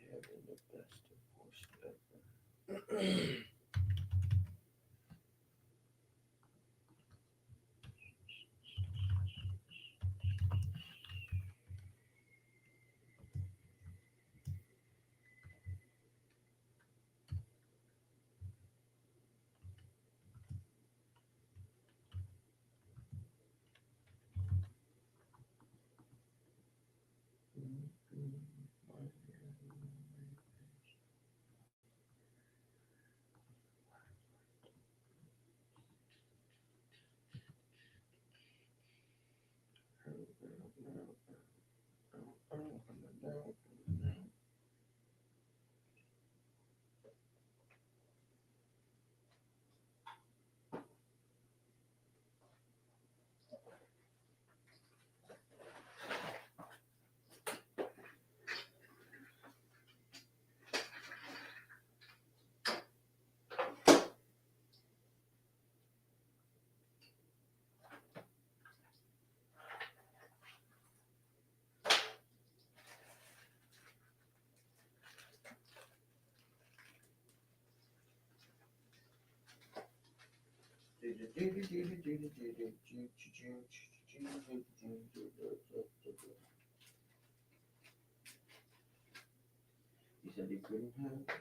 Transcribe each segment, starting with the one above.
having the best divorce ever. He said he couldn't have.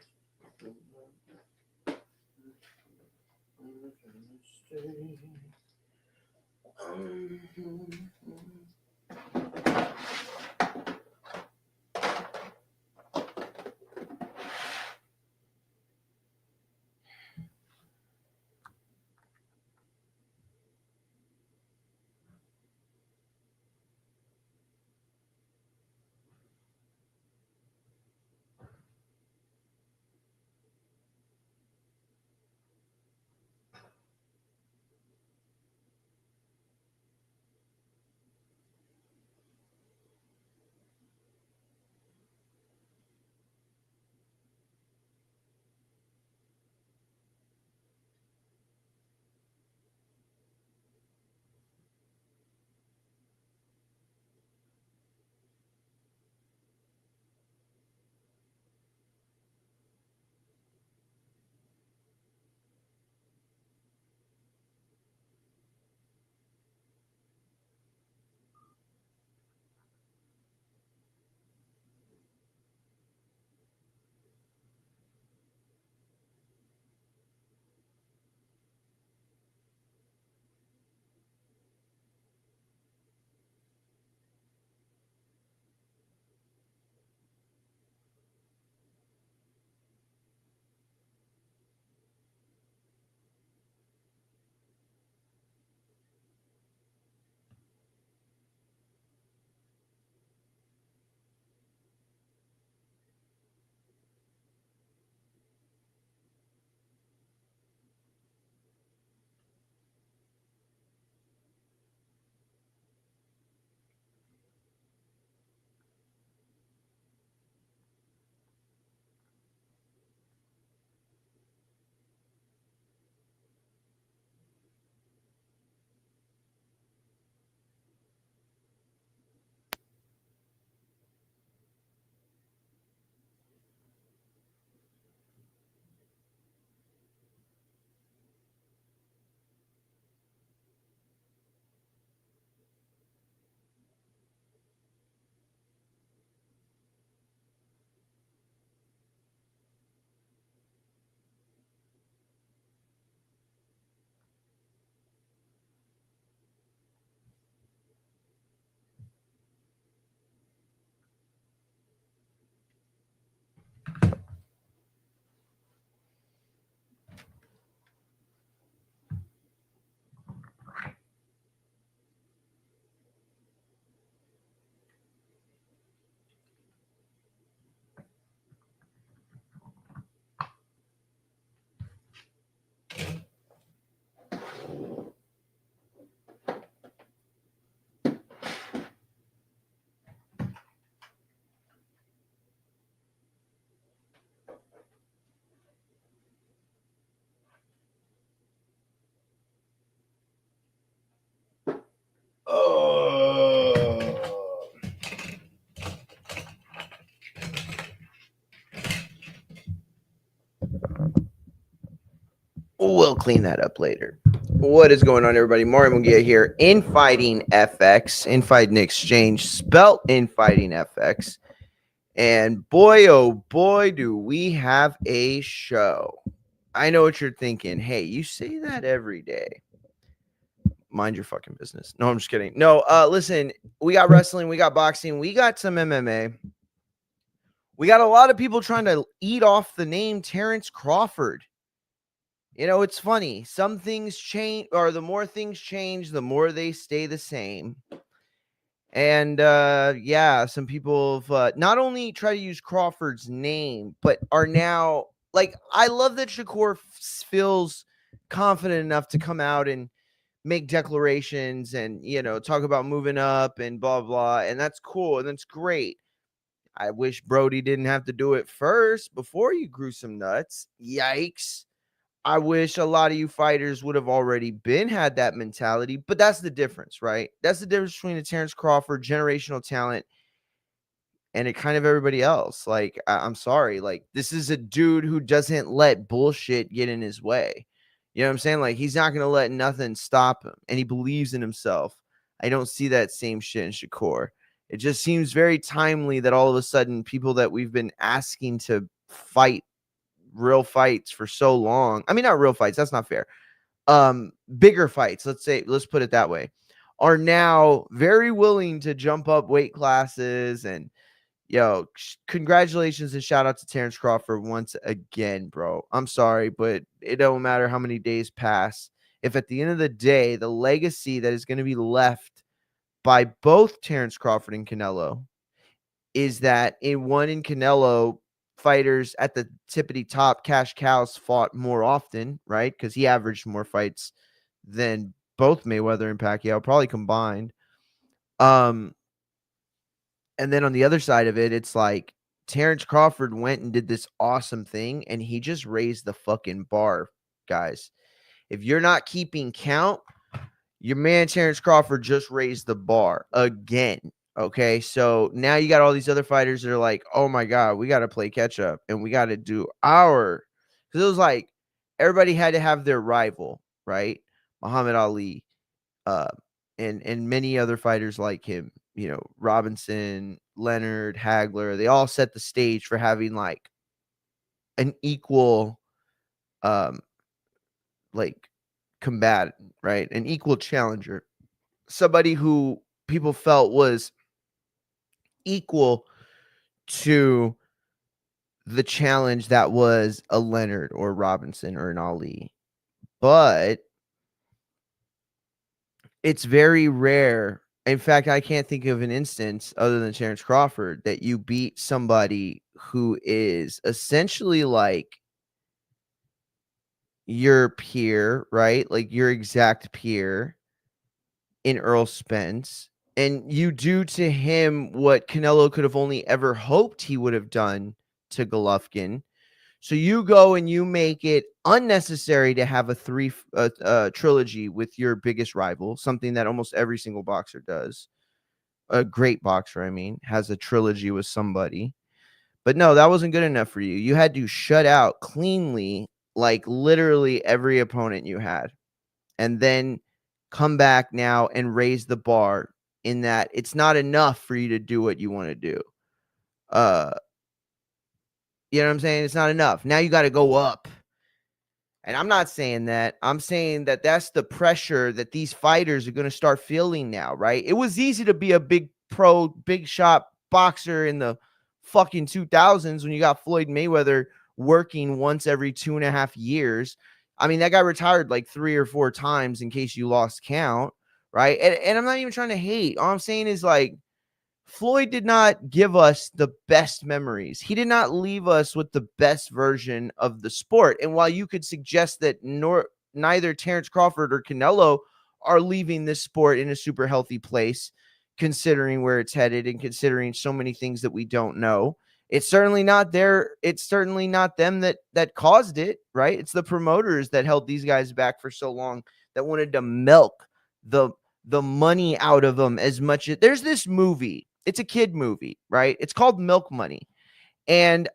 We'll clean that up later. What is going on, everybody? Mario Mungia here. Infighting FX, Infighting Exchange, spelt Infighting FX. And boy, oh boy, do we have a show. I know what you're thinking. Hey, you say that every day. Mind your fucking business. No, I'm just kidding. No, listen, we got wrestling, we got boxing, we got some MMA. We got a lot of people trying to eat off the name Terrence Crawford. You know, it's funny. Some things change, or the more things change, the more they stay the same. And yeah, some people have not only try to use Crawford's name, but are now like, I love that Shakur feels confident enough to come out and make declarations and, you know, talk about moving up and blah, blah. And that's cool. And that's great. I wish Brody didn't have to do it first before you grew some nuts. Yikes. I wish a lot of you fighters would have already had that mentality, but that's the difference, right? That's the difference between the Terrence Crawford generational talent and it kind of everybody else. Like, I'm sorry, like this is a dude who doesn't let bullshit get in his way. You know what I'm saying? Like, he's not gonna let nothing stop him, and he believes in himself. I don't see that same shit in Shakur. It just seems very timely that all of a sudden people that we've been asking to fight real fights for so long. I mean, not real fights, that's not fair. Bigger fights, let's put it that way, are now very willing to jump up weight classes. And yo, congratulations and shout out to Terrence Crawford once again, bro. I'm sorry, but it don't matter how many days pass. If at the end of the day, the legacy that is going to be left by both Terrence Crawford and Canelo is that in Canelo, fighters at the tippity top, cash cows, fought more often, right? Because he averaged more fights than both Mayweather and Pacquiao, probably combined. And then on the other side of it, it's like Terrence Crawford went and did this awesome thing, and he just raised the fucking bar, guys. If you're not keeping count, your man Terrence Crawford just raised the bar again. Okay, so now you got all these other fighters that are like, oh my God, we got to play catch up and we got to do our. Because it was like everybody had to have their rival, right? Muhammad Ali, uh, and many other fighters like him, you know, Robinson, Leonard, Hagler, they all set the stage for having like an equal, like combatant, right? An equal challenger, somebody who people felt was equal to the challenge that was a Leonard or Robinson or an Ali. But it's very rare. In fact, I can't think of an instance other than Terrence Crawford that you beat somebody who is essentially like your peer, right? Like your exact peer in Earl Spence. And you do to him what Canelo could have only ever hoped he would have done to Golovkin. So you go and you make it unnecessary to have a trilogy with your biggest rival, something that almost every single boxer does. A great boxer, I mean, has a trilogy with somebody. But no, that wasn't good enough for you. You had to shut out cleanly, like literally every opponent you had. And then come back now and raise the bar in that it's not enough for you to do what you want to do. You know what I'm saying? It's not enough. Now you got to go up. And I'm not saying that. I'm saying that that's the pressure that these fighters are going to start feeling now, right? It was easy to be a big pro, big shot boxer in the fucking 2000s when you got Floyd Mayweather working once every 2.5 years. I mean, that guy retired like 3 or 4 times in case you lost count, right? And I'm not even trying to hate. All I'm saying is like, Floyd did not give us the best memories. He did not leave us with the best version of the sport. And while you could suggest that neither Terrence Crawford or Canelo are leaving this sport in a super healthy place, considering where it's headed and considering so many things that we don't know, it's certainly not it's certainly not them that caused it, right? It's the promoters that held these guys back for so long, that wanted to milk the money out of them as much as there's this movie. It's a kid movie, right? It's called Milk Money. And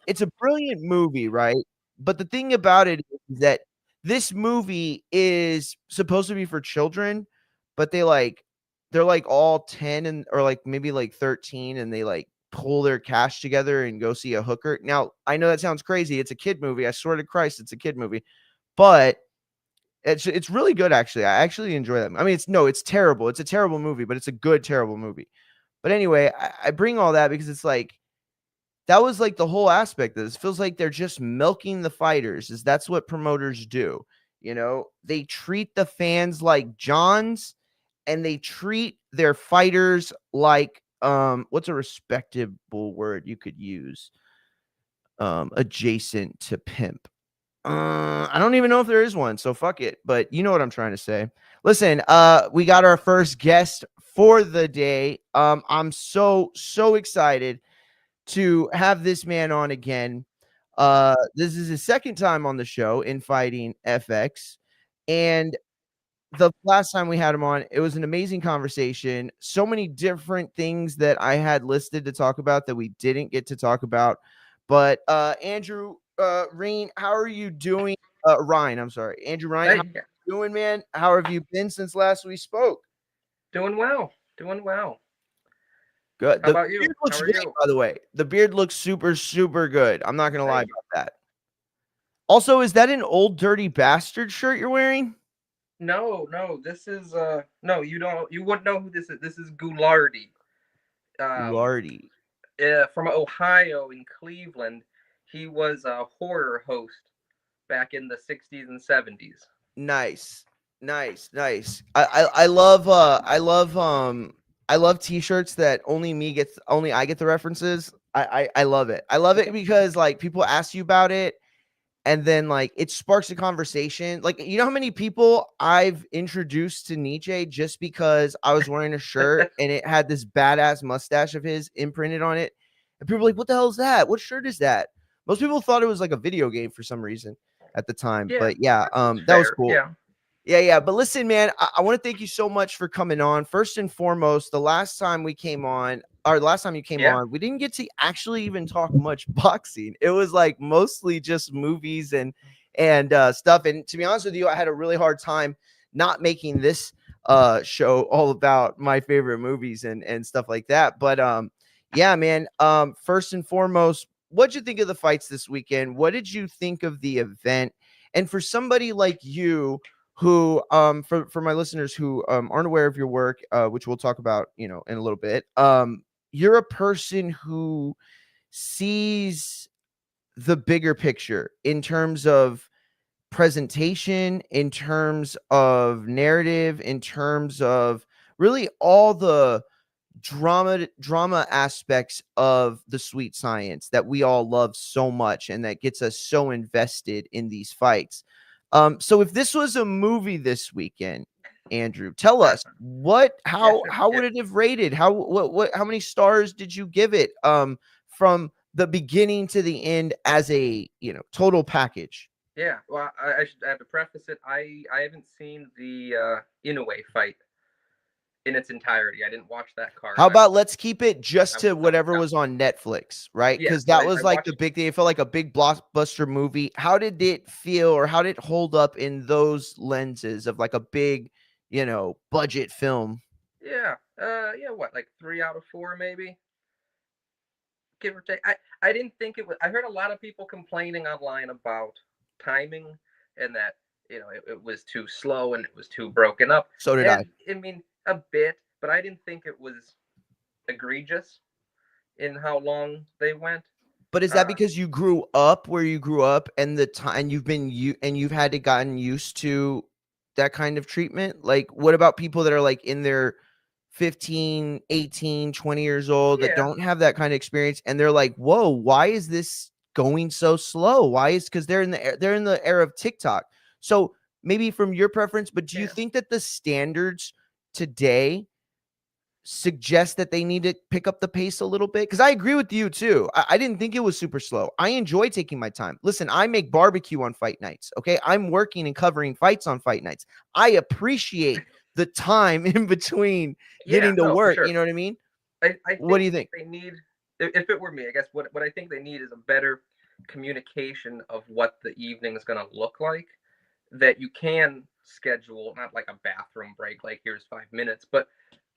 it's a brilliant movie, right? But the thing about it is that this movie is supposed to be for children, but they're like all 10 and or like maybe like 13, and they like pull their cash together and go see a hooker. Now, I know that sounds crazy. It's a kid movie. I swear to Christ, it's a kid movie. But it's really good actually. I actually enjoy that. I mean, it's terrible. It's a terrible movie, but it's a good terrible movie. But anyway, I bring all that because it's like that was like the whole aspect of this. Feels like they're just milking the fighters, is that's what promoters do. You know, they treat the fans like Johns, and they treat their fighters like what's a respectable word you could use? Adjacent to pimp. I don't even know if there is one, so fuck it. But you know what I'm trying to say. Listen, we got our first guest for the day. I'm so excited to have this man on again. This is his second time on the show in Fighting FX, and the last time we had him on, it was an amazing conversation. So many different things that I had listed to talk about that we didn't get to talk about. But Andrew Ryan, how are you doing? Ryan, I'm sorry. Andrew Ryan, how Hey, are you doing, man? How have you been since last we spoke? doing well, doing well. Good. How The about you? beard How looks are great, you? by the way. The beard looks super good. I'm not gonna lie Thank you. about that. Also, is that an old dirty bastard shirt you're wearing? No, this is no, you wouldn't know who this is. This is Goulardi. Um Lardy. from Ohio in Cleveland. He was a horror host back in the 60s and 70s. Nice. Nice. I love t-shirts that only I get the references. I love it. I love it because like people ask you about it, and then like it sparks a conversation. Like, you know how many people I've introduced to Nietzsche just because I was wearing a shirt and it had this badass mustache of his imprinted on it, and people were like, what the hell is that? What shirt is that? Most people thought it was like a video game for some reason at the time. Yeah, But yeah, that's that was fair. cool. Yeah. Yeah. But listen, man, I want to thank you so much for coming on. First and foremost, the last time we came on, or last time you came Yeah. on, we didn't get to actually even talk much boxing. It was like mostly just movies and stuff. And to be honest with you, I had a really hard time not making this show all about my favorite movies and stuff like that. But yeah, man. First and foremost, what'd you think of the fights this weekend? What did you think of the event? And for somebody like you, who for my listeners who aren't aware of your work, which we'll talk about, you know, in a little bit, you're a person who sees the bigger picture in terms of presentation, in terms of narrative, in terms of really all the drama aspects of the sweet science that we all love so much and that gets us so invested in these fights. So if this was a movie this weekend, Andrew, tell us Yeah, sure. how Yeah. would it have rated? How many stars did you give it? From the beginning to the end as a, you know, total package. Yeah. Well, I have to preface it. I haven't seen the Inoue fight in its entirety. I didn't watch that card. How about let's keep it just I to was so whatever was on Netflix, right? yeah. Because So that I was like the watched. big thing. It felt like a big blockbuster movie. How did it feel, or how did it hold up in those lenses of like a big, you know, budget film? Yeah. Yeah. What, like 3 out of 4, maybe, give or take. I didn't think it was. I heard a lot of people complaining online about timing and that it was too slow and it was too broken up. So did I. And I mean a bit, but I didn't think it was egregious in how long they went. But is that Uh, because you grew up where you grew up, and the time you've had to gotten used to that kind of treatment? Like, what about people that are like in their 15, 18, 20 years old that yeah. don't have that kind of experience, and they're like, "Whoa, why is this going so slow? Why is because they're in the era of TikTok." So maybe from your preference, but do you Yeah. think that the standards today suggest that they need to pick up the pace a little bit? Because I agree with you too. I didn't think it was super slow. I enjoy taking my time. Listen, I make barbecue on fight nights. Okay. I'm working and covering fights on fight nights. I appreciate the time in between Yeah. getting to No, for work. You sure. know what I mean? I What do think you think? they need, if it were me, I guess what I think they need is a better communication of what the evening is going to look like. that you can schedule, not like a bathroom break, like here's 5 minutes, but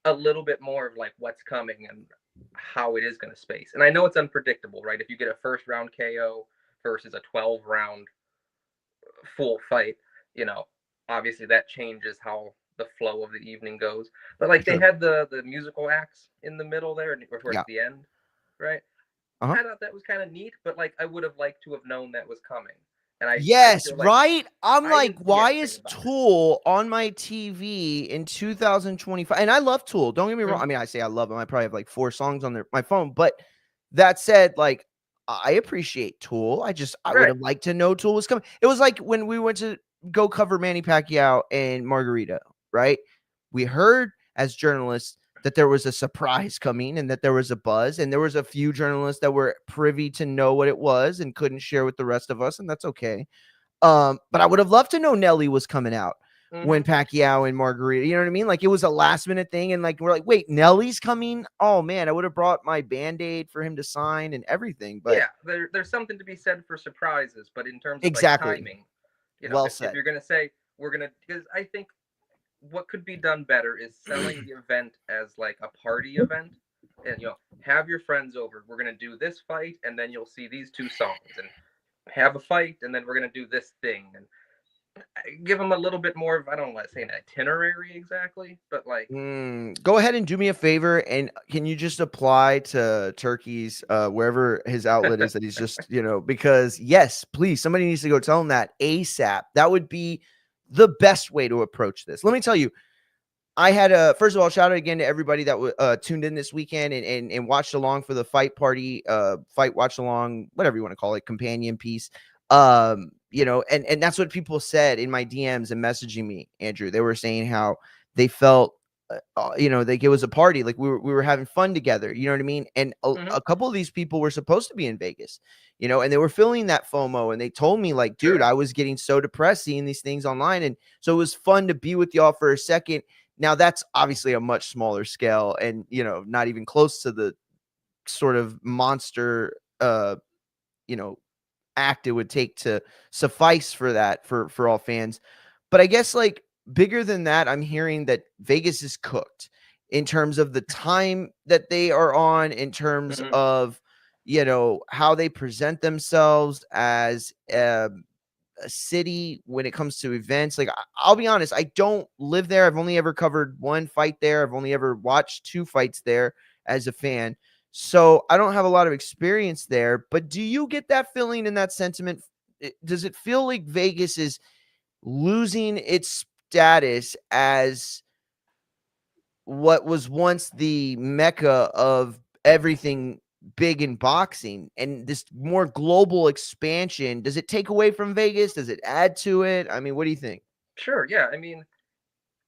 a little bit more of like what's coming and how it is going to space. And I know it's unpredictable, right? If you get a first round KO versus a 12 round full fight, you know, obviously that changes how the flow of the evening goes. But like they Sure. had the musical acts in the middle there or towards Yeah. the end, right? Uh-huh. I thought that was kind of neat, but like I would have liked to have known that was coming. And I Yes, feel like right? I'm I like, didn't see why anything is about it. Tool on my TV in 2025? And I love Tool. Don't get me wrong. Mhm. I mean, I say I love them. I probably have like 4 songs on my phone. But that said, like, I appreciate Tool. I would Right. have liked to know Tool was coming. It was like when we went to go cover Manny Pacquiao and Margarito, right? We heard as journalists that there was a surprise coming and that there was a buzz, and there was a few journalists that were privy to know what it was and couldn't share with the rest of us, and that's okay. But I would have loved to know Nelly was coming out when Hmm. Pacquiao and Margarita, you know what I mean? Like it was a last minute thing, and like we're like, wait, Nelly's coming? Oh man, I would have brought my band-aid for him to sign and everything. But Yeah, there's something to be said for surprises, but in terms of like exactly. timing, Well if said. you're gonna say we're gonna, because I think what could be done better is selling the event as like a party event, and have your friends over. We're gonna do this fight, and then you'll see these two songs, and have a fight, and then we're gonna do this thing, and give them a little bit more of, I don't want to say an itinerary exactly, but like Go ahead and do me a favor, and can you just apply to Turkey's wherever his outlet is that he's just, because yes, please, somebody needs to go tell him that ASAP. That would be the best way to approach this. Let me tell you, I had first of all, shout out again to everybody that tuned in this weekend and watched along for the fight party, fight watch along, whatever you want to call it, companion piece. And that's what people said in my DMs and messaging me, Andrew. They were saying how they felt, like it was a party, like we were having fun together. You know what I mean? And mhm, a couple of these people were supposed to be in Vegas, and they were feeling that FOMO, and they told me like, dude, sure, I was getting so depressed seeing these things online, and so it was fun to be with y'all for a second. Now that's obviously a much smaller scale and, not even close to the sort of monster, you know, act it would take to suffice for that for all fans. But I guess like bigger than that, I'm hearing that Vegas is cooked in terms of the time that they are on, in terms mhm, of, how they present themselves as a city when it comes to events. Like I'll be honest, I don't live there. I've only ever covered one fight there. I've only ever watched 2 fights there as a fan. So I don't have a lot of experience there, but do you get that feeling and that sentiment? Does it feel like Vegas is losing its status as what was once the mecca of everything big in boxing, and this more global expansion? Does it take away from Vegas? Does it add to it? I mean, what do you think? sure, yeah. I mean,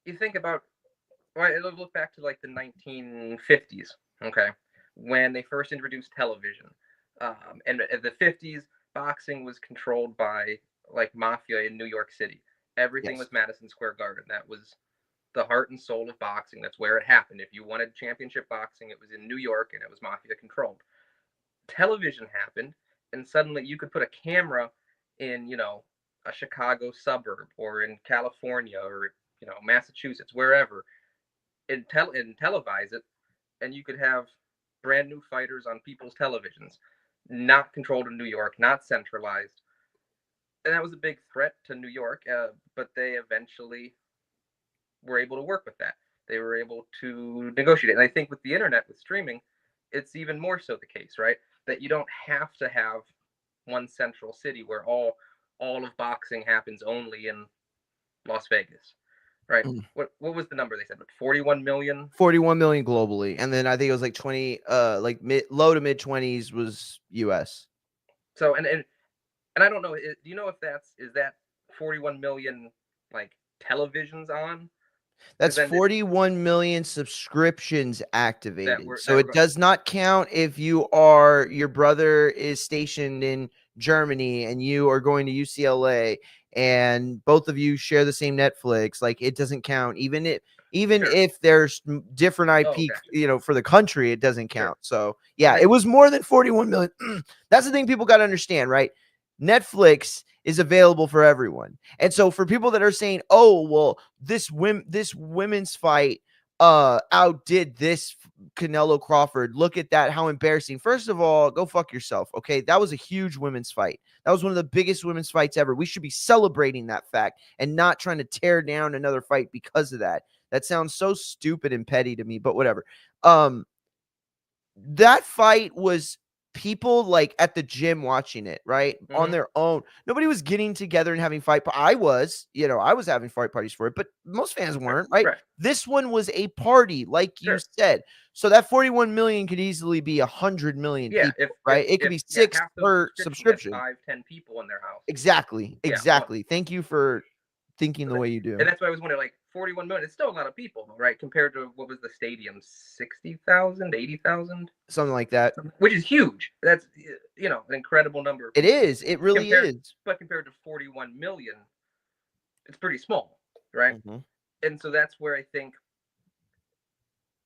you think about, well, it'll look back to like the 1950s, okay, when they first introduced television. And in the 50s, boxing was controlled by like mafia in New York City. Everything Yes. was Madison Square Garden. That was the heart and soul of boxing. That's where it happened. If you wanted championship boxing, it was in New York and it was mafia controlled. Television happened, and suddenly you could put a camera in, a Chicago suburb or in California or, Massachusetts, wherever, and televise it, and you could have brand new fighters on people's televisions, not controlled in New York, not centralized. And that was a big threat to New York, but they eventually were able to work with that. They were able to negotiate it. And I think with the internet, with streaming, it's even more so the case, right? That you don't have to have one central city where all of boxing happens only in Las Vegas, right? Mm. What was the number they said? 41 million. 41 million globally, and then I think it was like 20, like low to mid 20s was US. So and I don't know. Do you know if is that 41 million like televisions on? Because That's then 41 million subscriptions that activated. were So that were it going. does not count if your brother is stationed in Germany and you are going to UCLA and both of you share the same Netflix. Like it doesn't count. Even Sure. if there's different Oh, IP, gotcha. for the country, it doesn't Sure. count. So And yeah, then it was more than 41 million. That's the thing people got to understand, right? Netflix is available for everyone. And so for people that are saying, oh, well, this women's fight outdid this Canelo Crawford. Look at that. How embarrassing. First of all, go fuck yourself. Okay. That was a huge women's fight. That was one of the biggest women's fights ever. We should be celebrating that fact and not trying to tear down another fight because of that. That sounds so stupid and petty to me, but whatever. That fight was people like at the gym watching it, right? On their own. Nobody was getting together and having fight. I was having fight parties for it, but most fans weren't, right? This one was a party, like you said. So that 41 million could easily be 100 million people, right? It could be 6 per subscription. 5-10 people in their house. Exactly. Thank you for thinking the way you do. And that's why I was wondering, like 41 million, it's still a lot of people, right? Compared to what was the stadium, 60,000, 80,000? Something like that. Which is huge. That's, an incredible number. It is. It really is. But compared to 41 million, it's pretty small, right? And so that's where I think,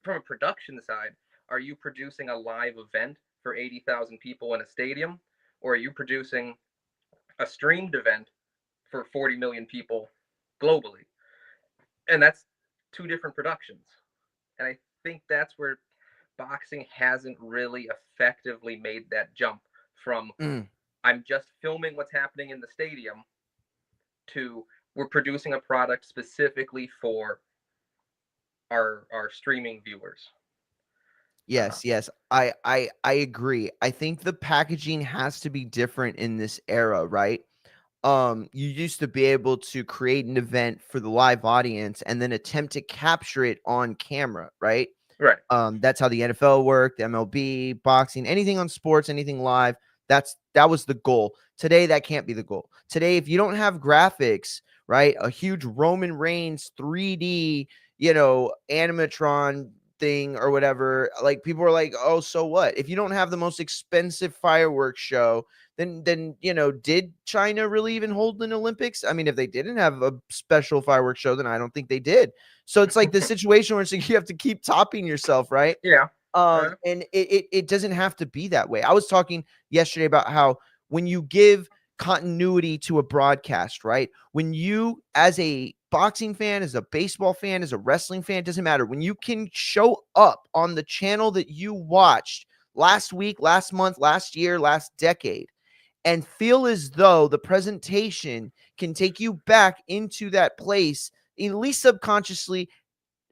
from a production side, are you producing a live event for 80,000 people in a stadium? Or are you producing a streamed event for 40 million people globally? And that's 2 different productions. And I think that's where boxing hasn't really effectively made that jump from I'm just filming what's happening in the stadium to we're producing a product specifically for our streaming viewers. Yes. I agree. I think the packaging has to be different in this era, right? You used to be able to create an event for the live audience and then attempt to capture it on camera, right? Right. That's how the NFL worked, MLB, boxing, anything on sports, anything live. That was the goal. Today, that can't be the goal. Today, if you don't have graphics, right, a huge Roman Reigns 3D, animatron thing or whatever, like people are like, oh, so what? If you don't have the most expensive fireworks show, then did China really even hold an Olympics? I mean, if they didn't have a special fireworks show, then I don't think they did. So it's like the situation where it's like you have to keep topping yourself, right? Yeah. And it doesn't have to be that way. I was talking yesterday about how when you give continuity to a broadcast, right? When you, as a boxing fan, as a baseball fan, as a wrestling fan, it doesn't matter. When you can show up on the channel that you watched last week, last month, last year, last decade, and feel as though the presentation can take you back into that place, at least subconsciously,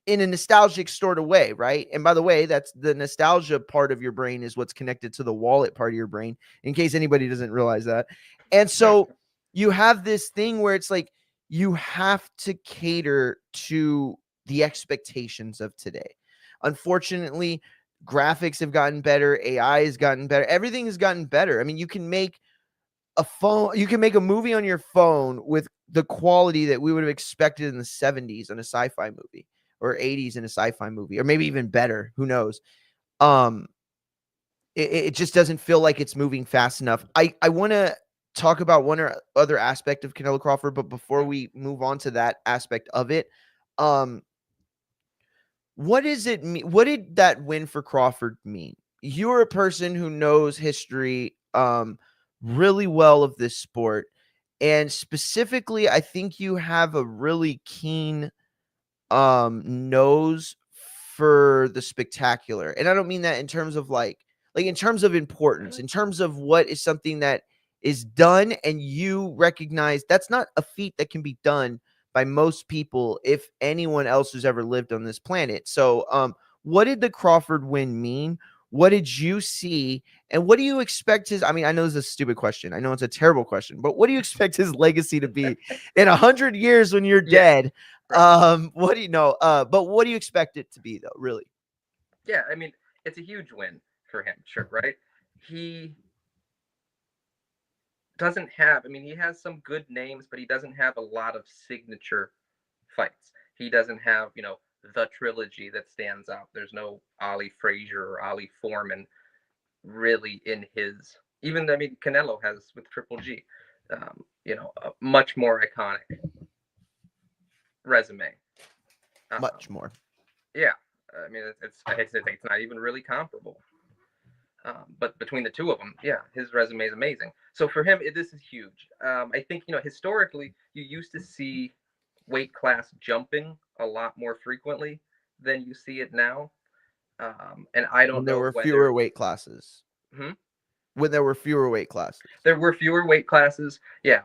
in a nostalgic sort of way, right? And by the way, that's the nostalgia part of your brain is what's connected to the wallet part of your brain, in case anybody doesn't realize that. And so you have this thing where it's like you have to cater to the expectations of today. Unfortunately, graphics have gotten better, AI has gotten better, everything has gotten better. I mean, you can make a movie on your phone with the quality that we would have expected in the 70s on a sci-fi movie, or 80s in a sci-fi movie, or maybe even better. Who knows? It just doesn't feel like it's moving fast enough. I want to talk about one or other aspect of Canelo Crawford, but before we move on to that aspect of it, what does it mean? What did that win for Crawford mean? You're a person who knows history really well of this sport, and specifically, I think you have a really keen nose for the spectacular. And I don't mean that in terms of like in terms of importance, in terms of what is something that is done and you recognize that's not a feat that can be done by most people, if anyone else who's ever lived on this planet. So what did the Crawford win mean? What did you see? And what do you expect his, I mean, I know this is a stupid question. I know it's a terrible question, but what do you expect his legacy to be in 100 years when you're dead? What do you know? But what do you expect it to be though, really? Yeah, I mean, it's a huge win for him, sure, right? He doesn't have, I mean, he has some good names, but he doesn't have a lot of signature fights. He doesn't have, the trilogy that stands out. There's no Ali Frazier or Ali Foreman really in his, even, I mean, Canelo has with Triple G, a much more iconic resume. Much more. Yeah. I mean, it's not even really comparable. But between the two of them, yeah, his resume is amazing. So for him, this is huge. I think, historically, you used to see weight class jumping a lot more frequently than you see it now. And I When don't there know were fewer whether. weight classes. Hmm? When there were fewer weight classes. There were fewer weight classes. Yeah,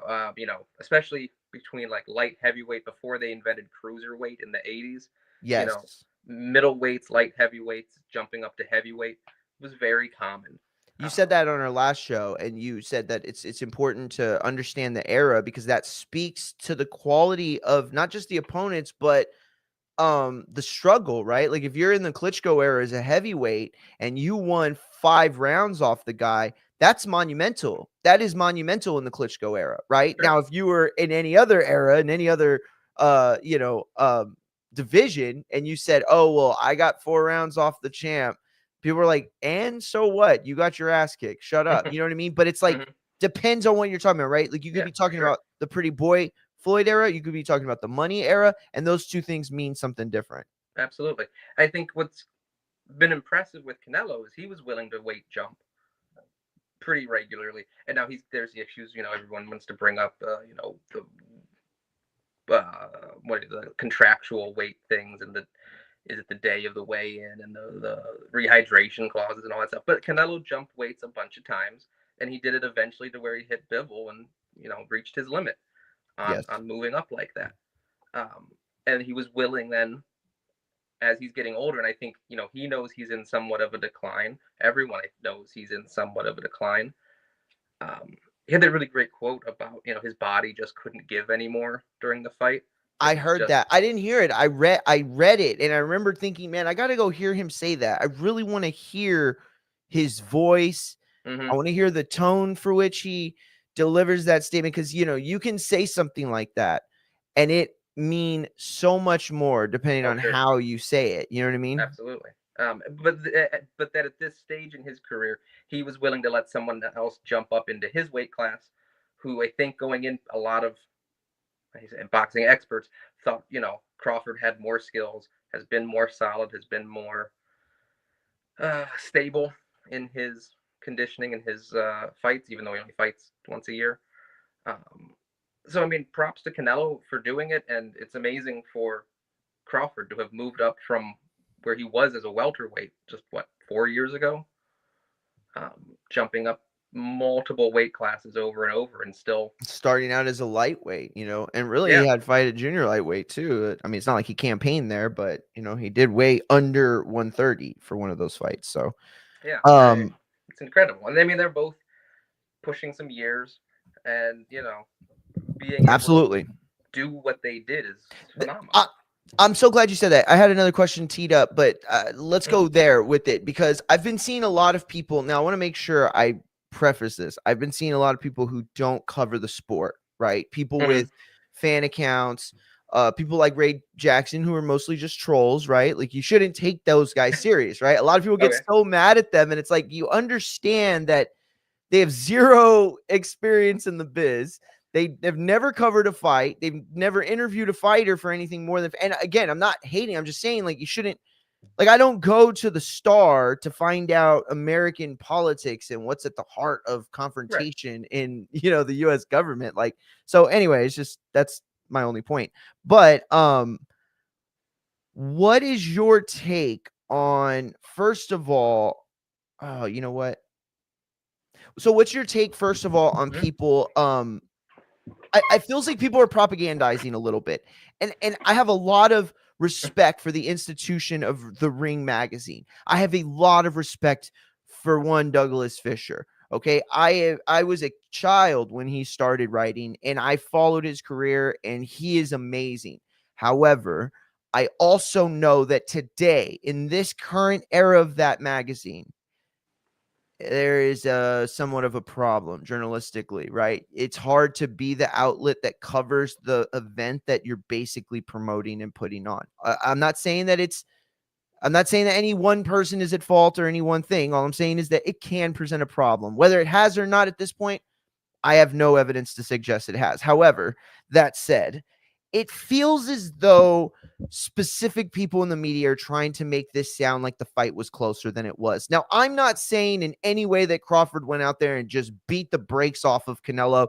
especially between like light heavyweight before they invented cruiserweight in the 80s. Yes. Middleweights, light heavyweights, jumping up to heavyweight was very common. You said that on our last show, and you said that it's important to understand the era because that speaks to the quality of not just the opponents, but the struggle, right? Like if you're in the Klitschko era as a heavyweight and you won 5 rounds off the guy, that's monumental. That is monumental in the Klitschko era, right? Sure. Now, if you were in any other era, in any other division, and you said, "Oh, well, I got 4 rounds off the champ," people were like, "And so what? You got your ass kicked. Shut up." You know what I mean? But it's like depends on what you're talking about, right? Like you could be talking about the Pretty Boy Floyd era, you could be talking about the Money era, and those two things mean something different. Absolutely. I think what's been impressive with Canelo is he was willing to weight jump pretty regularly, and now there's the issues. Everyone wants to bring up, the what are the contractual weight things, and is it the day of the weigh-in and the rehydration clauses and all that stuff. But Canelo jumped weights a bunch of times, and he did it eventually to where he hit Bivol and reached his limit on moving up like that. And he was willing then, as he's getting older, and I think he knows he's in somewhat of a decline. Everyone knows he's in somewhat of a decline. He had that really great quote about his body just couldn't give anymore during the fight. I heard that. I didn't hear it. I read it, and I remember thinking, man, I got to go hear him say that. I really want to hear his voice. I want to hear the tone for which he delivers that statement, because you can say something like that, and it mean so much more depending on how you say it. You know what I mean? Absolutely. But that at this stage in his career, he was willing to let someone else jump up into his weight class, who I think going in, a lot of boxing experts thought Crawford had more skills, has been more solid, has been more stable in his conditioning and his fights, even though he only fights once a year. So I mean, props to Canelo for doing it, and it's amazing for Crawford to have moved up from where he was as a welterweight just 4 years ago, jumping up multiple weight classes over and over, and still starting out as a lightweight, and really he had fight at junior lightweight too. I mean, it's not like he campaigned there, but he did weigh under 130 for one of those fights. So it's incredible. And I mean, they're both pushing some years, and being absolutely able to do what they did is phenomenal. I'm so glad you said that. I had another question teed up, but let's go there with it, because I've been seeing a lot of people. Now, I want to make sure I preface this. I've been seeing a lot of people who don't cover the sport, right? People with fan accounts, people like Ray Jackson, who are mostly just trolls, right? Like, you shouldn't take those guys serious, right? A lot of people get so mad at them, and it's like, you understand that they have zero experience in the biz. They've never covered a fight. They've never interviewed a fighter for anything more than, and again, I'm not hating. I'm just saying, like, you shouldn't, like, I don't go to the Star to find out American politics and what's at the heart of confrontation in, the U.S. government. Like, so anyway, it's just, that's my only point. But, what is your take on, first of all, oh, you know what? So what's your take, first of all, on people, I feels like people are propagandizing a little bit, and I have a lot of respect for the institution of The Ring magazine. I have a lot of respect for one Douglas Fisher. Okay, I was a child when he started writing, and I followed his career, and he is amazing. However, I also know that today, in this current era of that magazine, there is somewhat of a problem journalistically, right? It's hard to be the outlet that covers the event that you're basically promoting and putting on. I'm not saying that any one person is at fault or any one thing. All I'm saying is that it can present a problem. Whether it has or not at this point, I have no evidence to suggest it has. However, that said, it feels as though specific people in the media are trying to make this sound like the fight was closer than it was. Now, I'm not saying in any way that Crawford went out there and just beat the brakes off of Canelo.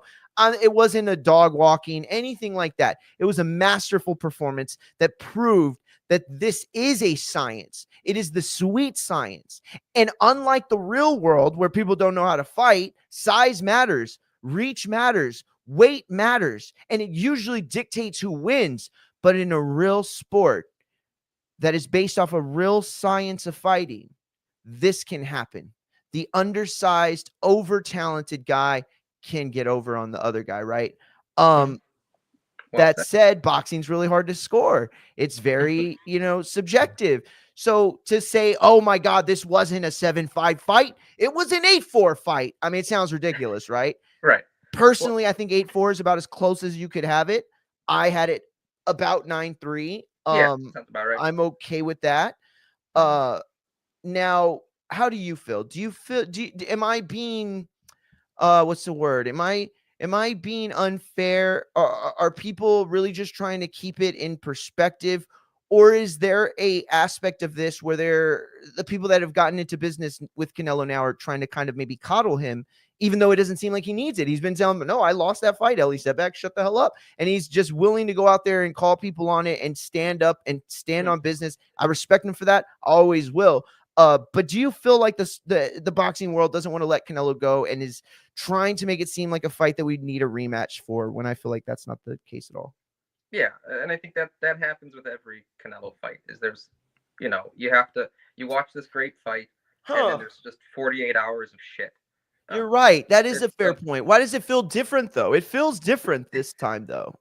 It wasn't a dog walking, anything like that. It was a masterful performance that proved that this is a science. It is the sweet science. And unlike the real world where people don't know how to fight, size matters, reach matters, weight matters, and it usually dictates who wins. But in a real sport that is based off a real science of fighting, this can happen. The undersized, over-talented guy can get over on the other guy, right? Well That said. said, boxing's really hard to score. It's very, subjective. So to say, oh my God, this wasn't a 7-5 fight, it was an 8-4 fight. I mean, it sounds ridiculous, right? Right. Personally, I think 8-4 is about as close as you could have it. I had it about 9-3. Yeah, sounds about right. I'm okay with that. Now, how do you feel? Am I being what's the word? Am I being unfair? Are people really just trying to keep it in perspective? Or is there a aspect of this where the people that have gotten into business with Canelo now are trying to kind of maybe coddle him, even though it doesn't seem like he needs it? He's been telling them, no, I lost that fight, Ellie. Step back, shut the hell up. And he's just willing to go out there and call people on it and stand up and stand on business. I respect him for that. I always will. But do you feel like the boxing world doesn't want to let Canelo go and is trying to make it seem like a fight that we'd need a rematch for, when I feel like that's not the case at all? Yeah, and I think that happens with every Canelo fight. Is there's, you watch this great fight, and then there's just 48 hours of shit. You're right. That is a it's fair point. Why does it feel different though? It feels different this time though.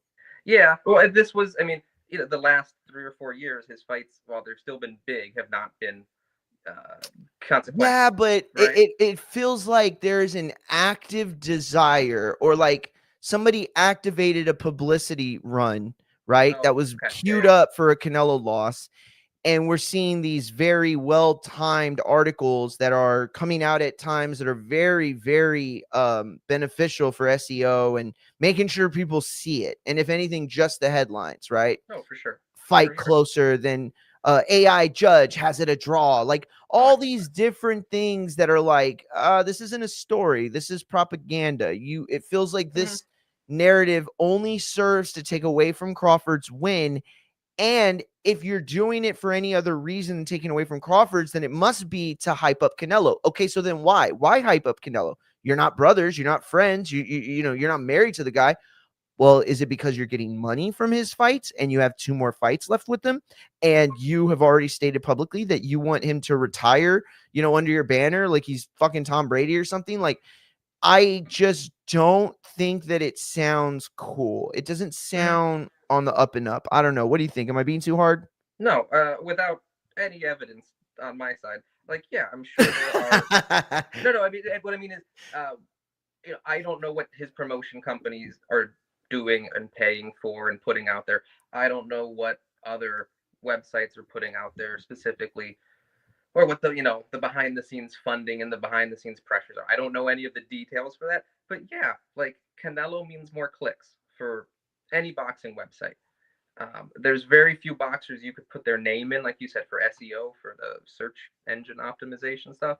Yeah, well, this was, I mean, the last 3 or 4 years, his fights, while they've still been big, have not been consequential. Yeah, but right? it feels like there's an active desire, or like somebody activated a publicity run, right? Oh, That was okay. queued up for a Canelo loss. And we're seeing these very well-timed articles that are coming out at times that are very, very beneficial for SEO and making sure people see it. And if anything, just the headlines, right? Oh, for sure. Fight closer than AI judge has it a draw. Like all these different things that are like, this isn't a story. This is propaganda. It feels like this narrative only serves to take away from Crawford's win. And if you're doing it for any other reason than taking away from Crawford's, then it must be to hype up Canelo. Okay, so then why? Why hype up Canelo? You're not brothers. You're not friends. You're not married to the guy. Well, is it because you're getting money from his fights and you have 2 more fights left with him, and you have already stated publicly that you want him to retire, under your banner like he's fucking Tom Brady or something? Like, I just don't think that it sounds cool. It doesn't sound on the up and up. I don't know. What do you think? Am I being too hard? No, without any evidence on my side. Like, yeah, I'm sure there are. No. I mean, what I mean is, I don't know what his promotion companies are doing and paying for and putting out there. I don't know what other websites are putting out there specifically, or what the behind the scenes funding and the behind the scenes pressures are. I don't know any of the details for that, but yeah, like Canelo means more clicks for any boxing website. There's very few boxers you could put their name in, like you said, for SEO, for the search engine optimization stuff.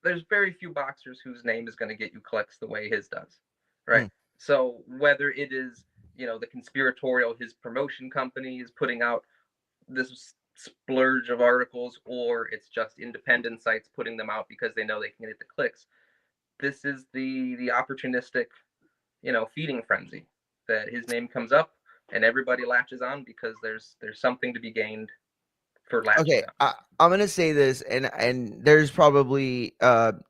There's very few boxers whose name is going to get you clicks the way his does, right? So whether it is, the conspiratorial, his promotion company is putting out this splurge of articles, or it's just independent sites putting them out because they know they can get the clicks, this is the opportunistic, feeding frenzy that his name comes up and everybody latches on because there's something to be gained for latching on. I'm gonna say this, and there's probably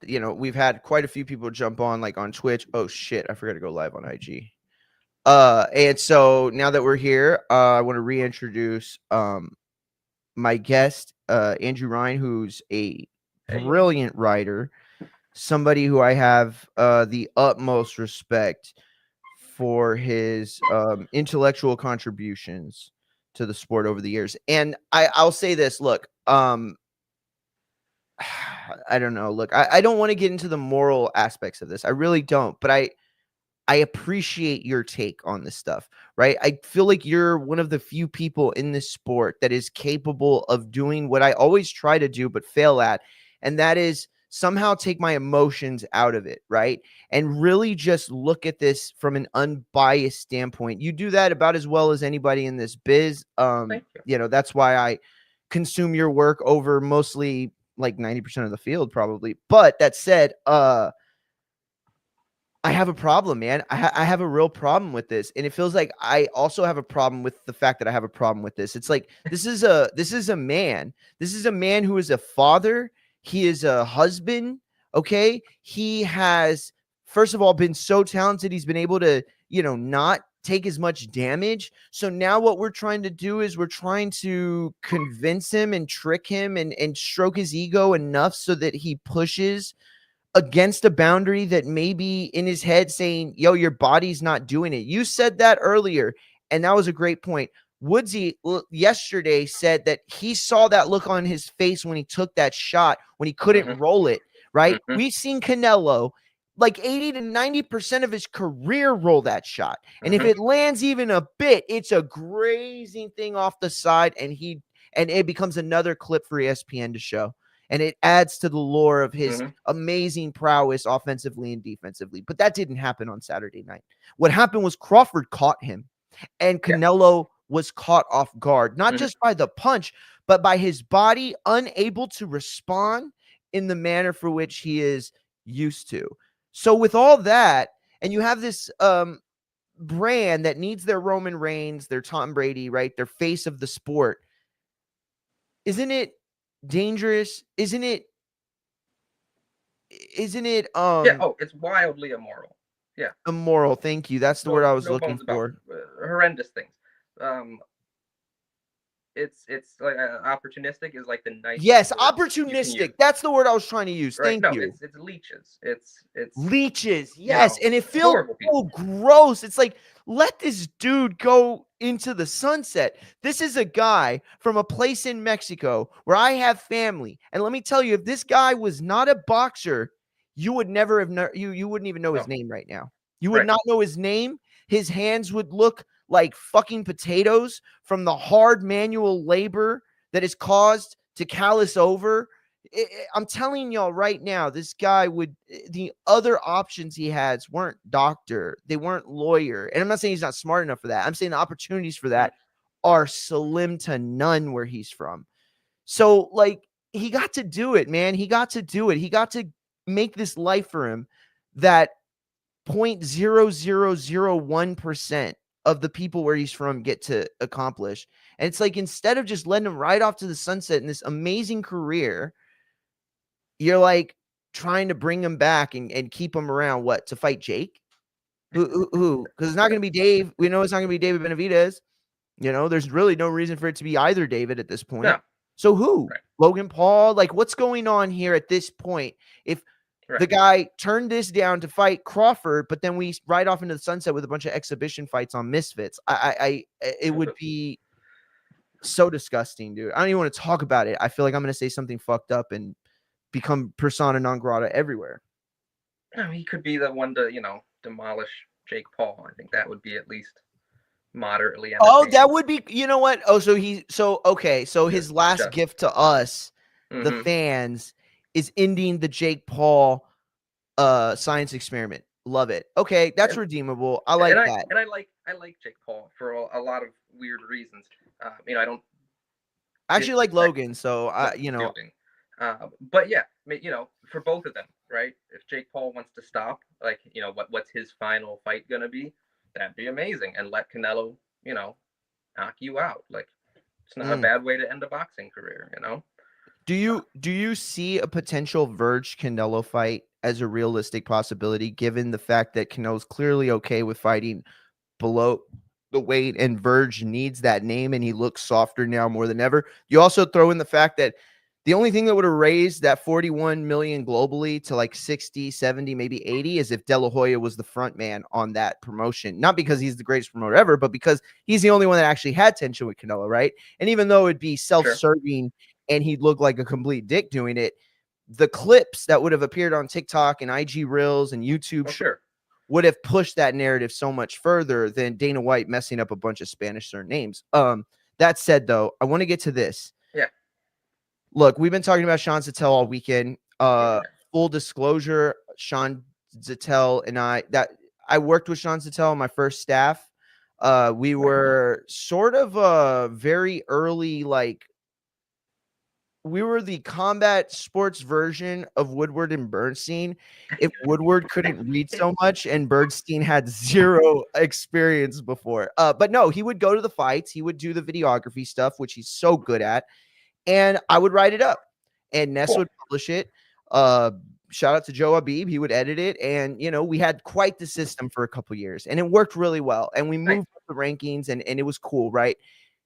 we've had quite a few people jump on, like on Twitch. Oh shit, I forgot to go live on IG. And so now that we're here, I want to reintroduce my guest, Andrew Ryan, who's a brilliant writer, somebody who I have the utmost respect for his intellectual contributions to the sport over the years. And I'll say this, look, I don't know. Look, I don't want to get into the moral aspects of this. I really don't. But I appreciate your take on this stuff, right? I feel like you're one of the few people in this sport that is capable of doing what I always try to do but fail at, and that is somehow take my emotions out of it, right? And really just look at this from an unbiased standpoint. You do that about as well as anybody in this biz. Thank you. That's why I consume your work over mostly like 90% of the field, probably. But that said, I have a problem, man. I have a real problem with this, and it feels like I also have a problem with the fact that I have a problem with this. It's like this is a man. This is a man who is a father. He is a husband. Okay, he has first of all been so talented. He's been able to not take as much damage. So now what we're trying to do is we're trying to convince him and trick him and stroke his ego enough so that he pushes against a boundary that maybe in his head saying, yo, your body's not doing it. You said that earlier, and that was a great point. Woodsy yesterday said that he saw that look on his face when he took that shot, when he couldn't roll it, right? We've seen Canelo like 80 to 90% of his career roll that shot. And if it lands even a bit, it's a grazing thing off the side, and it becomes another clip for ESPN to show. And it adds to the lore of his amazing prowess offensively and defensively. But that didn't happen on Saturday night. What happened was Crawford caught him, and Canelo was caught off guard, not just by the punch, but by his body unable to respond in the manner for which he is used to. So with all that, and you have this brand that needs their Roman Reigns, their Tom Brady, right? Their face of the sport. Isn't it dangerous? Isn't it It's wildly immoral. Immoral? Thank you. That's the word I was looking for. Horrendous things. It's like opportunistic is like the nice. Yes, opportunistic. That's the word I was trying to use. Right? Thank you. It's leeches. It's leeches. Yes, and it feels so people. gross. It's like, let this dude go into the sunset. This is a guy from a place in Mexico where I have family, and let me tell you, if this guy was not a boxer, you would never have you wouldn't even know his name right now. You would not know his name. His hands would look like fucking potatoes from the hard manual labor that is caused to callous over. I'm telling y'all right now, this guy the other options he has weren't doctor, they weren't lawyer. And I'm not saying he's not smart enough for that. I'm saying the opportunities for that are slim to none where he's from. So like, he got to do it, man. He got to do it. He got to make this life for him that 0.0001% of the people where he's from get to accomplish. And it's like, instead of just letting him ride off to the sunset in this amazing career, you're like trying to bring him back and keep him around. What, to fight Jake? Who? Because it's not going to be Dave. We know it's not going to be David Benavidez. There's really no reason for it to be either David at this point. No. So who? Right. Logan Paul? Like, what's going on here at this point? If the guy turned this down to fight Crawford, but then we ride off into the sunset with a bunch of exhibition fights on Misfits, it would be so disgusting, dude. I don't even want to talk about it. I feel like I'm going to say something fucked up and become persona non grata everywhere. He could be the one to, demolish Jake Paul. I think that would be at least moderately entertaining. Oh, that would be, you know what? Oh, so his last gift to us, the fans, is ending the Jake Paul science experiment. Love it. Okay, that's redeemable. I like that. And I like Jake Paul for a lot of weird reasons. I don't actually like Logan, so but yeah, for both of them, right? If Jake Paul wants to stop, like, what's his final fight gonna be? That'd be amazing, and let Canelo, knock you out. Like, it's not a bad way to end a boxing career, Do you see a potential Verge Canelo fight as a realistic possibility, given the fact that Canelo's clearly okay with fighting below the weight, and Verge needs that name, and he looks softer now more than ever? You also throw in the fact that the only thing that would have raised that 41 million globally to like 60, 70, maybe 80 is if De La Hoya was the front man on that promotion. Not because he's the greatest promoter ever, but because he's the only one that actually had tension with Canelo, right? And even though it'd be self-serving and he'd look like a complete dick doing it, the clips that would have appeared on TikTok and IG Reels and YouTube would have pushed that narrative so much further than Dana White messing up a bunch of Spanish surnames. That said, though, I want to get to this. Yeah. Look, we've been talking about Sean Zattel all weekend. Yeah. Full disclosure, Sean Zattel and I worked with Sean Zattel on my first staff. We were sort of very early, like we were the combat sports version of Woodward and Bernstein. If Woodward couldn't read so much and Bernstein had zero experience before. But no, he would go to the fights. He would do the videography stuff, which he's so good at. And I would write it up. And Ness would publish it. Shout out to Joe Abib. He would edit it. And, we had quite the system for a couple years. And it worked really well. And we moved up the rankings, and it was cool, right?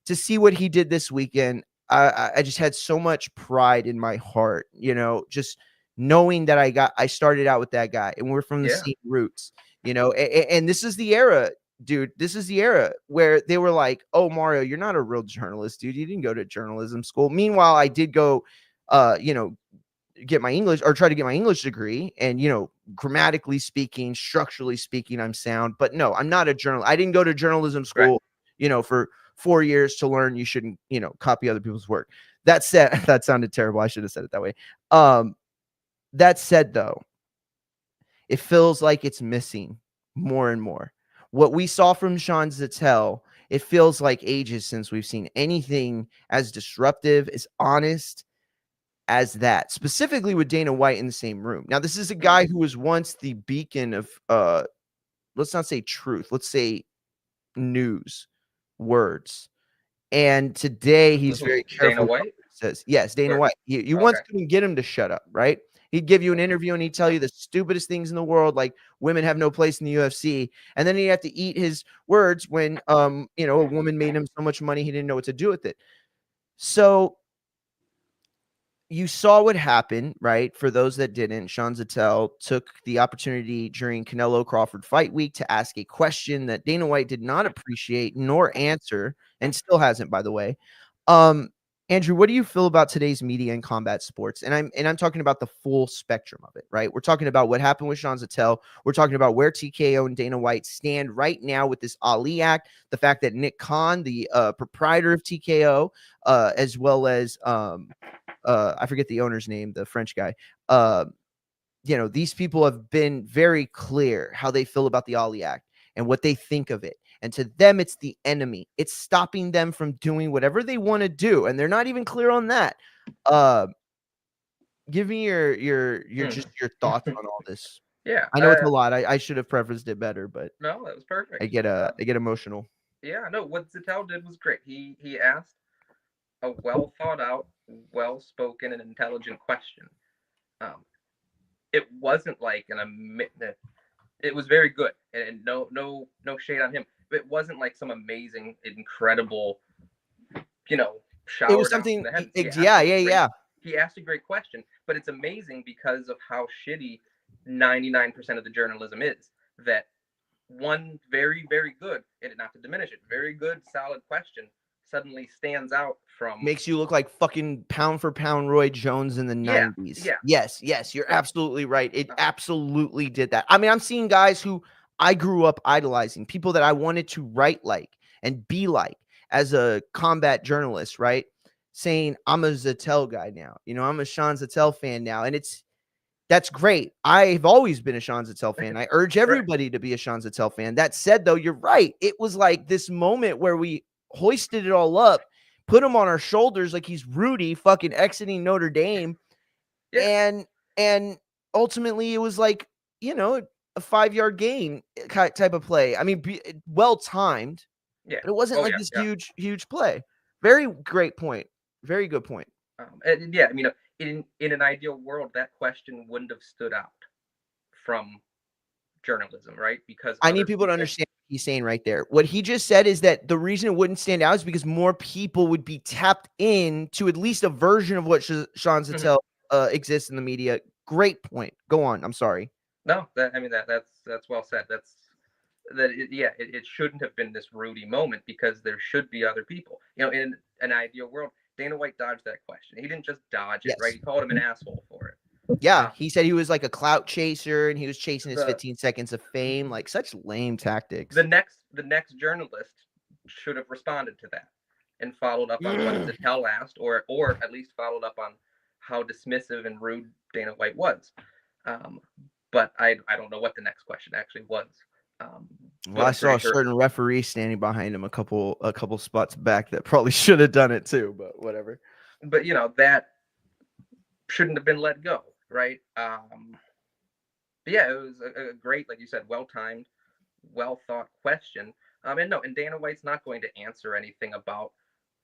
To see what he did this weekend, I just had so much pride in my heart, just knowing that I started out with that guy and we're from the same roots, and this is the era, dude. This is the era where they were like, oh, Mario, you're not a real journalist, dude. You didn't go to journalism school. Meanwhile, I did go, get my English or try to get my English degree. And, grammatically speaking, structurally speaking, I'm sound. But no, I'm not a journalist. I didn't go to journalism school, for 4 years to learn you shouldn't, copy other people's work. That said, that sounded terrible. I should have said it that way. That said, though, it feels like it's missing more and more. What we saw from Sean Zattel, it feels like ages since we've seen anything as disruptive, as honest as that, specifically with Dana White in the same room. Now, this is a guy who was once the beacon of, let's not say truth, let's say news, words. And today he's very careful. Dana White says, yes, Dana White. You once couldn't get him to shut up, right? He'd give you an interview and he'd tell you the stupidest things in the world, like women have no place in the UFC. And then he'd have to eat his words when, a woman made him so much money he didn't know what to do with it. So you saw what happened, right? For those that didn't, Sean Zattel took the opportunity during Canelo-Crawford fight week to ask a question that Dana White did not appreciate nor answer, and still hasn't, by the way. Andrew, what do you feel about today's media and combat sports? And I'm talking about the full spectrum of it, right? We're talking about what happened with Sean Zattel. We're talking about where TKO and Dana White stand right now with this Ali Act, the fact that Nick Khan, the proprietor of TKO, as well as I forget the owner's name, the French guy. These people have been very clear how they feel about the Ali Act and what they think of it. And to them, it's the enemy. It's stopping them from doing whatever they want to do. And they're not even clear on that. Give me your thoughts on all this. Yeah. I know it's a lot. I should have prefaced it better, but no, that was perfect. I get emotional. Yeah, no, what Zattel did was great. He asked a well thought out, well spoken, and intelligent question. It wasn't like it was very good, and no shade on him. It wasn't like some amazing, incredible, shower. It was something. Yeah. He asked a great question, but it's amazing because of how shitty 99% of the journalism is. That one very, very good, and not to diminish it, very good, solid question suddenly stands out from. Makes you look like fucking pound for pound Roy Jones in the 90s. Yeah. Yes, you're absolutely right. It absolutely did that. I mean, I'm seeing guys who I grew up idolizing, people that I wanted to write like and be like as a combat journalist, right? Saying I'm a Zattel guy now. I'm a Sean Zattel fan now. And that's great. I've always been a Sean Zattel fan. I urge everybody to be a Sean Zattel fan. That said, though, you're right. It was like this moment where we hoisted it all up, put him on our shoulders like he's Rudy fucking exiting Notre Dame. Yeah. And ultimately it was like, a 5-yard gain type of play. I mean, well timed. Yeah. But it wasn't this huge play. Very great point. Very good point. And yeah, I mean, in an ideal world, that question wouldn't have stood out from journalism, right? Because I need people to understand what he's saying right there. What he just said is that the reason it wouldn't stand out is because more people would be tapped in to at least a version of what Sean Zattel exists in the media. Great point. Go on. I'm sorry. No, that's well said. It shouldn't have been this Rudy moment because there should be other people. In an ideal world, Dana White dodged that question. He didn't just dodge it, right? He called him an asshole for it. Yeah, he said he was like a clout chaser and he was chasing his The- 15 seconds of fame. Like such lame tactics. The next journalist should have responded to that and followed up on what Zettel asked, or at least followed up on how dismissive and rude Dana White was. But I don't know what the next question actually was. Well, I saw a certain referee standing behind him a couple spots back that probably should have done it too, but whatever. But that shouldn't have been let go, right? Yeah, it was a great, like you said, well-timed, well-thought question. And Dana White's not going to answer anything about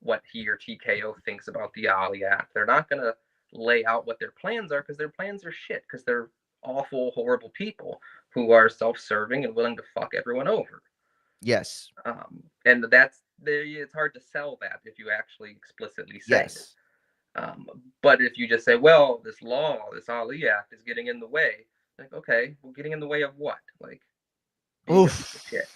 what he or TKO thinks about the Ali Act. They're not going to lay out what their plans are, because their plans are shit, because they're awful, horrible people who are self-serving and willing to fuck everyone over. Yes. And it's hard to sell that if you actually explicitly say it. But if you just say, well, this Ali Act is getting in the way, like, okay, well, getting in the way of what? Like, shit.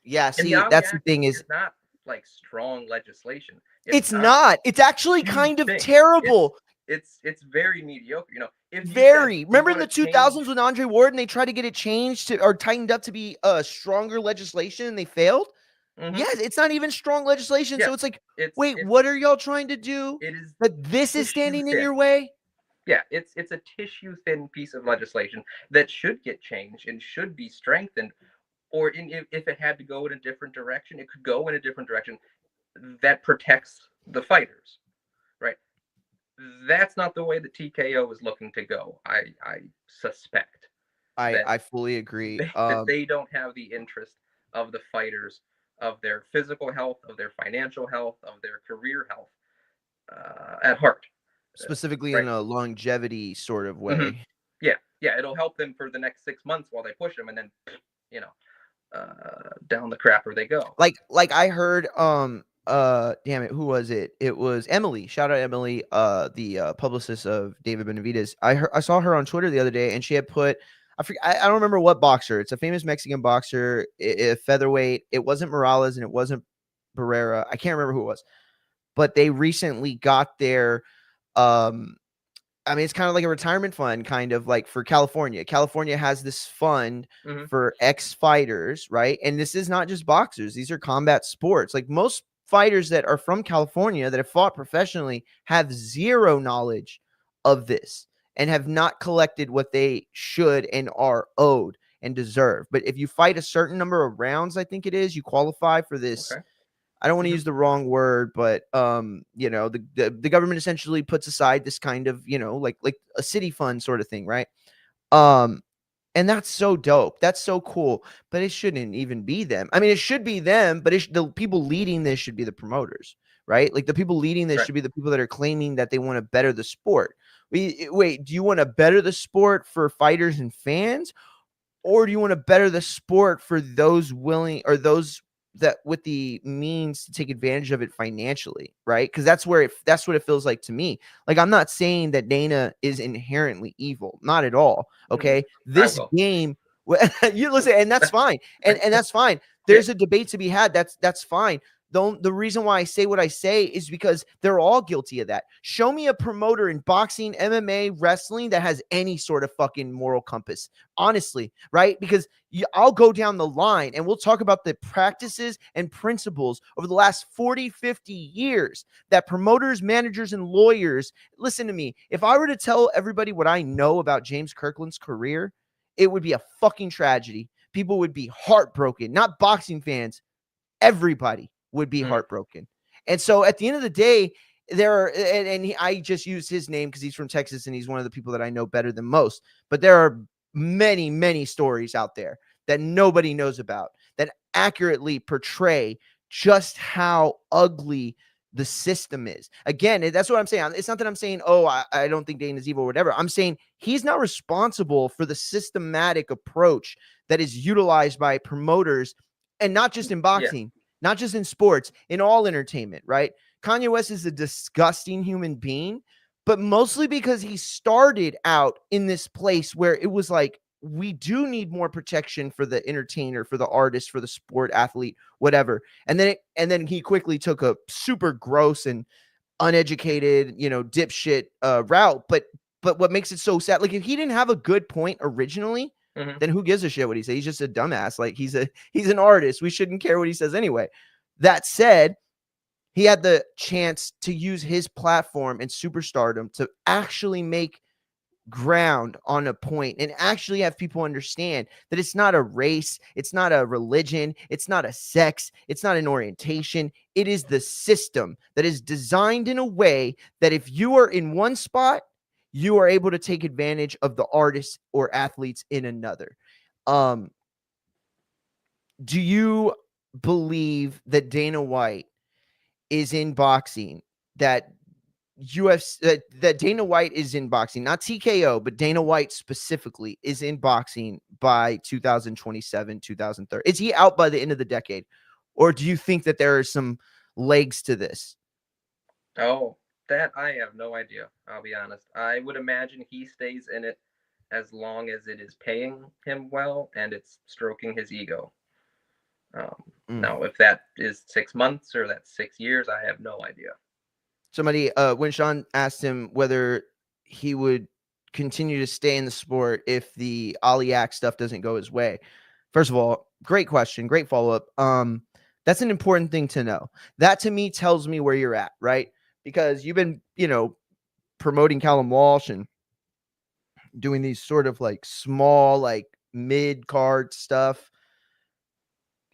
Yeah, see, that's the thing is not like strong legislation. It's not. It's actually kind of terrible. It's very mediocre. Remember in the 2000s with Andre Ward and they tried to get it changed or tightened up to be stronger legislation and they failed? Mm-hmm. Yes, it's not even strong legislation. So it's like, wait, what are y'all trying to do? It is. But this is standing in your way? Yeah, it's a tissue thin piece of legislation that should get changed and should be strengthened. Or if it had to go in a different direction, it could go in a different direction that protects the fighters, right? That's not the way that TKO is looking to go. I suspect. I fully agree. That they don't have the interest of the fighters, of their physical health, of their financial health, of their career health at heart. Specifically in a longevity sort of way. Mm-hmm. Yeah, it'll help them for the next 6 months while they push them, and then, down the crapper they go. Like I heard, damn it, who was it? It was Emily. Shout out Emily, the publicist of David Benavidez. I saw her on Twitter the other day, and she had put, I don't remember what boxer. It's a famous Mexican boxer, featherweight. It wasn't Morales and it wasn't Barrera. I can't remember who it was, but they recently got their, I mean, it's kind of like a retirement fund, kind of like for California. California has this fund for ex-fighters, right? And this is not just boxers. These are combat sports. Like most fighters that are from California that have fought professionally have zero knowledge of this and have not collected what they should and are owed and deserve. But if you fight a certain number of rounds, I think it is, you qualify for this. Okay. I don't want to use the wrong word, but the government essentially puts aside this kind of, like a city fund sort of thing, right? And that's so dope. That's so cool. But it shouldn't even be them. I mean, it should be them, but the people leading this should be the promoters, right? Like the people leading this should be the people that are claiming that they want to better the sport. Wait, do you want to better the sport for fighters and fans, or do you want to better the sport for those willing or those that with the means to take advantage of it financially, right? Because that's what it feels like to me. Like, I'm not saying that Dana is inherently evil, not at all. Okay, this game, you listen, and that's fine, and that's fine. There's a debate to be had. That's fine. The reason why I say what I say is because they're all guilty of that. Show me a promoter in boxing, MMA, wrestling that has any sort of fucking moral compass, honestly, right? Because I'll go down the line and we'll talk about the practices and principles over the last 40, 50 years that promoters, managers, and lawyers, listen to me. If I were to tell everybody what I know about James Kirkland's career, it would be a fucking tragedy. People would be heartbroken, not boxing fans, everybody would be heartbroken. And so at the end of the day, I just use his name because he's from Texas and he's one of the people that I know better than most. But there are many, many stories out there that nobody knows about that accurately portray just how ugly the system is. Again, that's what I'm saying. It's not that I'm saying, I don't think Dana's evil or whatever. I'm saying he's not responsible for the systematic approach that is utilized by promoters, and not just in boxing. Not just in sports, in all entertainment, right? Kanye West is a disgusting human being, but mostly because he started out in this place where it was like, we do need more protection for the entertainer, for the artist, for the sport athlete, whatever. And then he quickly took a super gross and uneducated, dipshit route. But but what makes it so sad, like if he didn't have a good point originally, Mhm. then who gives a shit what he says? He's just a dumbass. Like he's an artist. We shouldn't care what he says anyway. That said, he had the chance to use his platform and superstardom to actually make ground on a point and actually have people understand that it's not a race, it's not a religion, it's not a sex, it's not an orientation. It is the system that is designed in a way that if you are in one spot, you are able to take advantage of the artists or athletes in another. Do you believe that Dana White is in boxing, that that Dana White is in boxing, not TKO, but Dana White specifically is in boxing by 2027, 2030? Is he out by the end of the decade? Or do you think that there are some legs to this? Oh, that I have no idea. I'll be honest. I would imagine he stays in it as long as it is paying him well and it's stroking his ego. Now, if that is 6 months or that's 6 years, I have no idea. Somebody, when Sean asked him whether he would continue to stay in the sport if the Ali Act stuff doesn't go his way. First of all, great question, great follow-up. That's an important thing to know. That to me tells me where you're at, right? Because you've been, promoting Callum Walsh and doing these sort of like small, like mid-card stuff.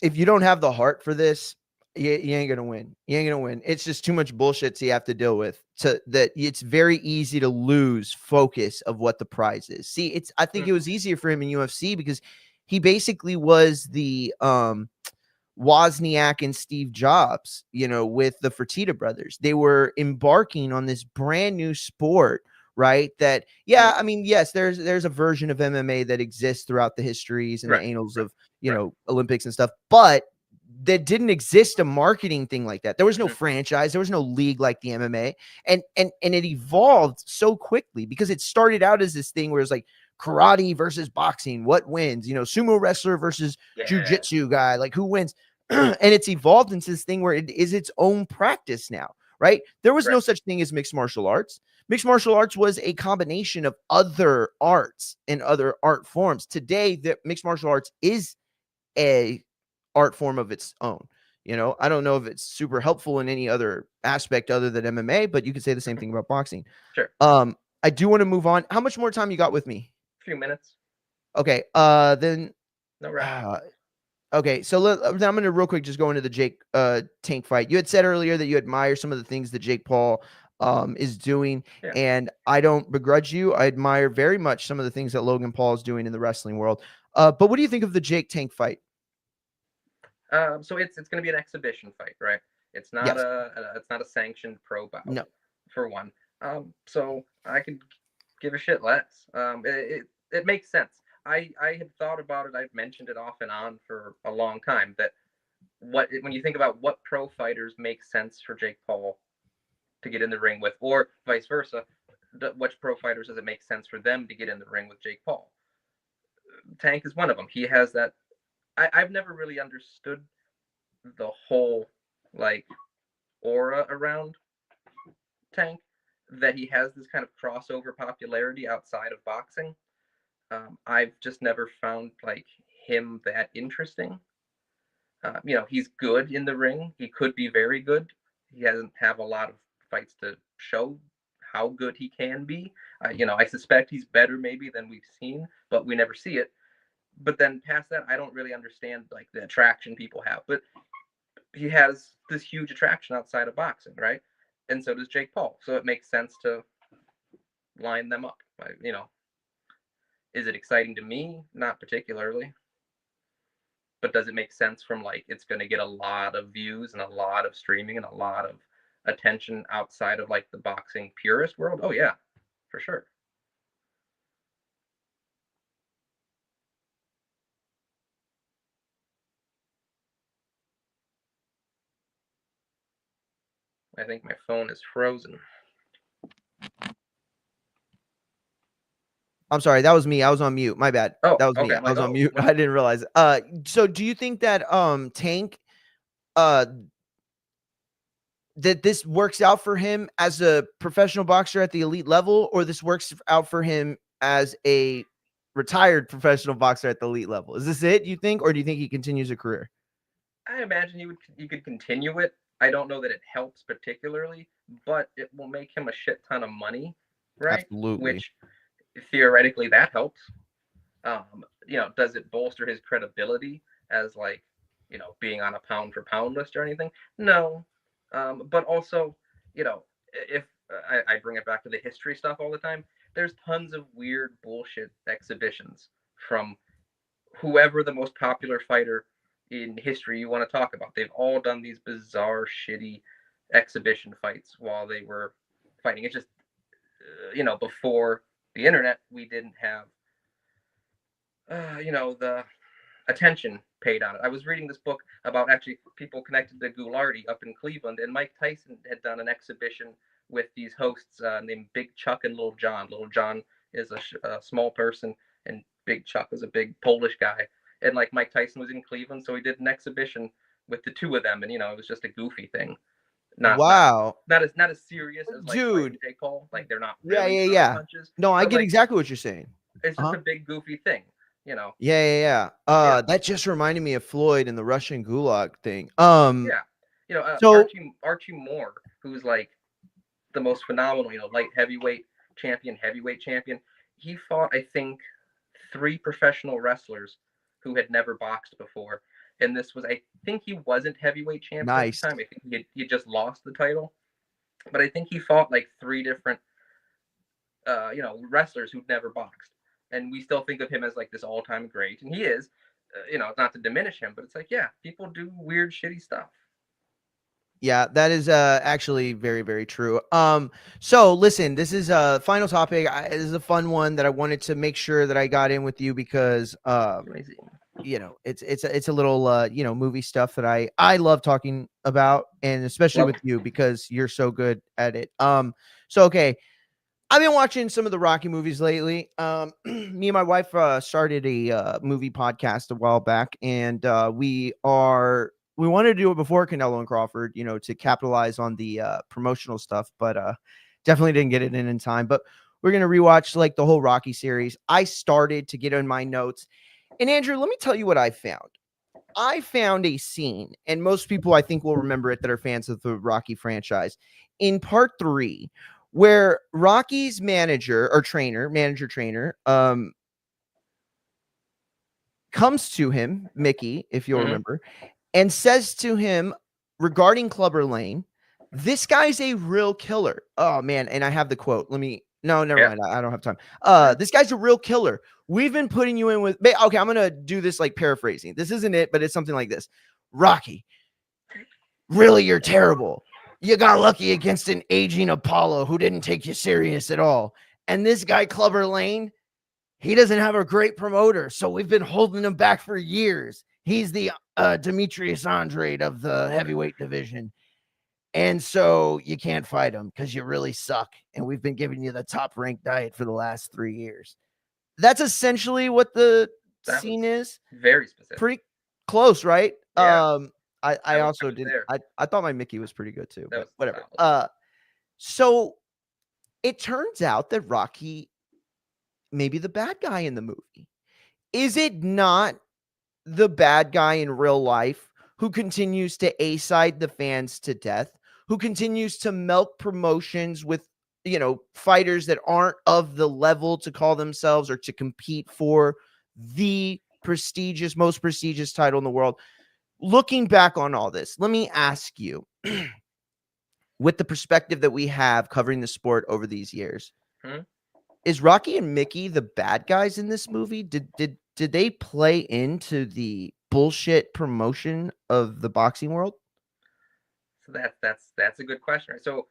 If you don't have the heart for this, you ain't gonna win. You ain't gonna win. It's just too much bullshit you have to deal with. That it's very easy to lose focus of what the prize is. See, I think it was easier for him in UFC because he basically was the Wozniak and Steve Jobs, with the Fertitta brothers. They were embarking on this brand new sport, right? That, I mean, yes, there's a version of MMA that exists throughout the histories and the annals of, Olympics and stuff, but that didn't exist a marketing thing like that. There was no franchise, there was no league like the MMA, and it evolved so quickly because it started out as this thing where it's like karate versus boxing, what wins? Sumo wrestler versus jiu-jitsu guy, like who wins? And it's evolved into this thing where it is its own practice now, right? There was no such thing as mixed martial arts. Mixed martial arts was a combination of other arts and other art forms. Today, the mixed martial arts is a art form of its own. I don't know if it's super helpful in any other aspect other than MMA, but you could say the same thing about boxing. Sure. I do want to move on. How much more time you got with me? A few minutes. Okay. Then no rush. Okay, so I'm going to real quick just go into the Jake Tank fight. You had said earlier that you admire some of the things that Jake Paul is doing, and I don't begrudge you. I admire very much some of the things that Logan Paul is doing in the wrestling world. But what do you think of the Jake Tank fight? So it's going to be an exhibition fight, right? It's not it's not a sanctioned pro bout. No. For one. So I could give a shit less. It makes sense. I had thought about it. I've mentioned it off and on for a long time that when you think about what pro fighters make sense for Jake Paul to get in the ring with, or vice versa, which pro fighters does it make sense for them to get in the ring with Jake Paul? Tank is one of them. He has that. I've never really understood the whole like aura around Tank, that he has this kind of crossover popularity outside of boxing. I've just never found like him that interesting. He's good in the ring. He could be very good. He hasn't have a lot of fights to show how good he can be. I suspect he's better maybe than we've seen, but we never see it. But then past that, I don't really understand like the attraction people have. But he has this huge attraction outside of boxing, right? And so does Jake Paul. So it makes sense to line them up. Is it exciting to me? Not particularly. But does it make sense from like it's going to get a lot of views and a lot of streaming and a lot of attention outside of like the boxing purist world? Oh yeah, for sure. I think my phone is frozen. I'm sorry, that was me. I was on mute. My bad. Oh, that was okay. me. I was on mute. I didn't realize. So do you think that Tank that this works out for him as a professional boxer at the elite level, or this works out for him as a retired professional boxer at the elite level? Is this it, you think, or do you think he continues a career? I imagine he could continue it. I don't know that it helps particularly, but it will make him a shit ton of money, right? Absolutely. Which theoretically that helps. Does it bolster his credibility as like, being on a pound for pound list or anything? No. But also, if I bring it back to the history stuff all the time, there's tons of weird bullshit exhibitions from whoever the most popular fighter in history you want to talk about. They've all done these bizarre, shitty exhibition fights while they were fighting. It's just, before the internet, we didn't have, the attention paid on it. I was reading this book about actually people connected to Goulardi up in Cleveland, and Mike Tyson had done an exhibition with these hosts named Big Chuck and Little John. Little John is a small person, and Big Chuck was a big Polish guy. And like Mike Tyson was in Cleveland, so he did an exhibition with the two of them, and it was just a goofy thing. Wow. Not as serious as like Dude. Jake Paul. Like they're not Yeah, really yeah, yeah. punches. No, I but, get like, exactly what you're saying. It's just a big goofy thing, Yeah, yeah, yeah. That just reminded me of Floyd and the Russian Gulag thing. So Archie Moore, who's like the most phenomenal, light heavyweight champion, he fought, I think, 3 professional wrestlers who had never boxed before. And this was, I think he wasn't heavyweight champion nice. at the time. I think he just lost the title. But I think he fought like 3 different, wrestlers who'd never boxed. And we still think of him as like this all-time great. And he is, not to diminish him, but it's like, yeah, people do weird, shitty stuff. Yeah, that is actually very, very true. So listen, this is a final topic. This is a fun one that I wanted to make sure that I got in with you because it's a little movie stuff that I love talking about, and especially with you because you're so good at it. So okay, I've been watching some of the Rocky movies lately. Me and my wife started a movie podcast a while back, and we wanted to do it before Canelo and Crawford, to capitalize on the promotional stuff, but definitely didn't get it in time. But we're gonna rewatch like the whole Rocky series. I started to get in my notes, and Andrew, let me tell you what I found. I found a scene, and most people I think will remember it that are fans of the Rocky franchise, in part 3, where Rocky's manager trainer, comes to him, Mickey, if you'll remember, and says to him regarding Clubber Lane, "This guy's a real killer." Oh man, and I have the quote. Never mind. I don't have time. This guy's a real killer. We've been putting you in with. Okay, I'm gonna do this like paraphrasing. This isn't it, but it's something like this. Rocky, really, you're terrible. You got lucky against an aging Apollo who didn't take you serious at all. And this guy, Clubber Lane, he doesn't have a great promoter, so we've been holding him back for years. He's the Demetrius Andrade of the heavyweight division. And so you can't fight him because you really suck. And we've been giving you the top ranked diet for the last 3 years. That's essentially what the scene is. Very specific. Pretty close, right? Yeah. I also did. I thought my Mickey was pretty good too, but whatever. So it turns out that Rocky may be the bad guy in the movie. Is it not the bad guy in real life who continues to A-side the fans to death, who continues to milk promotions with, fighters that aren't of the level to call themselves or to compete for the most prestigious title in the world? Looking back on all this, let me ask you, with the perspective that we have covering the sport over these years, is Rocky and Mickey the bad guys in this movie? Did they play into the bullshit promotion of the boxing world? So that's a good question. Right? So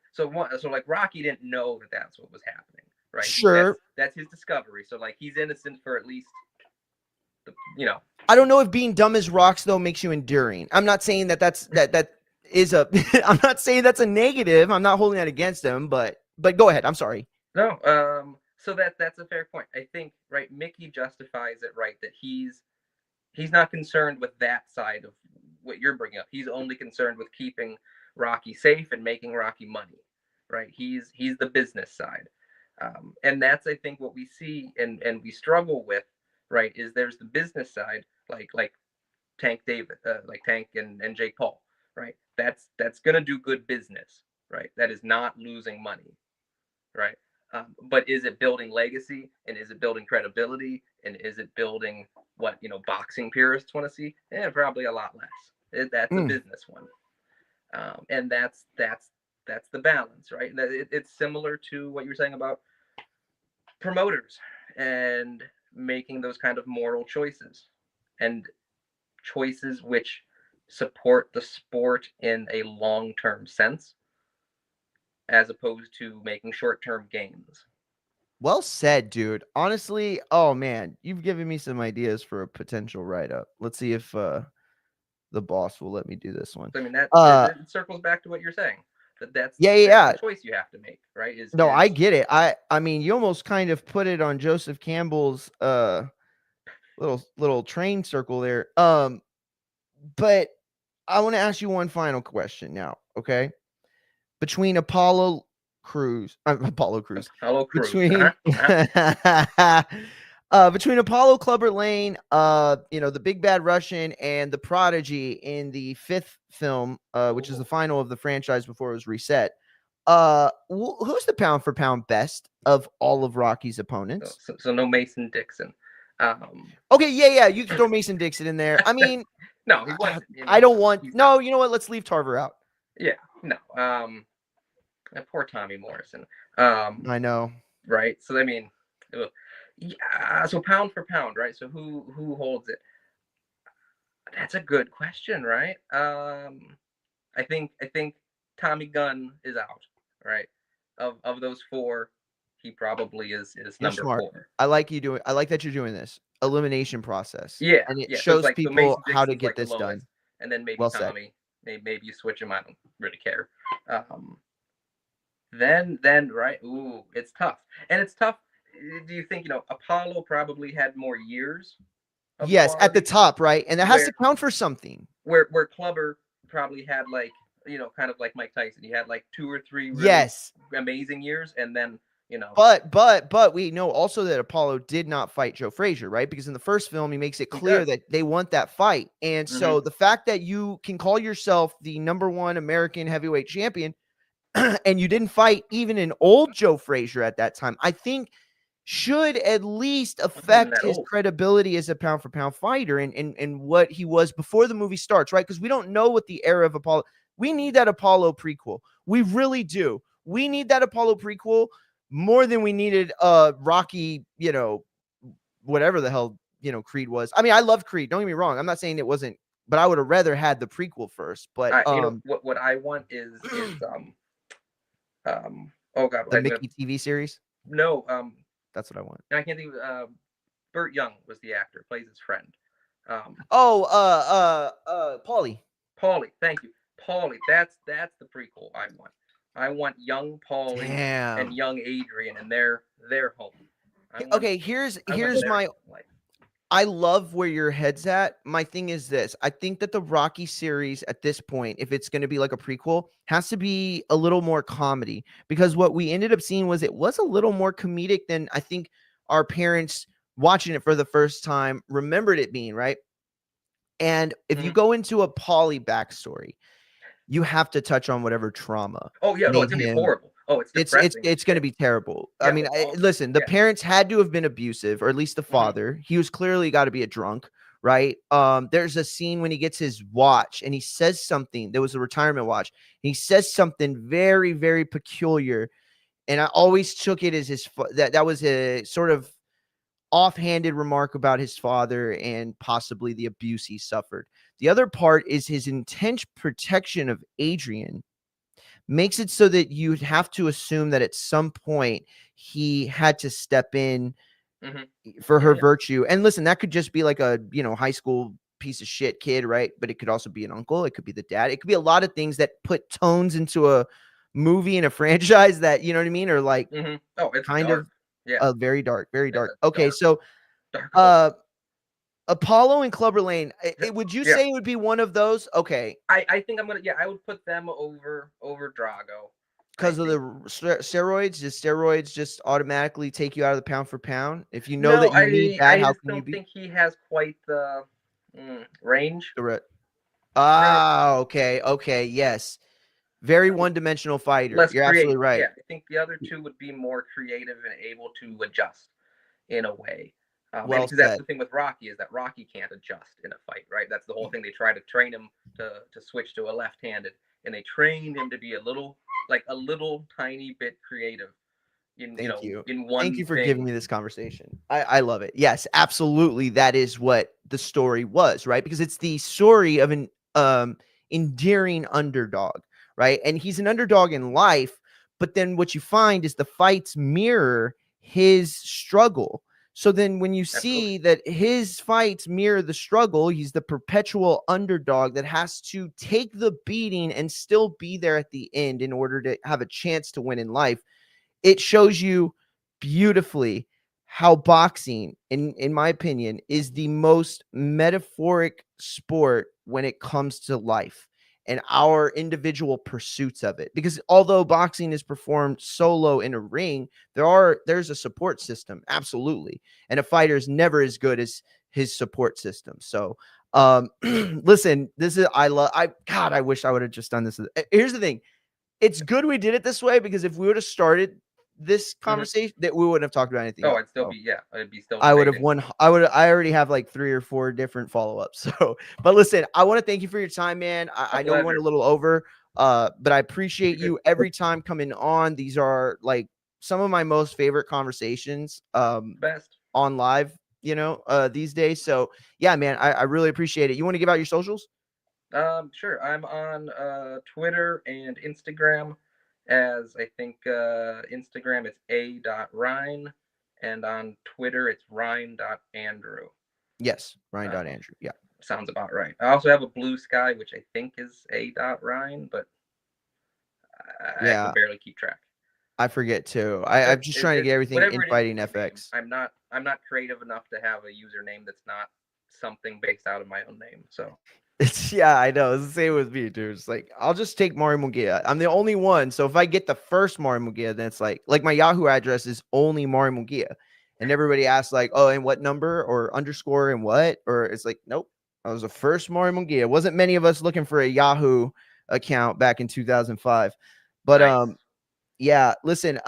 like Rocky didn't know that that's what was happening, right? Sure, that's his discovery. So like he's innocent for at least, I don't know if being dumb as rocks though makes you enduring. I'm not saying that is a. I'm not saying that's a negative. I'm not holding that against him, but go ahead. I'm sorry. No. So that's a fair point. I think, right, Mickey justifies it, right, that he's not concerned with that side of what you're bringing up. He's only concerned with keeping Rocky safe and making Rocky money, right? He's the business side, and that's I think what we see and we struggle with, right? Is there's the business side, like Tank David, like Tank and Jake Paul, right? That's gonna do good business, right? That is not losing money, right? But is it building legacy, and is it building credibility, and is it building what boxing purists want to see? Probably a lot less. That's a business one, and that's the balance, right? It's similar to what you were saying about promoters and making those kind of moral choices, and choices which support the sport in a long-term sense, as opposed to making short-term gains. Well said, dude. Honestly, oh man, you've given me some ideas for a potential write-up. Let's see if the boss will let me do this one. So, I mean, that it circles back to what you're saying. That's Yeah. the choice you have to make, right? No, I get it. I mean, you almost kind of put it on Joseph Campbell's little train circle there. But I want to ask you one final question now, okay? Between Apollo Crews, between between Apollo Clubber Lane, the Big Bad Russian, and the Prodigy in the 5th film, which is the final of the franchise before it was reset. Who's the pound for pound best of all of Rocky's opponents? So no Mason Dixon. Okay, yeah, you can throw Mason Dixon in there. I mean, no, he wasn't. I don't want. No, you know what? Let's leave Tarver out. Yeah, no. Poor Tommy Morrison. I know. Right. So I mean, yeah. So pound for pound, right? So who holds it? That's a good question, right? I think Tommy Gunn is out, right? Of those 4, he probably is number smart. 4. I like that you're doing this elimination process. Yeah, and it so shows like, people so how to Dixon's get like this the done. lowest, and then maybe Well Tommy. Maybe you switch him. I don't really care. Then right. Ooh, it's tough, and it's tough. Do you think Apollo probably had more years? Yes, at the top, right, and that has to count for something. Where Clubber probably had like kind of like Mike Tyson. He had like 2 or 3 really amazing years, and then But we know also that Apollo did not fight Joe Frazier, right? Because in the first film, he makes it clear that they want that fight. And so the fact that you can call yourself the #1 American heavyweight champion and you didn't fight even an old Joe Frazier at that time, I think should at least affect his credibility as a pound for pound fighter and what he was before the movie starts, right? Because we don't know what the era of Apollo. We need that Apollo prequel. We really do. We need that Apollo prequel more than we needed Rocky, whatever the hell, Creed was. I mean, I love Creed. Don't get me wrong. I'm not saying it wasn't, but I would have rather had the prequel first. But what I want is oh god, the Mickey TV series. No, that's what I want. I can't think of. Burt Young was the actor, plays his friend. Paulie. Thank you, Paulie. That's the prequel I want. I want young Paulie and young Adrien and their home. Here's my life. I love where your head's at. My thing is this. I think that the Rocky series at this point, if it's going to be like a prequel, has to be a little more comedy, because what we ended up seeing was it was a little more comedic than I think our parents watching it for the first time remembered it being, right? And if you go into a Paulie backstory, you have to touch on whatever trauma. Oh yeah, no, it's gonna be horrible. Oh, it's depressing. It's going to be terrible. Yeah, I mean, listen, the parents had to have been abusive, or at least the father. He was clearly got to be a drunk, right? There's a scene when he gets his watch and he says something. There was a retirement watch. He says something very, very peculiar, and I always took it as that was a sort of offhanded remark about his father and possibly the abuse he suffered. The other part is his intense protection of Adrien makes it so that you'd have to assume that at some point he had to step in for her virtue. And listen, that could just be like a, high school piece of shit kid, right? But it could also be an uncle. It could be the dad. It could be a lot of things that put tones into a movie and a franchise that, you know what I mean? Or like it's kind dark. of very dark, very dark. Okay. Dark. So, dark. Apollo and Clubber Lane. Would you Yeah. say it would be one of those? Okay, I think I'm gonna. Yeah, I would put them over Drago. because I of the think. steroids. Does steroids just automatically take you out of the pound for pound? If you know No, that you need that, I how just can you don't be think he has quite the range. the re- There, Okay, okay, yes. Very one-dimensional fighter. less You're absolutely creative. right. Yeah, I think the other two would be more creative and able to adjust in a way. And Well because that's said. the thing with Rocky is that Rocky can't adjust in a fight, right? That's the whole thing. They try to train him to switch to a left-handed, and they train him to be a little tiny bit creative in Thank you. in Thank one you for giving thing. me this conversation. I love it. Yes, absolutely. That is what the story was, right? Because it's the story of an endearing underdog, right? And he's an underdog in life, but then what you find is the fights mirror his struggle. So then when you Absolutely. see that his fights mirror the struggle, he's the perpetual underdog that has to take the beating and still be there at the end in order to have a chance to win in life. It shows you beautifully how boxing, in my opinion, is the most metaphoric sport when it comes to life and our individual pursuits of it. Because although boxing is performed solo in a ring, there's a support system, absolutely, and a fighter is never as good as his support system. So listen, this is I wish I would have just done this. Here's the thing, it's good we did it this way, because if we would have started this conversation, that we wouldn't have talked about anything Oh, else. I'd still So be I'd be still I would have debating. won. I already have like 3 or 4 different follow-ups. So, but listen, I want to thank you for your time, man. I know we went a little over, but I appreciate you every time coming on. These are like some of my most favorite conversations Best. on live, these days. So yeah, man, I really appreciate it. You want to give out your socials? Sure. I'm on Twitter and Instagram as I think Instagram it's a.ryan and on Twitter it's ryan.andrew. Yes, Ryan Uh, Andrew. Yeah. sounds about right. I also have a Blue Sky which I think is a.ryan, but I can Yeah, barely keep track. I forget too. I'm just trying to get everything Whatever in it is, fighting it's my name. FX. I'm not creative enough to have a username that's not something based out of my own name. So Yeah, I know. It's the same with me, dude. It's like I'll just take Mario Mugia. I'm the only one. So if I get the first Mario Mugia, then it's like my Yahoo address is only Mario Mugia. And everybody asks, like, oh, and what number or underscore and what? Or it's like, nope. I was the first Mario Mugia. It wasn't many of us looking for a Yahoo account back in 2005. But nice. yeah, listen,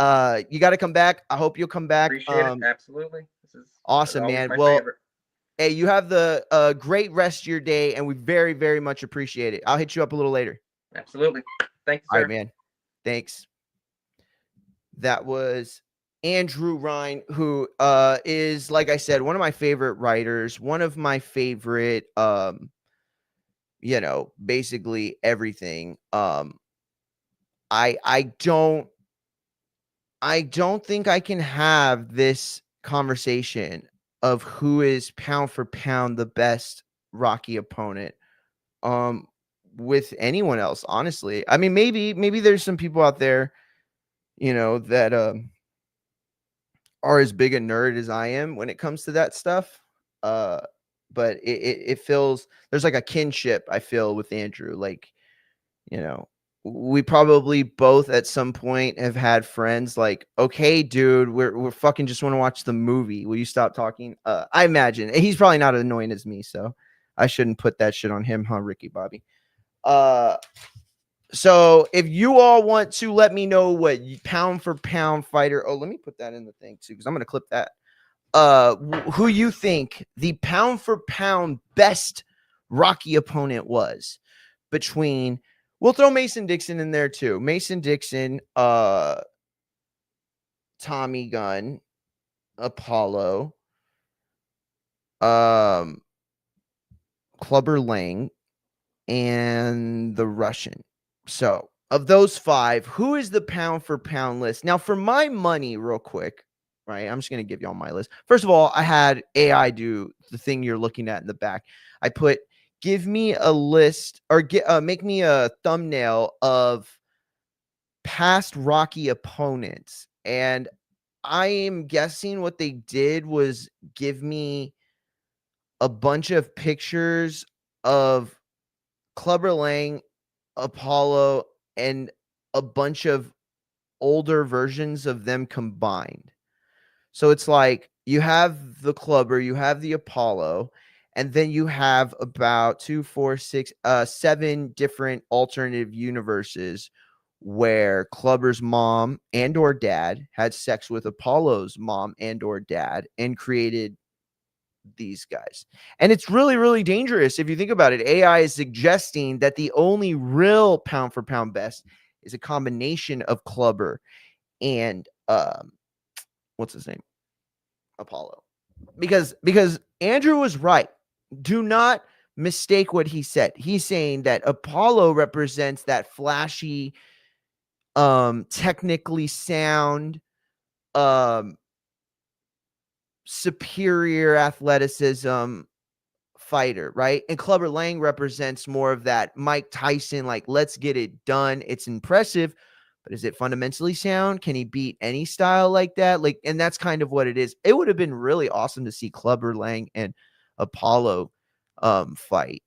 you got to come back. I hope you'll come back. Appreciate it. Absolutely. This is Awesome, always man. my Well, favorite. hey, you have the great rest of your day, and we very, very much appreciate it. I'll hit you up a little later. Absolutely. Thank you, All sir. right, man. Thanks. That was Andrew Ryan, who is, like I said, one of my favorite writers, one of my favorite, basically everything. I don't think I can have this conversation of who is pound for pound the best Rocky opponent um with anyone else, honestly. I mean, maybe there's some people out there, that are as big a nerd as I am when it comes to that stuff. Uh but it feels there's like a kinship I feel with Andrew. Like, you know, we probably both at some point have had friends like, okay, dude, we're fucking just want to watch the movie. Will you stop talking? I imagine he's probably not as annoying as me, so I shouldn't put that shit on him, huh, Ricky Bobby? So if you all want to let me know what pound for pound fighter, oh, let me put that in the thing too, because I'm gonna clip that. Who you think the pound for pound best Rocky opponent was between, we'll throw Mason Dixon in there too. Mason Dixon, Tommy Gunn, Apollo, Clubber Lang, and the Russian. So, of those 5, who is the pound for pound list? Now, for my money, real quick, right? I'm just going to give y'all my list. First of all, I had AI do the thing you're looking at in the back. I put, give me a list or make me a thumbnail of past Rocky opponents. And I am guessing what they did was give me a bunch of pictures of Clubber Lang, Apollo, and a bunch of older versions of them combined. So it's like you have the Clubber, you have the Apollo, and then you have about 7 different alternative universes where Clubber's mom and or dad had sex with Apollo's mom and or dad and created these guys. And it's really, really dangerous if you think about it. AI is suggesting that the only real pound for pound best is a combination of Clubber and what's his name? Apollo. Because Andrew was right. Do not mistake what he said. He's saying that Apollo represents that flashy, technically sound, superior athleticism fighter, right? And Clubber Lang represents more of that Mike Tyson, like, let's get it done. It's impressive, but is it fundamentally sound? Can he beat any style like that? Like, and that's kind of what it is. It would have been really awesome to see Clubber Lang and Apollo fight.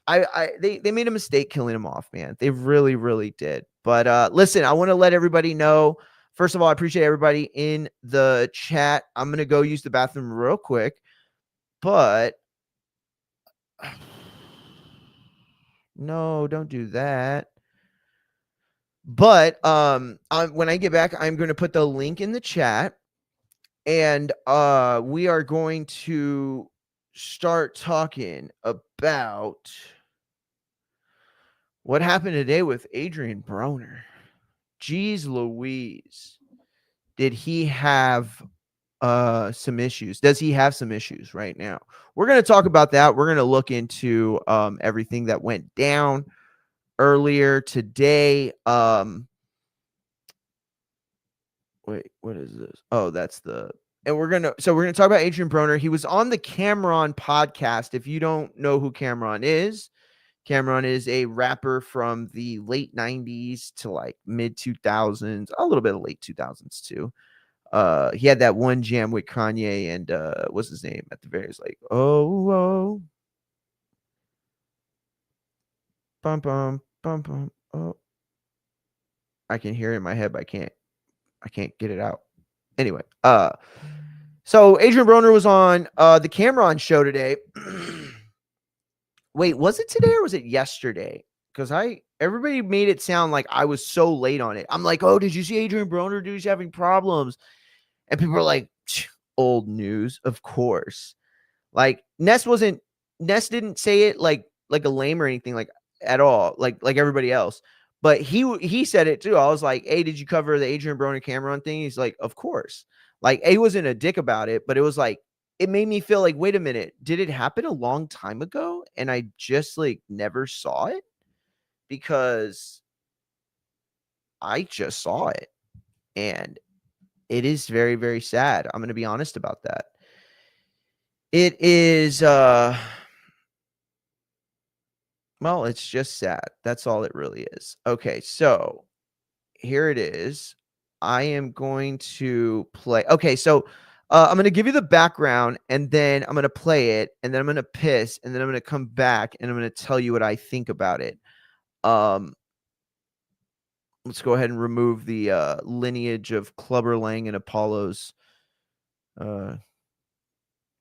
They made a mistake killing him off, man. They really, really did. But listen, I want to let everybody know. First of all, I appreciate everybody in the chat. I'm gonna go use the bathroom real quick, but no, don't do that. But when I get back, I'm going to put the link in the chat, and we are going to start talking about what happened today with Adrien Broner. Jeez Louise. Did he have some issues? Does he have some issues right now? We're going to talk about that. We're going to look into everything that went down earlier today. Wait, what is this? Oh, that's the, and we're gonna talk about Adrien Broner. He was on the Cameron podcast. If you don't know who Cameron is a rapper from the late 90s to like mid 2000s, a little bit of late 2000s too. He had that one jam with Kanye and what's his name at the very, it's like, oh, bum bum bum bum. Oh, I can hear it in my head, but I can't get it out. Anyway, so Adrien Broner was on the Cameron show today. Wait, was it today or was it yesterday? Because everybody made it sound like I was so late on it. I'm like, oh, did you see Adrien Broner? Dude, he's having problems. And people are like, old news, of course. Like Ness didn't say it like a lame or anything like at all, like everybody else. But he said it too. I was like, hey, did you cover the Adrien Broner Cameron thing? He's like, of course. Like, he wasn't a dick about it, but it was like, it made me feel like, wait a minute, did it happen a long time ago? And I just like never saw it, because I just saw it. And it is very, very sad. I'm going to be honest about that. It is, well, it's just sad. That's all it really is. Okay, so here it is. I am going to play. Okay, so I'm going to give you the background, and then I'm going to play it, and then I'm going to piss, and then I'm going to come back, and I'm going to tell you what I think about it. Let's go ahead and remove the lineage of Clubber Lang and Apollo's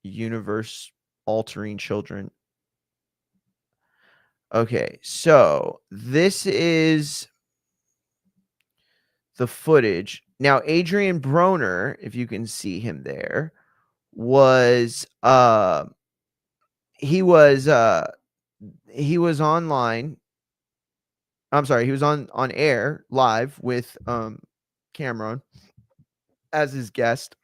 universe altering children. Okay, so this is the footage. Now, Adrien Broner, if you can see him there, was he was online. I'm sorry, he was on air live with Cameron as his guest.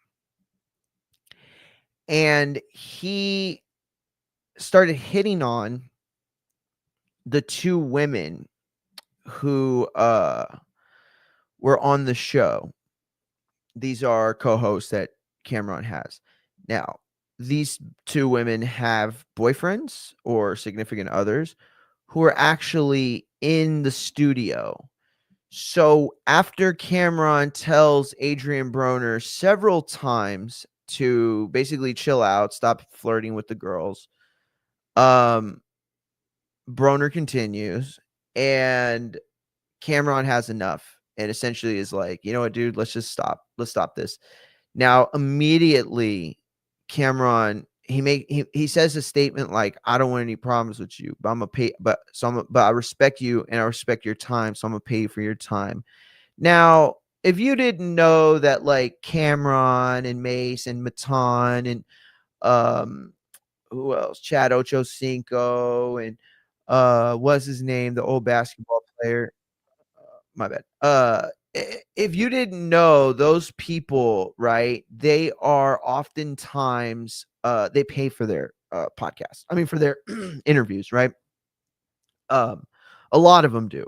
And he started hitting on the two women who were on the show. These are co-hosts that Cameron has. Now, these two women have boyfriends or significant others who are actually in the studio. So after Cameron tells Adrien Broner several times to basically chill out, stop flirting with the girls. Broner continues, and Cameron has enough and essentially is like, you know what, dude, let's just stop. Let's stop this. Now, immediately, Cameron, he says a statement like, I don't want any problems with you, but I'm gonna pay, but I respect you and I respect your time, so I'm gonna pay you for your time. Now, if you didn't know that, like, Cameron and Mace and Matan and who else? Chad Ochocinco and what's his name? The old basketball player. My bad. If you didn't know those people, right? They are oftentimes they pay for their podcasts. I mean, for their interviews, right? Um, a lot of them do,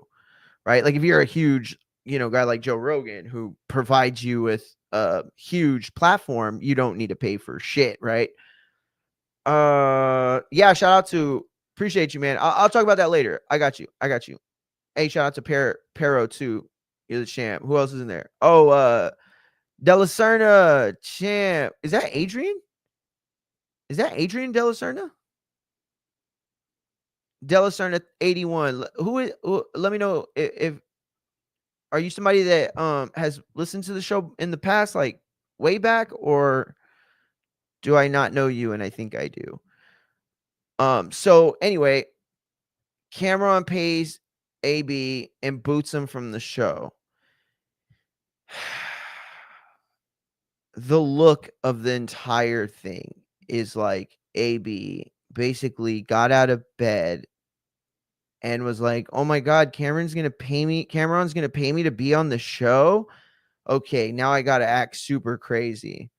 right? Like if you're a huge, guy like Joe Rogan who provides you with a huge platform, you don't need to pay for shit, right? Yeah, shout out to appreciate you, man. I'll talk about that later. I got you. Hey, shout out to Pero too. You're the champ. Who else is in there? Oh, Delacerna champ. Is that Adrien? Is that Adrien Delacerna? Delacerna 81. Let me know if are you somebody that has listened to the show in the past, like way back, or do I not know you and I think I do? So anyway, Cameron pays AB and boots him from the show. The look of the entire thing is like AB basically got out of bed and was like, "Oh my god, Cameron's going to pay me to be on the show? Okay, now I got to act super crazy."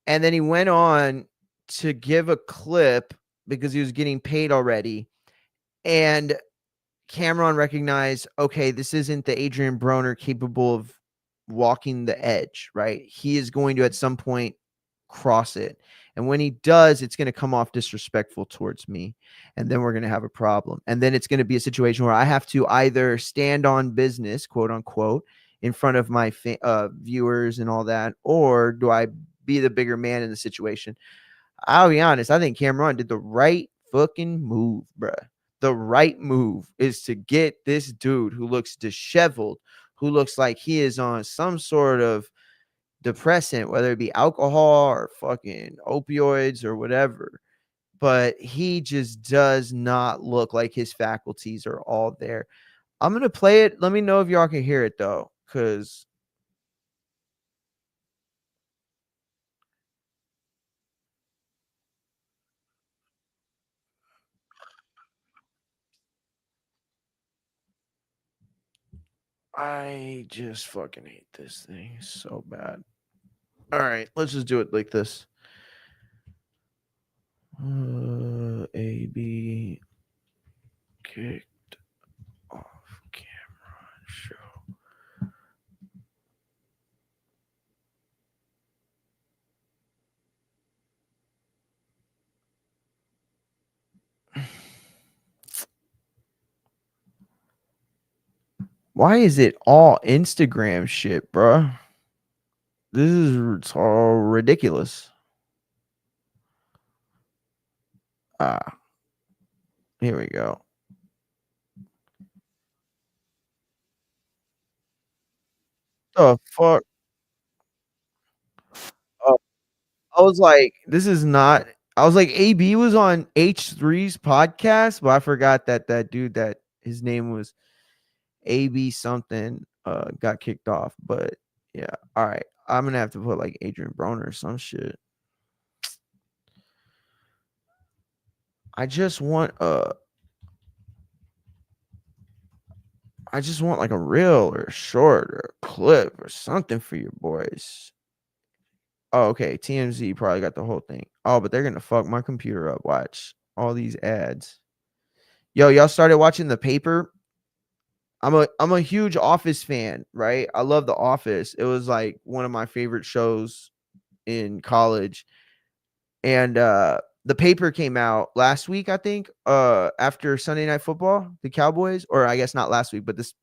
And then he went on to give a clip because he was getting paid already, and Cameron recognized, okay, this isn't the Adrien Broner capable of walking the edge, right? He is going to at some point cross it. And when he does, it's going to come off disrespectful towards me. And then we're going to have a problem. And then it's going to be a situation where I have to either stand on business, quote unquote, in front of my viewers and all that, or do I be the bigger man in the situation? I'll be honest. I think Cameron did the right fucking move, bruh. The right move is to get this dude who looks disheveled, who looks like he is on some sort of depressant, whether it be alcohol or fucking opioids or whatever. But he just does not look like his faculties are all there. I'm going to play it. Let me know if y'all can hear it, though, because I just fucking hate this thing so bad. All right, let's just do it like this. AB kicked off camera show. Why is it all Instagram shit, bro? This is all ridiculous. Here we go. The fuck? I was like, this is not. I was like, AB was on H3's podcast, but I forgot that dude that his name was AB something got kicked off. But yeah, all right. I'm gonna have to put like Adrien Broner or some shit. I just want like a reel or a short or a clip or something for you boys. Oh, okay. TMZ probably got the whole thing. Oh, but they're gonna fuck my computer up. Watch all these ads. Yo, y'all started watching The Paper? I'm a huge Office fan, right? I love The Office. It was like one of my favorite shows in college. And The Paper came out last week, I think, after Sunday Night Football, the Cowboys, or I guess not last week, but this,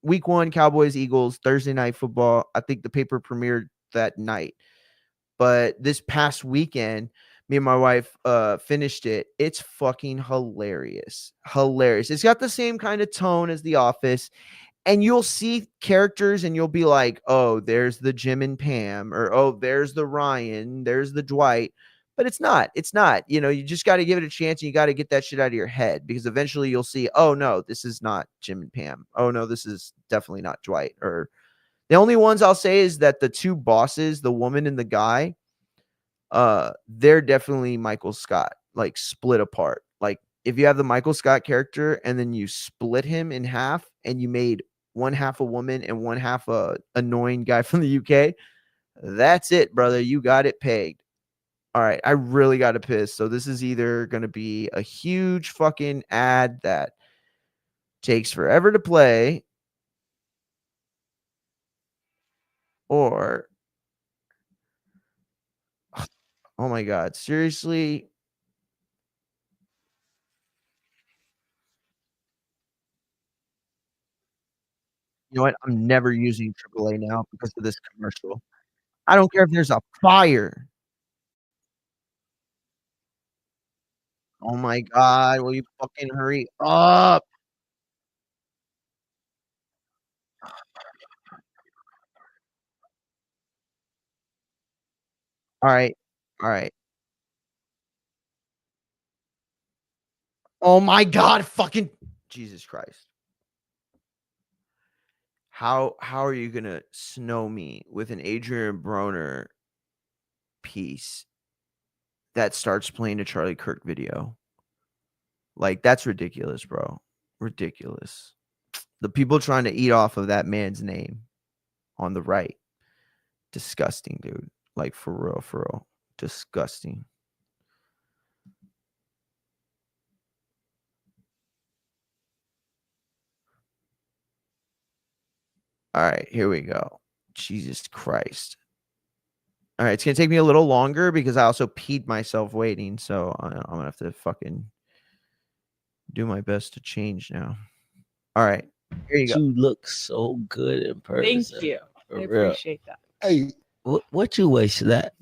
week 1, Cowboys, Eagles, Thursday Night Football. I think The Paper premiered that night. but this past weekend, me and my wife finished it. It's fucking hilarious. Hilarious. It's got the same kind of tone as The Office. And you'll see characters and you'll be like, oh, there's the Jim and Pam, or oh, there's the Ryan, there's the Dwight. But it's not. It's not. You know, you just got to give it a chance and you got to get that shit out of your head, because eventually you'll see, oh, no, this is not Jim and Pam. Oh, no, this is definitely not Dwight. Or the only ones I'll say is that the two bosses, the woman and the guy, they're definitely Michael Scott, like split apart. Like if you have the Michael Scott character and then you split him in half and you made one half a woman and one half a annoying guy from the UK, that's it, brother. You got it pegged. All right, I really got to piss. So this is either going to be a huge fucking ad that takes forever to play, or oh my God, seriously. You know what? I'm never using AAA now because of this commercial. I don't care if there's a fire. Oh my God, will you fucking hurry up? All right. All right. Oh my God, fucking Jesus Christ. How are you gonna snow me with an Adrien Broner piece that starts playing a Charlie Kirk video? Like, that's ridiculous, bro. Ridiculous. The people trying to eat off of that man's name on the right. Disgusting, dude. Like, for real, for real. Disgusting. All right, here we go. Jesus Christ. All right, it's gonna take me a little longer because I also peed myself waiting, so I'm gonna have to fucking do my best to change now. All right, here you go. You look so good in person. Thank you. For I real. appreciate that. Hey, What you waste that?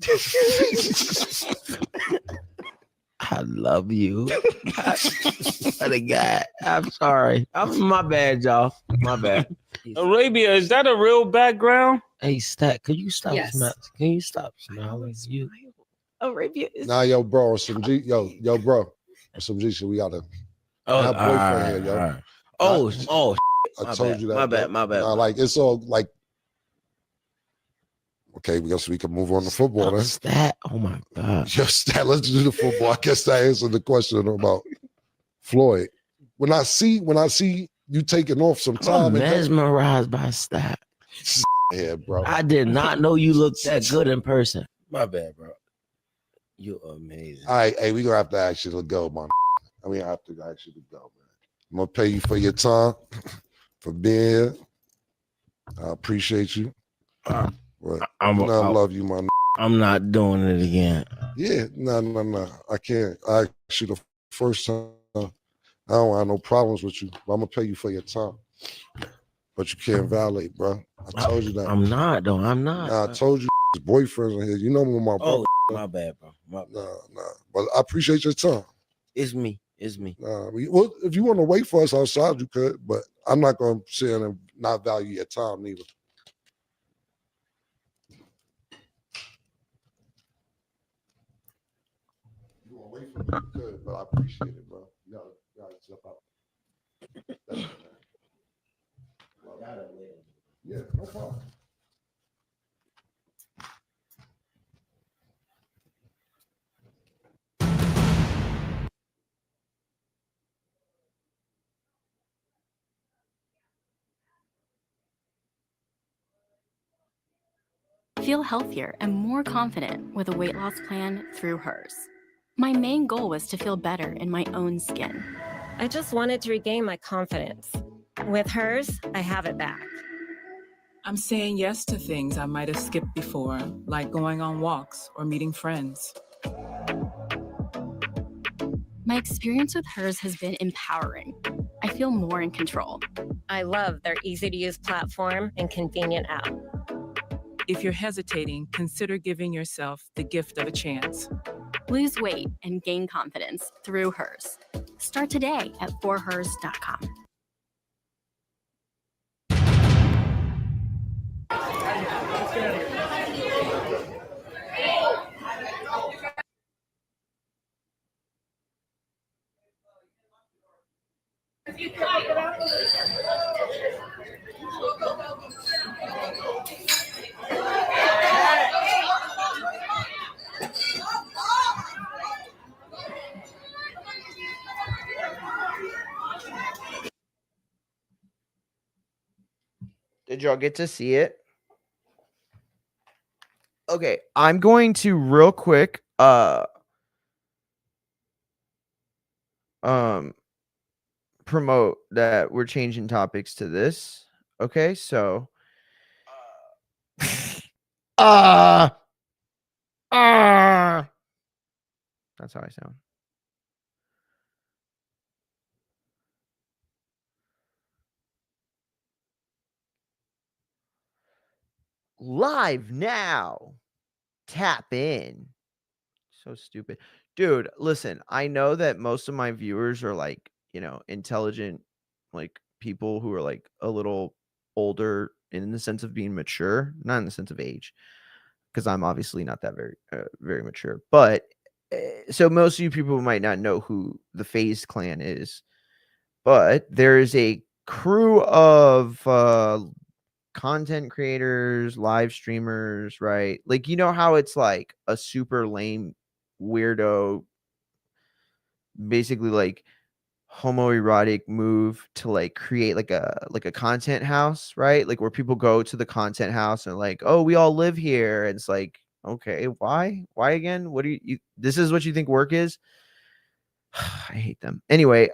I love you. What a guy. I'm sorry. My bad, y'all. My bad. Arabia, is that a real background? Hey, Stat, could you stop Yes. smiling? Can you stop smiling? You Arabia is nah, yo, bro, some G, yo, bro, some G shit. We gotta. My boyfriend here, yo. Oh, I my told bad. you that. My bad, yo. my bad. Nah, like it's all like. Okay, we can move on to football then. Stat. Oh my God. Just that. Let's do the football. I guess that answered the question about Floyd. When I see you taking off some I'm time, mesmerized by Stat. yeah, bro. I did not know you looked that good in person. My bad, bro. You're amazing. All right, hey, we gonna have to actually go, man. I mean, I have to actually go, man. I'm gonna pay you for your time, for being here. I appreciate you. But I love you, man. I'm not doing it again. Yeah, no. I can't. I actually the first time. I don't have no problems with you. But I'm gonna pay you for your time. But you can't violate, bro. I told you that. I'm not, though. I'm not. Nah, I told you his boyfriends are here. You know me, my brother. Oh, my bad, bro. Nah. But I appreciate your time. It's me. Well, if you want to wait for us outside, you could. But I'm not gonna sit in and not value your time neither. You want to wait for me? You could, but I appreciate it, bro. You gotta step out. That's it, man. Yeah, no problem. Feel healthier and more confident with a weight loss plan through hers. My main goal was to feel better in my own skin. I just wanted to regain my confidence. With hers, I have it back. I'm saying yes to things I might have skipped before, like going on walks or meeting friends. My experience with hers has been empowering. I feel more in control. I love their easy-to-use platform and convenient app. If you're hesitating, consider giving yourself the gift of a chance. Lose weight and gain confidence through hers. Start today at forhers.com. Did y'all get to see it? Okay, I'm going to real quick promote that we're changing topics to this. Okay, so that's how I sound. Live now. Tap in. So stupid. Dude, listen, I know that most of my viewers are like, intelligent, like people who are like a little older in the sense of being mature, not in the sense of age, because I'm obviously not that very mature. But so most of you people might not know who the FaZe clan is, but there is a crew of content creators, live streamers, right? Like, you know how it's like a super lame weirdo, basically like homoerotic move to like create like a content house, right? Like where people go to the content house and like, oh, we all live here. And it's like, okay, why again? What do you this is what you think work is? I hate them. Anyway,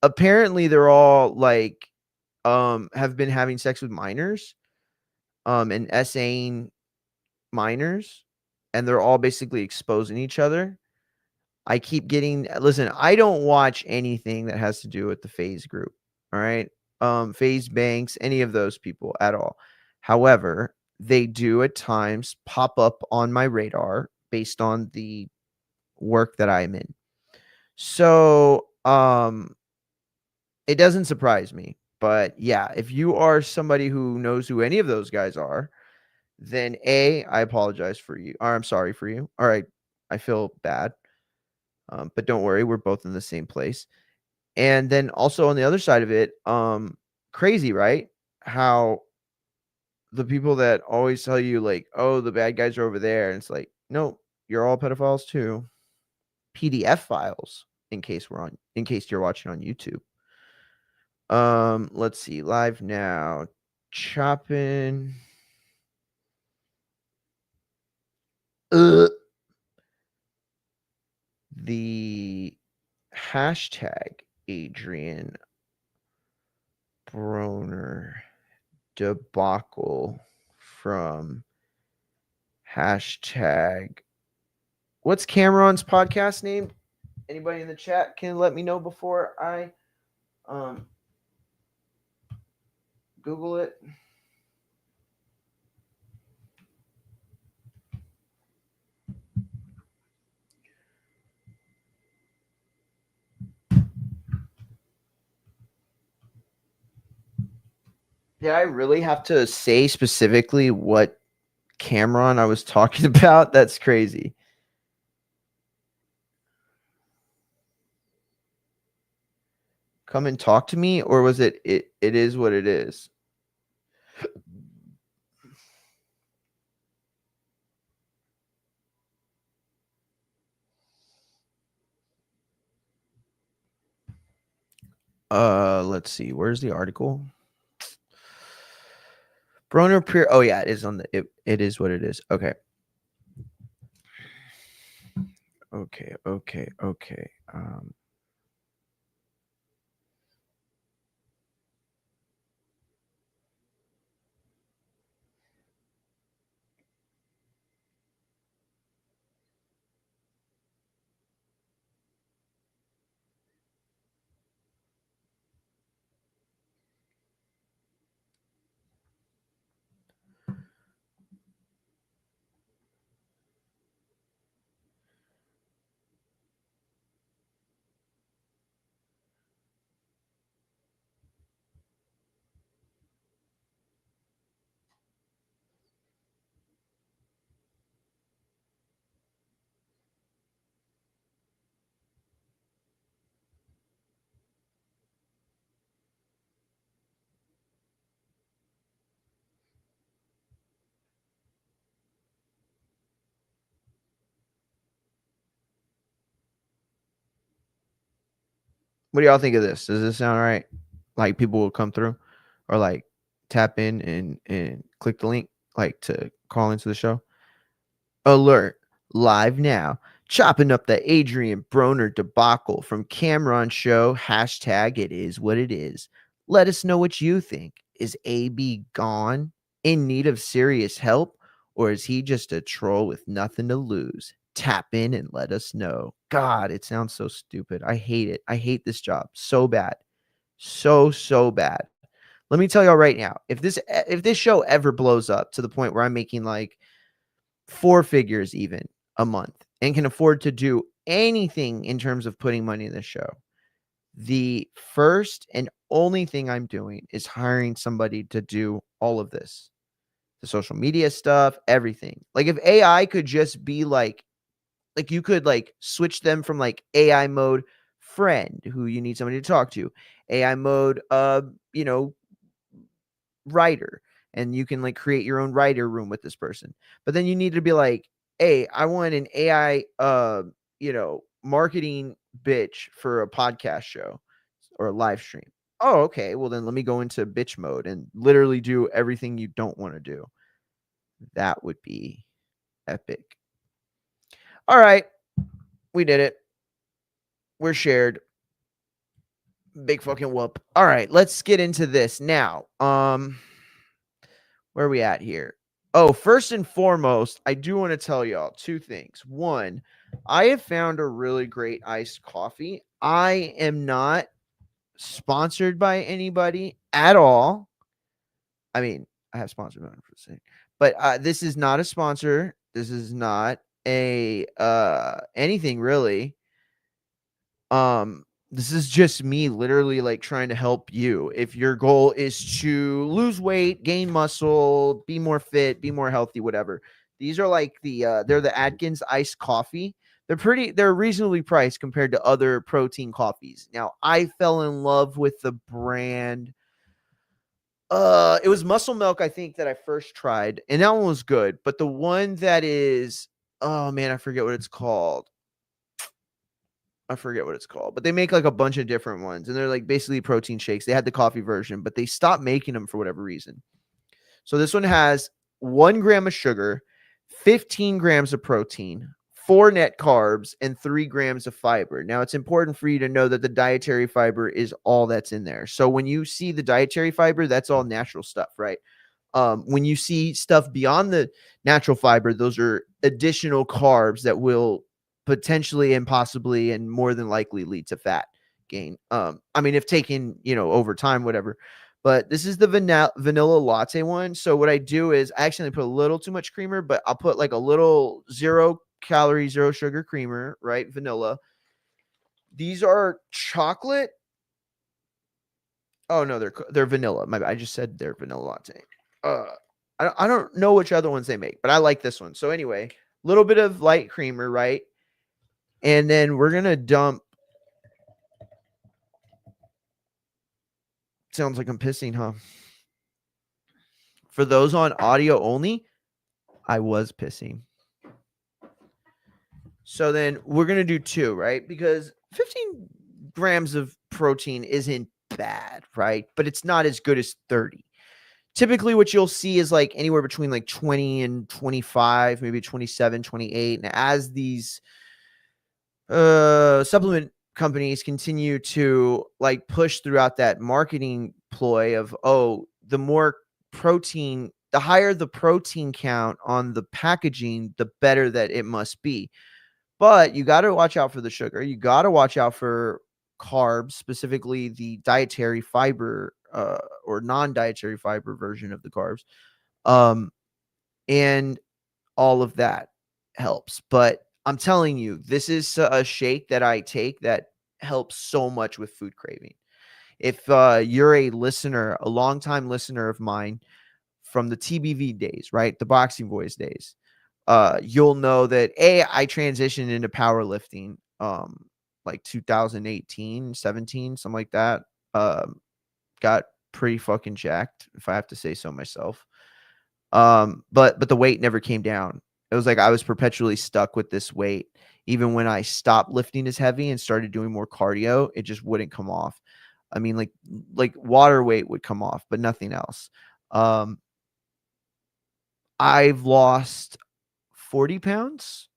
apparently they're all like have been having sex with minors and essaying minors, and they're all basically exposing each other. I keep getting listen, I don't watch anything that has to do with the FaZe group. All right. FaZe Banks, any of those people at all. However, they do at times pop up on my radar based on the work that I'm in. So it doesn't surprise me. But yeah, if you are somebody who knows who any of those guys are, then I apologize for you, or I'm sorry for you. All right, I feel bad. But don't worry, we're both in the same place. And then also on the other side of it, crazy, right? How the people that always tell you like, oh, the bad guys are over there, and it's like, no, you're all pedophiles too. PDF files, in case you're watching on YouTube. Let's see, live now, chopping. The hashtag Adrien Broner debacle from hashtag. What's Cameron's podcast name? Anybody in the chat can let me know before I Google it. Did I really have to say specifically what Cameron I was talking about? That's crazy. Come and talk to me, or was it is what it is? Let's see. Where's the article? Broner Pier. Oh yeah, it is on the. It is what it is. Okay. Okay. What do y'all think of this? Does this sound all right? Like people will come through or like tap in and click the link like to call into the show? Alert, live now. Chopping up the Adrien Broner debacle from Cameron Show. Hashtag it is what it is. Let us know what you think. Is AB gone? In need of serious help? Or is he just a troll with nothing to lose? Tap in and let us know. God, it sounds so stupid. I hate it. I hate this job so bad. So bad. Let me tell y'all right now, if this show ever blows up to the point where I'm making like 4 figures even a month and can afford to do anything in terms of putting money in the show, the first and only thing I'm doing is hiring somebody to do all of this. The social media stuff, everything. Like if AI could just be like you could like switch them from like AI mode friend who you need somebody to talk to, AI mode writer, and you can like create your own writer room with this person. But then you need to be like, hey, I want an AI marketing bitch for a podcast show or a live stream. Oh, okay. Well, then let me go into bitch mode and literally do everything you don't want to do. That would be epic. All right. We did it. We're shared. Big fucking whoop. All right. Let's get into this now. Where are we at here? Oh, first and foremost, I do want to tell y'all 2 things. One, I have found a really great iced coffee. I am not sponsored by anybody at all. I mean, I have sponsored by them for a second, but this is not a sponsor. This is not a anything really. This is just me literally like trying to help you. If your goal is to lose weight, gain muscle, be more fit, be more healthy, whatever. These are like they're the Atkins iced coffee. They're reasonably priced compared to other protein coffees. Now, I fell in love with the brand. It was Muscle Milk, I think, that I first tried, and that one was good. But the one that is, oh man, I forget what it's called. But they make like a bunch of different ones, and they're like basically protein shakes. They had the coffee version, but they stopped making them for whatever reason. So this one has 1 gram of sugar, 15 grams of protein, 4 net carbs, and 3 grams of fiber. Now, it's important for you to know that the dietary fiber is all that's in there. So when you see the dietary fiber, that's all natural stuff, right? When you see stuff beyond the natural fiber, those are additional carbs that will potentially and possibly and more than likely lead to fat gain. I mean, if taken, over time, whatever. But this is the vanilla latte one. So what I do is I actually put a little too much creamer, but I'll put like a little 0 calorie, 0 sugar creamer, right? Vanilla. These are chocolate. Oh no, they're vanilla. I just said they're vanilla latte. I don't know which other ones they make, but I like this one. So anyway, a little bit of light creamer, right? And then we're gonna dump. Sounds like I'm pissing, huh? For those on audio only, I was pissing. So then we're gonna do 2, right? Because 15 grams of protein isn't bad, right? But it's not as good as 30. Typically what you'll see is like anywhere between like 20 and 25, maybe 27, 28. And as these supplement companies continue to like push throughout that marketing ploy of, the more protein, the higher the protein count on the packaging, the better that it must be. But you got to watch out for the sugar. You got to watch out for carbs, specifically the dietary fiber or non-dietary fiber version of the carbs. And all of that helps. But I'm telling you, this is a shake that I take that helps so much with food craving. If you're a listener, a longtime listener of mine from the TBV days, right? The Boxing Boys days, you'll know that I transitioned into powerlifting like 2018, 17, something like that. Got pretty fucking jacked, if I have to say so myself. But the weight never came down. It was like I was perpetually stuck with this weight. even when I stopped lifting as heavy and started doing more cardio, it just wouldn't come off. I mean, like water weight would come off, but nothing else. I've lost 40 pounds,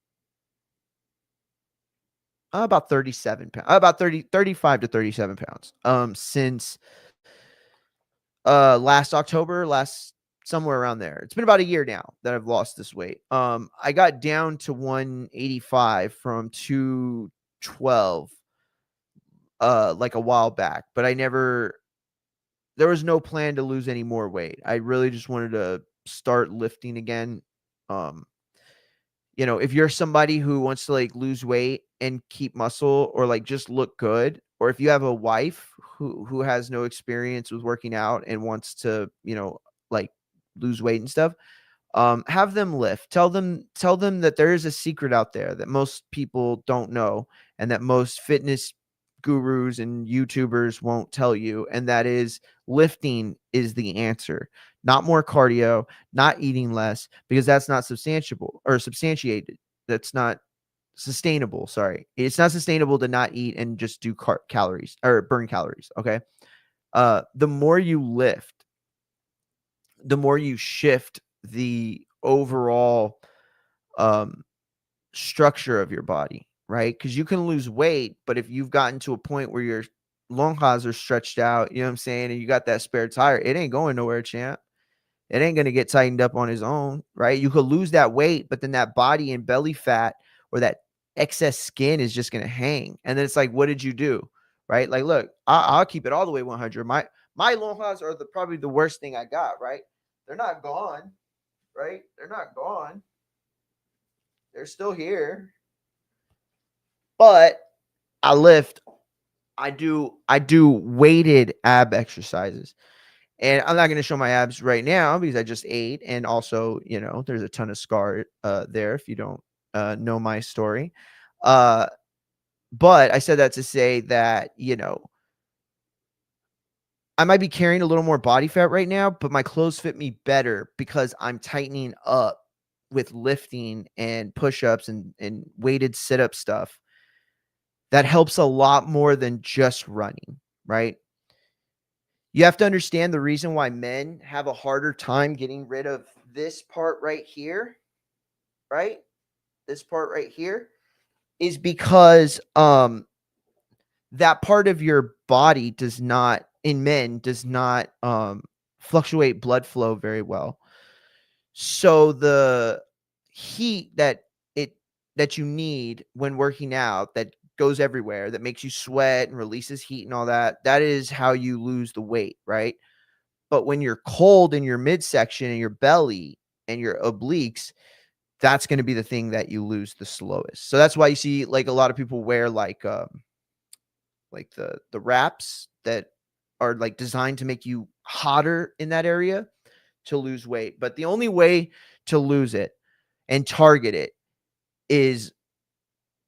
about 37 pounds, about 35 to 37 pounds, since last October, somewhere around there. It's been about a year now that I've lost this weight. I got down to 185 from 212 like a while back, but there was no plan to lose any more weight. I really just wanted to start lifting again. If you're somebody who wants to like lose weight and keep muscle or like just look good, or if you have a wife who has no experience with working out and wants to, like lose weight and stuff, have them lift. Tell them that there is a secret out there that most people don't know and that most fitness gurus and YouTubers won't tell you, and that is lifting is the answer. Not more cardio, not eating less, because that's not substantiated. That's not sustainable. Sorry. It's not sustainable to not eat and just do calories or burn calories. Okay. The more you lift, the more you shift the overall structure of your body, right? Because you can lose weight, but if you've gotten to a point where your longhas are stretched out, you know what I'm saying, and you got that spare tire, it ain't going nowhere, champ. It ain't going to get tightened up on his own, right? You could lose that weight, but then that body and belly fat or that excess skin is just going to hang. And then it's like, what did you do? Right? Like, look, I'll keep it all the way 100. My longhas are probably the worst thing I got, right? They're not gone, right? They're not gone. They're still here. But I lift. I do weighted ab exercises. And I'm not going to show my abs right now because I just ate. And also, there's a ton of scar there if you don't know my story. But I said that to say that, I might be carrying a little more body fat right now, but my clothes fit me better because I'm tightening up with lifting and push-ups and weighted sit-up stuff. That helps a lot more than just running, right? You have to understand the reason why men have a harder time getting rid of this part right here, right? This part right here is because that part of your body does not fluctuate blood flow very well. So the heat that you need when working out, that goes everywhere, that makes you sweat and releases heat and all that is how you lose the weight, right? But when you're cold in your midsection and your belly and your obliques, that's going to be the thing that you lose the slowest. So that's why you see like a lot of people wear like the wraps that are like designed to make you hotter in that area to lose weight. But the only way to lose it and target it is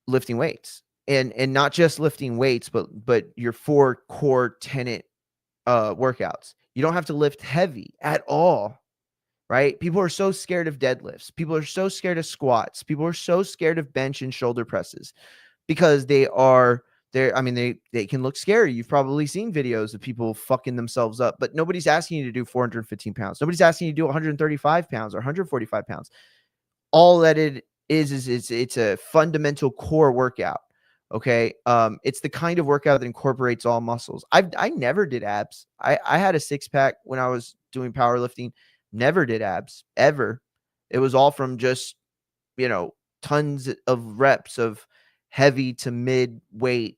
lifting weights, and not just lifting weights, but your 4 core tenet workouts. You don't have to lift heavy at all, right? People are so scared of deadlifts. People are so scared of squats. People are so scared of bench and shoulder presses because they can look scary. You've probably seen videos of people fucking themselves up, but nobody's asking you to do 415 pounds. Nobody's asking you to do 135 pounds or 145 pounds. All that it is it's a fundamental core workout. Okay. It's the kind of workout that incorporates all muscles. I never did abs. I had a 6-pack when I was doing powerlifting. Never did abs ever. It was all from just, tons of reps of heavy to mid weight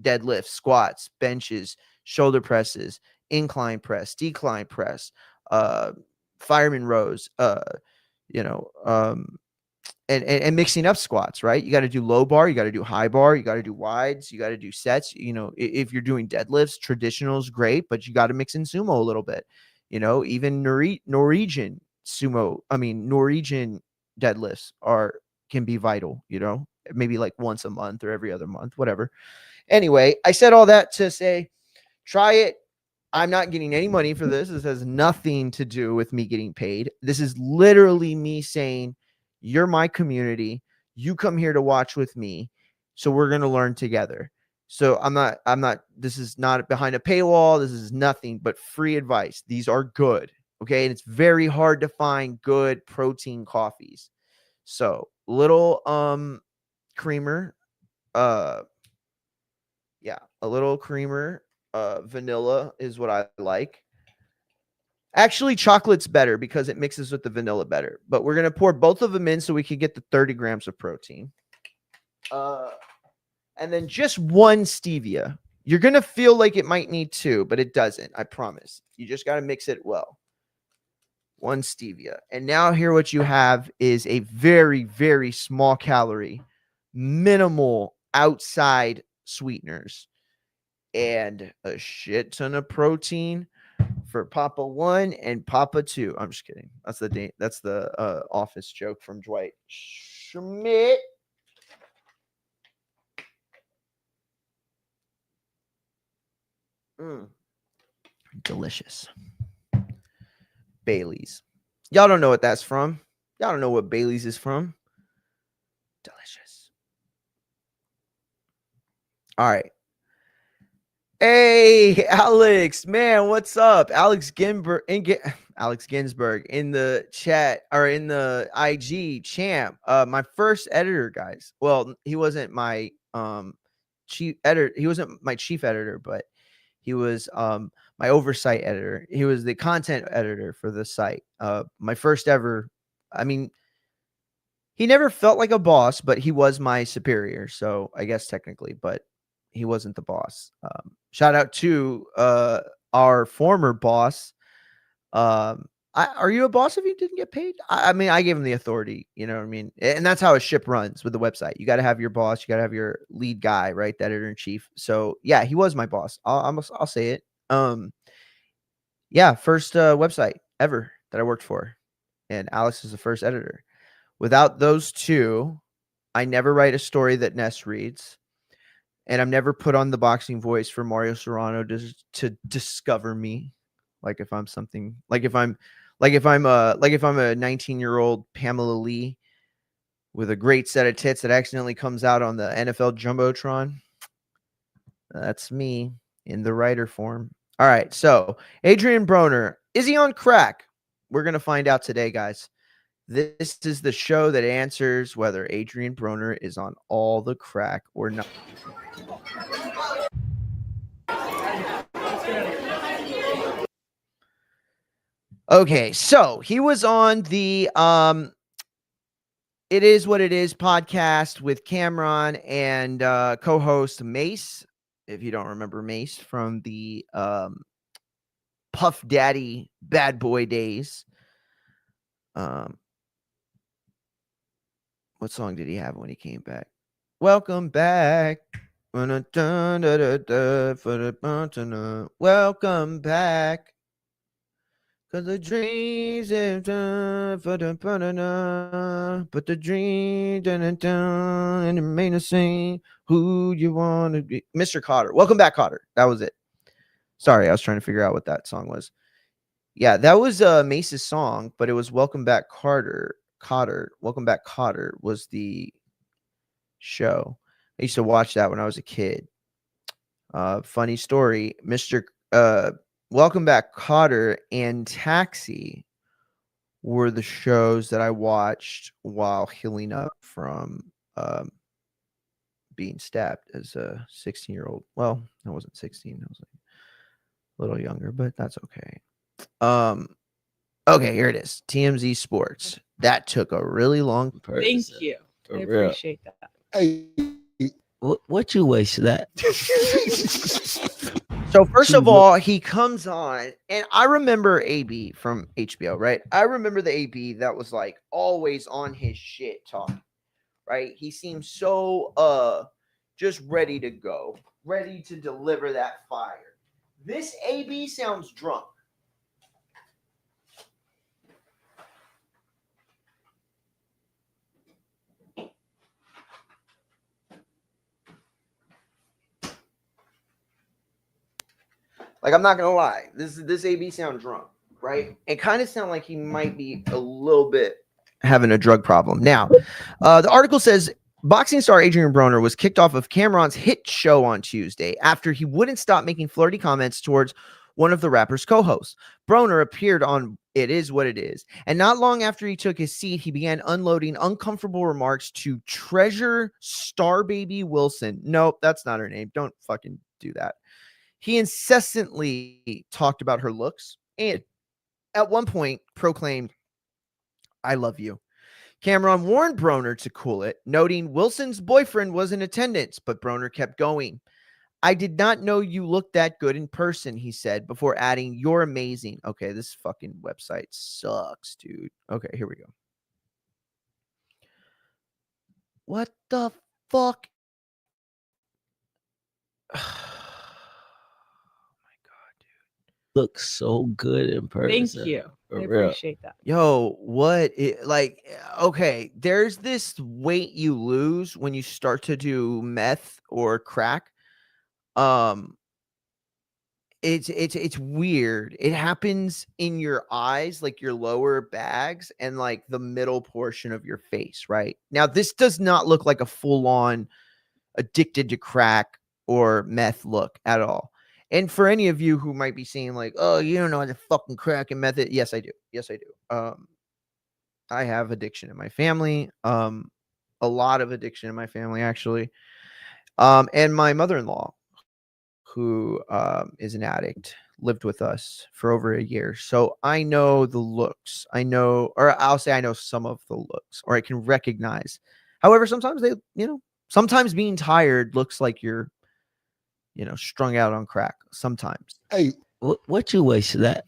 deadlifts, squats, benches, shoulder presses, incline press, decline press, fireman rows, and mixing up squats, right? You got to do low bar, you got to do high bar, you got to do wides, you got to do sets. If you're doing deadlifts, traditional is great, but you got to mix in sumo a little bit. Even Norwegian deadlifts can be vital, maybe like once a month or every other month, whatever. Anyway, I said all that to say, try it. I'm not getting any money for this. This has nothing to do with me getting paid. This is literally me saying, you're my community. You come here to watch with me. So we're going to learn together. So this is not behind a paywall. This is nothing but free advice. These are good. Okay. And it's very hard to find good protein coffees. So little creamer. A little creamer. Vanilla is what I like. Actually, chocolate's better because it mixes with the vanilla better. But we're going to pour both of them in so we can get the 30 grams of protein. And then just one stevia. You're going to feel like it might need two, but it doesn't. I promise. You just got to mix it well. One stevia. And now here what you have is a very, very small calorie, minimal outside sweeteners, and a shit ton of protein for Papa 1 and Papa 2. I'm just kidding. That's the office joke from Dwight Schmidt. Delicious. Bailey's. Y'all don't know what that's from. Y'all don't know what Bailey's is from. Delicious. All right. Hey, Alex, man, what's up? Alex Ginsberg in the chat or in the IG champ. My first editor, guys. Well, he wasn't my chief editor. He wasn't my chief editor, but he was my oversight editor. He was the content editor for the site. My first ever. I mean, he never felt like a boss, but he was my superior. So I guess technically, but he wasn't the boss. Shout out to our former boss. Are you a boss if you didn't get paid? I mean, I gave him the authority, you know what I mean? And that's how a ship runs with the website. You got to have your boss. You got to have your lead guy, right? The editor in chief. So yeah, he was my boss. I'll say it. Yeah, first website ever that I worked for. And Alex is the first editor. Without those two, I never write a story that Ness reads. And I'm never put on the boxing voice for Mario Serrano to discover me. Like if I'm something, like if I'm a 19-year-old Pamela Lee with a great set of tits that accidentally comes out on the NFL Jumbotron. That's me in the writer form. All right. So Adrien Broner, is he on crack? We're going to find out today, guys. This is the show that answers whether Adrien Broner is on all the crack or not. Okay, so he was on the It Is What It Is podcast with Cameron and co-host Mace. If you don't remember Mace from the Puff Daddy Bad Boy days. What song did he have when he came back? Welcome back. Welcome back. Cause the dreams have done for the but the dream done and it made us sing who you want to be. Mr. Cotter. Welcome back, Cotter. That was it. Sorry, I was trying to figure out what that song was. Yeah, that was Mace's song, but it was Welcome Back Cotter. Welcome Back Cotter was the show. I used to watch that when I was a kid. Funny story, Mr. Welcome Back Cotter and Taxi were the shows that I watched while healing up from being stabbed as a 16-year-old. Well, I wasn't 16. I was like a little younger, but that's okay. Okay, here it is. TMZ Sports. That took a really long time. Thank you. I appreciate that. Hey, What you waste that? So first of all, he comes on, and I remember AB from HBO, right? I remember the AB that was like always on his shit talking, right? He seems so just ready to go, ready to deliver that fire. This AB sounds drunk. Like, I'm not gonna lie, this AB sound drunk, right? It kind of sound like he might be a little bit having a drug problem. Now, the article says boxing star Adrien Broner was kicked off of Cameron's hit show on Tuesday after he wouldn't stop making flirty comments towards one of the rapper's co-hosts. Broner appeared on It Is What It Is, and not long after he took his seat, he began unloading uncomfortable remarks to Treasure Star Baby Wilson. Nope, that's not her name. Don't fucking do that. He incessantly talked about her looks and at one point proclaimed, "I love you." Cameron warned Broner to cool it, noting Wilson's boyfriend was in attendance, but Broner kept going. "I did not know you looked that good in person," he said, before adding, "You're amazing." Okay, this fucking website sucks, dude. Okay, here we go. What the fuck? Looks so good in person. Thank you. For I real. appreciate that. Yo, what? Okay, there's this weight you lose when you start to do meth or crack. It's weird. It happens in your eyes, like your lower bags and like the middle portion of your face, right? Now, this does not look like a full-on addicted to crack or meth look at all. And for any of you who might be saying like, "Oh, you don't know how to fucking crack and meth," yes, I do. Yes, I do. I have addiction in my family. A lot of addiction in my family, actually. And my mother-in-law, who is an addict, lived with us for over a year. So I know the looks. I know, or I'll say I know some of the looks, or I can recognize. However, sometimes sometimes being tired looks like you're, strung out on crack sometimes. Hey, What you wasted that?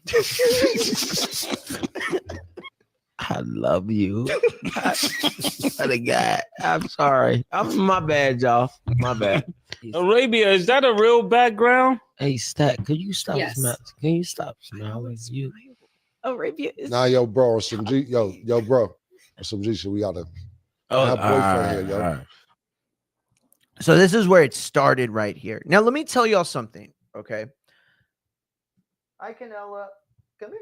I love you. What a guy. I'm sorry. My bad, y'all. My bad. Arabia, is that a real background? Hey, Stack, could you stop Yes. smiling? Can you stop smiling? You Arabia is. nah, yo, bro, some G, yo, bro, some G shit. We gotta. Have boyfriend here, yo. So this is where it started right here. Now, let me tell y'all something, okay? Hi, Canelo. Come here.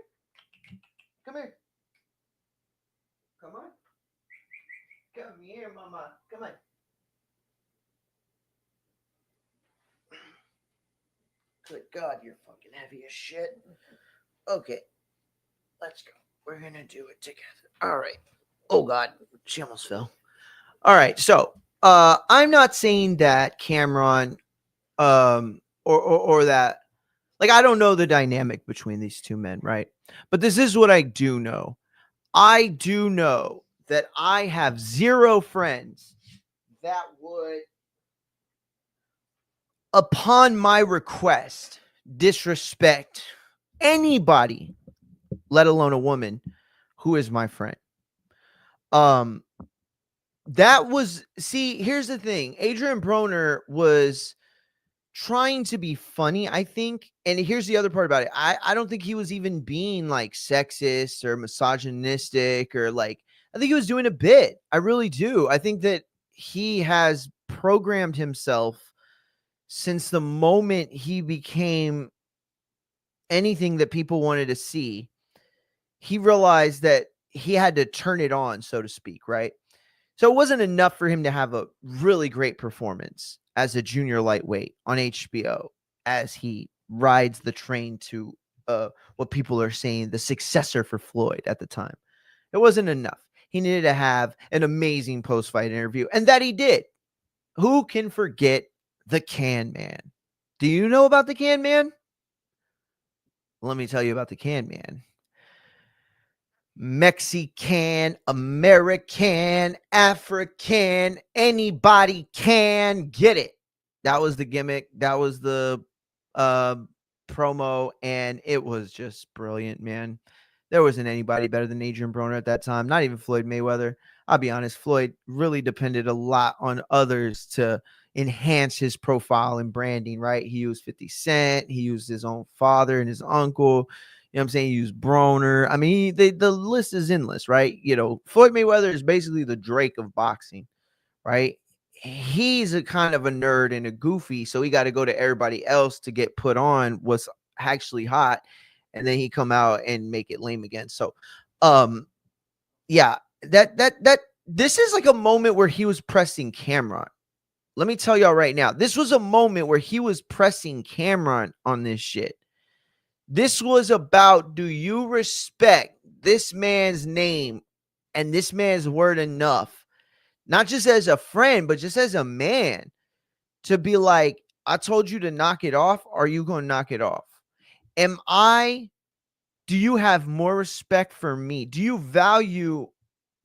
Come here. Come on. Come here, mama. Come on. Good God, you're fucking heavy as shit. Okay. Let's go. We're going to do it together. All right. Oh, God. She almost fell. All right. So, I'm not saying that Cameron or that, like, I don't know the dynamic between these two men, right? But this is what I do know. I do know that I have zero friends that would, upon my request, disrespect anybody, let alone a woman who is my friend. Here's the thing. Adrien Broner was trying to be funny, I think. And here's the other part about it. I don't think he was even being like sexist or misogynistic or like, I think he was doing a bit. I really do. I think that he has programmed himself since the moment he became anything that people wanted to see. He realized that he had to turn it on, so to speak, right? So it wasn't enough for him to have a really great performance as a junior lightweight on HBO as he rides the train to what people are saying the successor for Floyd at the time. It wasn't enough. He needed to have an amazing post-fight interview, and that he did. Who can forget the Can Man? Do you know about the Can Man? Let me tell you about the Can Man. Mexican, American, African, anybody can get it. That was the gimmick. That was the promo, and it was just brilliant, man. There wasn't anybody better than Adrien Broner at that time, not even Floyd Mayweather. I'll be honest, Floyd really depended a lot on others to enhance his profile and branding, right? He used 50 Cent, he used his own father and his uncle. You know what I'm saying? He used Broner. I mean, the list is endless, right? Floyd Mayweather is basically the Drake of boxing, right? He's a kind of a nerd and a goofy, so he got to go to everybody else to get put on what's actually hot, and then he come out and make it lame again. So, yeah, this is like a moment where he was pressing Cameron. Let me tell y'all right now, this was a moment where he was pressing Cameron on this shit. This was about, do you respect this man's name and this man's word enough, not just as a friend, but just as a man, to be like, I told you to knock it off. Are you going to knock it off? Do you have more respect for me? Do you value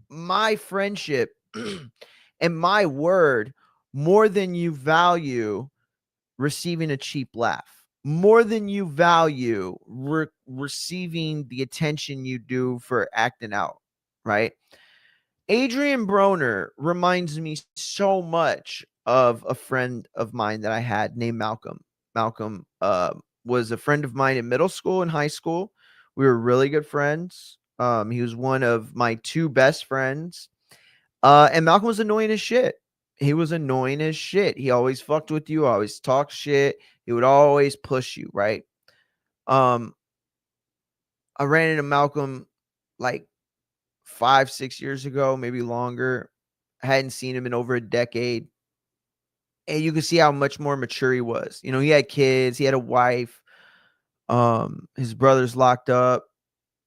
my friendship and my word more than you value receiving a cheap laugh, more than you value receiving the attention you do for acting out, right? Adrien Broner reminds me so much of a friend of mine that I had named Malcolm. Malcolm was a friend of mine in middle school and high school. We were really good friends. He was one of my two best friends. And Malcolm was annoying as shit. He was annoying as shit. He always fucked with you, always talked shit. He would always push you, right? I ran into Malcolm like 5-6 years ago, maybe longer. I hadn't seen him in over a decade. And you could see how much more mature he was. You know, he had kids, he had a wife. His brother's locked up.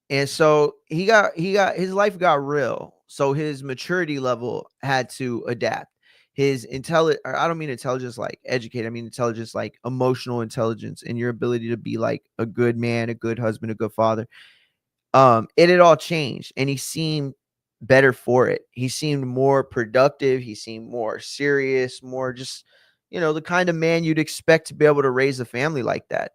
And so his life got real. So his maturity level had to adapt. His I don't mean intelligence like educated, I mean intelligence like emotional intelligence and your ability to be like a good man, a good husband, a good father. It had all changed and he seemed better for it. He seemed more productive, he seemed more serious, more just, you know, the kind of man you'd expect to be able to raise a family like that.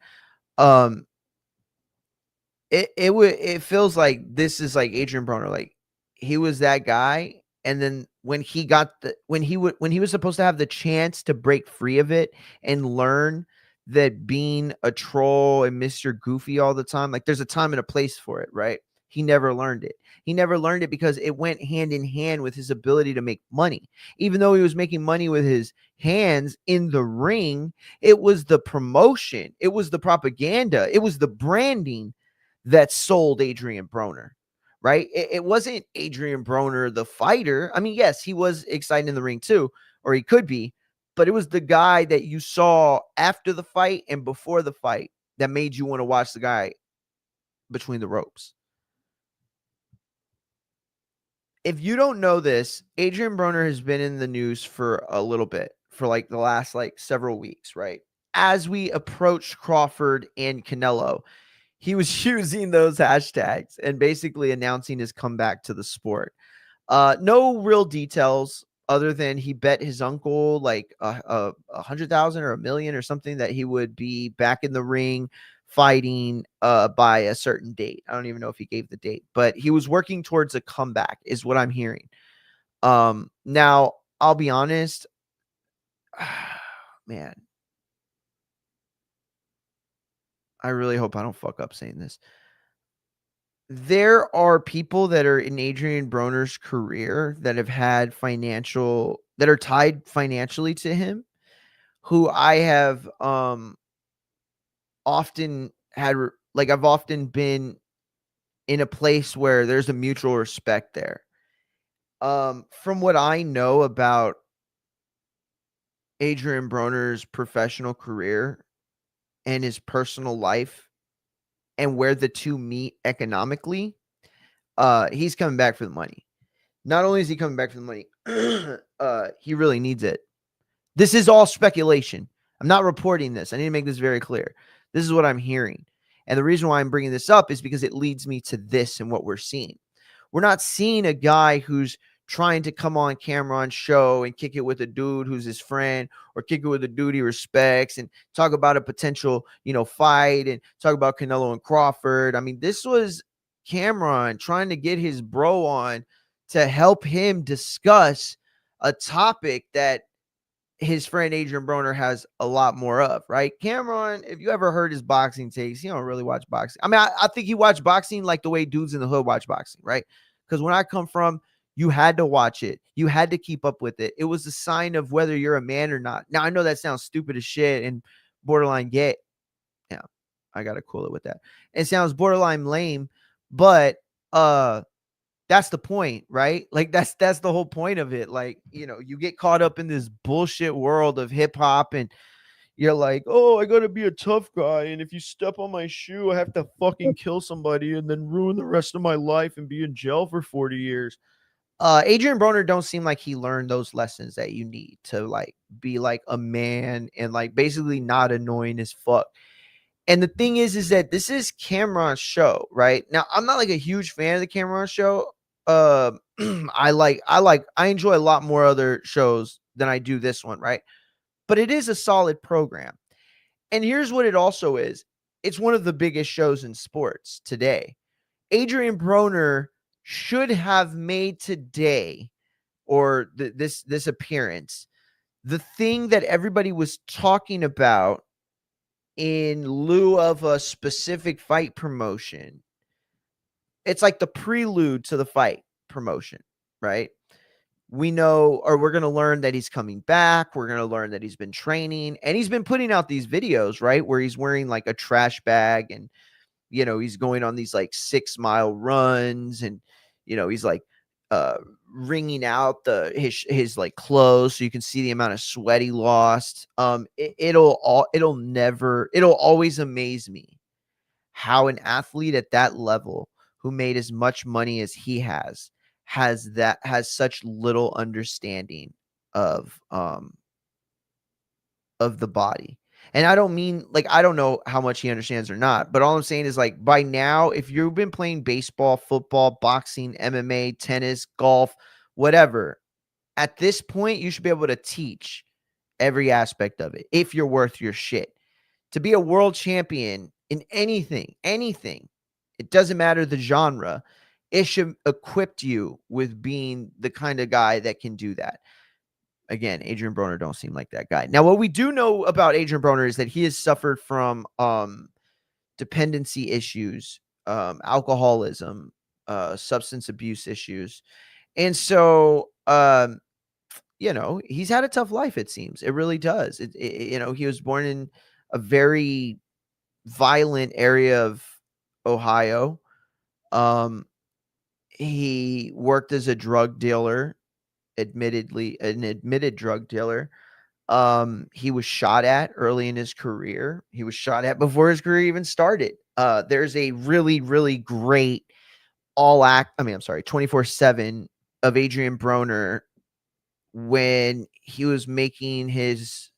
It feels like this is like Adrien Broner, like he was that guy, and then when he was supposed to have the chance to break free of it and learn that being a troll and Mr. Goofy all the time, like there's a time and a place for it, right? He never learned it. He never learned it because it went hand in hand with his ability to make money. Even though he was making money with his hands in the ring, it was the promotion, it was the propaganda, it was the branding that sold Adrien Broner, right? It wasn't Adrien Broner, the fighter. I mean, yes, he was exciting in the ring too, or he could be, but it was the guy that you saw after the fight and before the fight that made you want to watch the guy between the ropes. If you don't know this, Adrien Broner has been in the news for a little bit, for like the last like several weeks, right? As we approached Crawford and Canelo, he was using those hashtags and basically announcing his comeback to the sport. No real details other than he bet his uncle like 100,000 or $1 million or something that he would be back in the ring fighting by a certain date. I don't even know if he gave the date, but he was working towards a comeback is what I'm hearing. Now I'll be honest, man, I really hope I don't fuck up saying this. There are people that are in Adrien Broner's career that have had that are tied financially to him, who I have often had, like I've often been in a place where there's a mutual respect there. From what I know about Adrien Broner's professional career and his personal life and where the two meet economically, he's coming back for the money. Not only is he coming back for the money, he really needs it. This is all speculation. I'm not reporting this. I need to make this very clear. This is what I'm hearing. And the reason why I'm bringing this up is because it leads me to this and what we're seeing. We're not seeing a guy who's trying to come on camera on show and kick it with a dude who's his friend or kick it with a dude he respects and talk about a potential, fight and talk about Canelo and Crawford. I mean, this was Cameron trying to get his bro on to help him discuss a topic that his friend Adrien Broner has a lot more of, right? Cameron, if you ever heard his boxing takes, he don't really watch boxing. I mean, I think he watched boxing like the way dudes in the hood watch boxing, right? Because when I come from, you had to watch it. You had to keep up with it. It was a sign of whether you're a man or not. Now, I know that sounds stupid as shit and borderline gay. Yeah, I got to cool it with that. It sounds borderline lame, but That's the point, right? Like that's the whole point of it. Like, you know, you get caught up in this bullshit world of hip hop and you're like, oh, I gotta be a tough guy, and if you step on my shoe, I have to fucking kill somebody and then ruin the rest of my life and be in jail for 40 years. Adrien Broner don't seem like he learned those lessons that you need to like be like a man and like basically not annoying as fuck. And the thing is that this is Cameron's show, right? Now, I'm not like a huge fan of the Cameron show. I enjoy a lot more other shows than I do this one, right? But it is a solid program. And here's what it also is. It's one of the biggest shows in sports today. Adrien Broner should have made today or this appearance the thing that everybody was talking about in lieu of a specific fight promotion. It's like the prelude to the fight promotion, right? We know, or we're going to learn that he's coming back. We're going to learn that he's been training and he's been putting out these videos, right? Where he's wearing like a trash bag and, you know, he's going on these like 6-mile runs and, you know, he's like wringing out his like clothes so you can see the amount of sweat he lost. It'll always amaze me how an athlete at that level who made as much money as he has such little understanding of the body. And I don't mean like, I don't know how much he understands or not, but all I'm saying is like by now, if you've been playing baseball, football, boxing, MMA, tennis, golf, whatever, at this point, you should be able to teach every aspect of it if you're worth your shit. To be a world champion in anything, it doesn't matter the genre, it should equip you with being the kind of guy that can do that. Again, Adrien Broner don't seem like that guy. Now, what we do know about Adrien Broner is that he has suffered from dependency issues, alcoholism, substance abuse issues. And so, you know, he's had a tough life, it seems. It really does. You know, he was born in a very violent area of Ohio. He worked as a drug dealer, an admitted drug dealer. He was shot at early in his career. He was shot at before his career even started. There's a really, really great 24/7 of Adrien Broner when he was making his,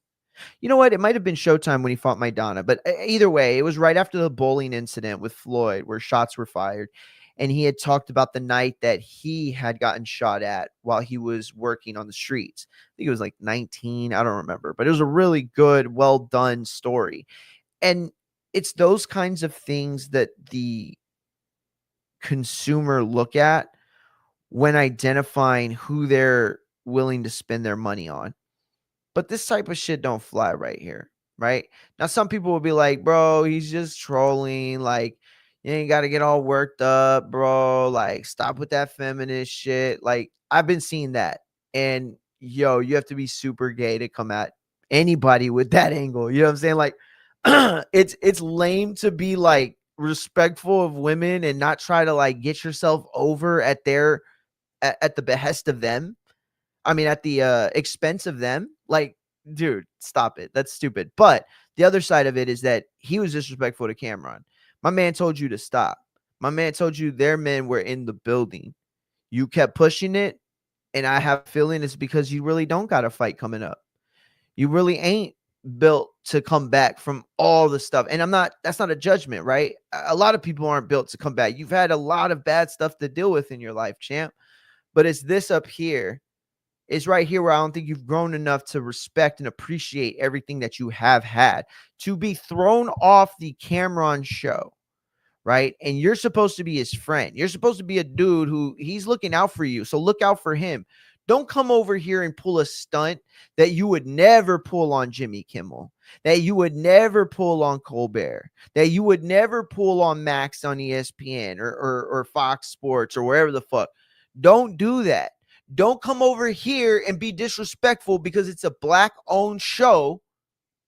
you know what? It might have been Showtime when he fought Maidana, but either way, it was right after the bowling incident with Floyd where shots were fired. And he had talked about the night that he had gotten shot at while he was working on the streets. I think it was like 19. I don't remember, but it was a really good, well done story. And it's those kinds of things that the consumer look at when identifying who they're willing to spend their money on. But this type of shit don't fly right here, right? Now, some people will be like, bro, he's just trolling. Like, you ain't got to get all worked up, bro. Like, stop with that feminist shit. Like, I've been seeing that. And, yo, you have to be super gay to come at anybody with that angle. You know what I'm saying? Like, it's lame to be, like, respectful of women and not try to, like, get yourself over at the behest of them. I mean, at the expense of them. Like, dude, stop it. That's stupid. But the other side of it is that he was disrespectful to Cameron. My man told you to stop. My man told you their men were in the building. You kept pushing it, and I have a feeling it's because you really don't got a fight coming up. You really ain't built to come back from all the stuff. And that's not a judgment, right? A lot of people aren't built to come back. You've had a lot of bad stuff to deal with in your life, champ. But it's this up here. It's right here where I don't think you've grown enough to respect and appreciate everything that you have had. To be thrown off the Cameron show, right? And you're supposed to be his friend. You're supposed to be a dude who he's looking out for you. So look out for him. Don't come over here and pull a stunt that you would never pull on Jimmy Kimmel, that you would never pull on Colbert, that you would never pull on Max on ESPN or Fox Sports or wherever the fuck. Don't do that. Don't come over here and be disrespectful because it's a black-owned show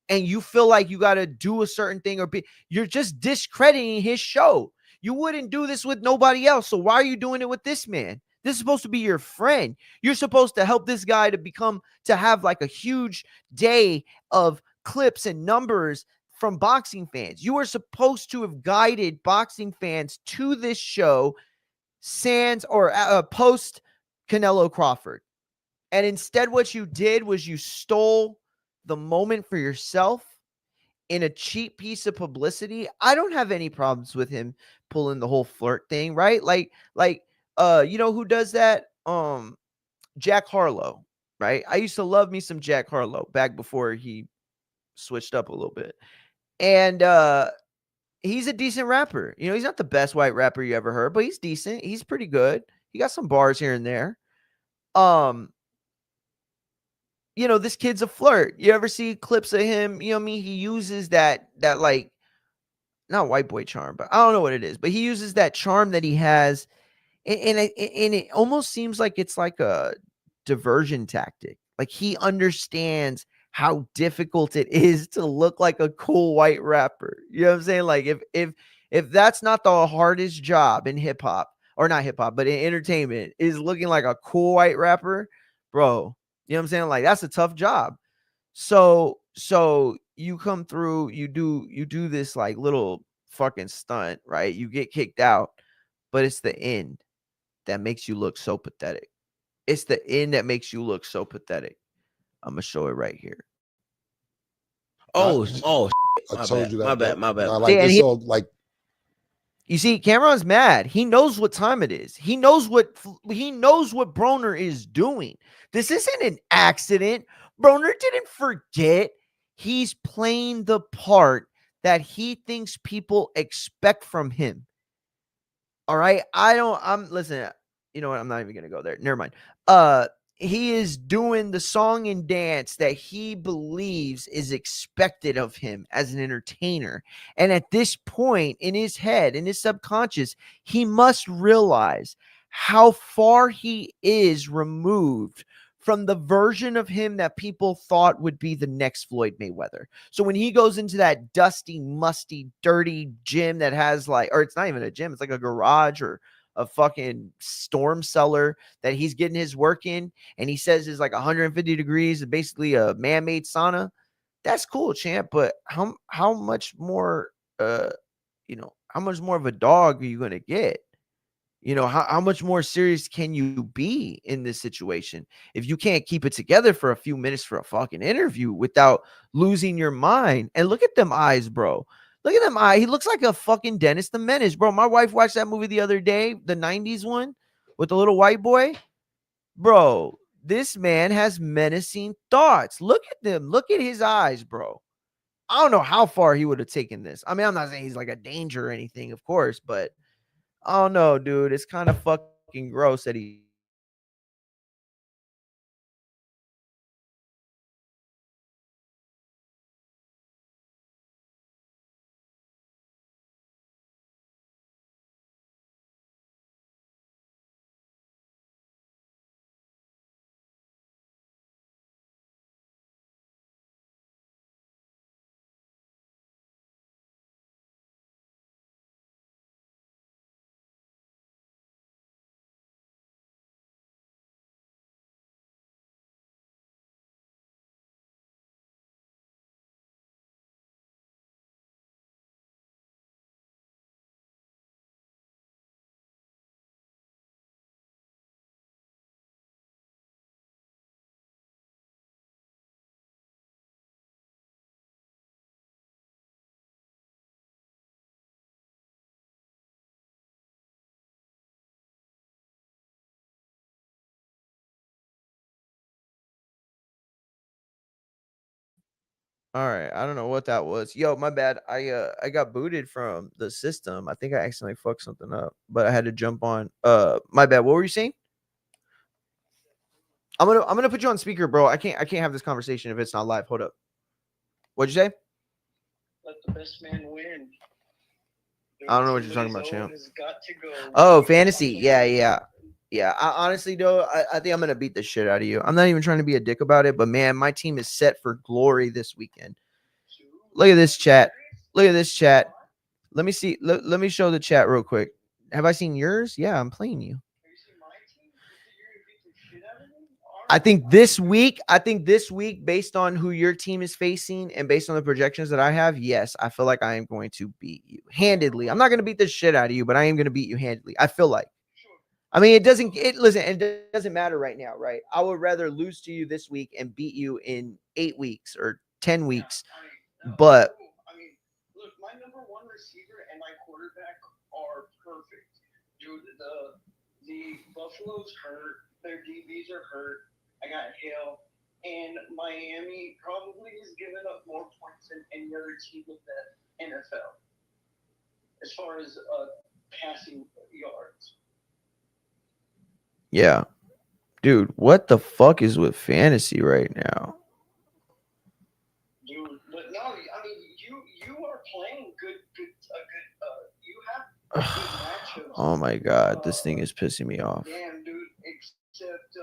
and you feel like you got to do a certain thing you're just discrediting his show. You wouldn't do this with nobody else. So why are you doing it with this man? This is supposed to be your friend. You're supposed to help this guy to have like a huge day of clips and numbers from boxing fans. You are supposed to have guided boxing fans to this show sans or post Canelo Crawford. And instead what you did was you stole the moment for yourself in a cheap piece of publicity. I don't have any problems with him pulling the whole flirt thing, right? Like you know who does that? Jack Harlow, right? I used to love me some Jack Harlow back before he switched up a little bit. And he's a decent rapper. You know, he's not the best white rapper you ever heard, but he's decent. He's pretty good. He got some bars here and there. You know, this kid's a flirt. You ever see clips of him? You know what I mean? He uses that like, not white boy charm, but I don't know what it is, but he uses that charm that he has. And it almost seems like it's like a diversion tactic. Like he understands how difficult it is to look like a cool white rapper. You know what I'm saying? Like if that's not the hardest job in hip hop, or not hip hop, but in entertainment, is looking like a cool white rapper, bro. You know what I'm saying? Like that's a tough job. So you come through, you do this like little fucking stunt, right? You get kicked out, but it's the end that makes you look so pathetic. It's the end that makes you look so pathetic. I'm gonna show it right here. I My told bad, you that. my bad. Nah, like See, this all like you see, Cameron's mad. He knows what time it is. He knows what Broner is doing. This isn't an accident. Broner didn't forget. He's playing the part that he thinks people expect from him. All right. Listen, you know what? I'm not even going to go there. Never mind. He is doing the song and dance that he believes is expected of him as an entertainer. And at this point in his head, in his subconscious, he must realize how far he is removed from the version of him that people thought would be the next Floyd Mayweather. So when he goes into that dusty, musty, dirty gym that has like, or it's not even a gym, it's like a garage or a fucking storm cellar that he's getting his work in, and he says is like 150 degrees and basically a man-made sauna. That's cool, champ, but how much more how much more of a dog are you gonna get? You know, how much more serious can you be in this situation if you can't keep it together for a few minutes for a fucking interview without losing your mind? And look at them eyes, bro. Look at them eyes. He looks like a fucking Dennis the Menace, bro. My wife watched that movie the other day, the 90s one with the little white boy. Bro, this man has menacing thoughts. Look at them. Look at his eyes, bro. I don't know how far he would have taken this. I mean, I'm not saying he's like a danger or anything, of course, but oh no, dude, it's kind of fucking gross that he. All right, I don't know what that was. Yo, my bad. I got booted from the system. I think I accidentally fucked something up, but I had to jump on. My bad. What were you saying? I'm gonna put you on speaker, bro. I can't have this conversation if it's not live. Hold up. What'd you say? Let the best man win. I don't know what you're talking about, champ. Oh, fantasy. Yeah. Honestly, though, I think I'm gonna beat the shit out of you. I'm not even trying to be a dick about it, but man, my team is set for glory this weekend. Look at this chat. Let me see. Let me show the chat real quick. Have I seen yours? Yeah, I'm playing you. I think this week, based on who your team is facing and based on the projections that I have, yes, I feel like I am going to beat you handedly. I'm not going to beat the shit out of you, but I am going to beat you handedly. I feel like. I mean, it doesn't matter right now, right? I would rather lose to you this week and beat you in 8 weeks or 10 weeks. But I mean, look, my number one receiver and my quarterback are perfect. Dude, the Buffalo's hurt. Their DBs are hurt. I got Hill. And Miami probably has given up more points than any other team in the NFL as far as passing yards. yeah. Dude, what the fuck is with fantasy right now? Dude, but no, I mean, you are playing good. You have good matchups. Oh my god, this thing is pissing me off. Damn, dude. Except,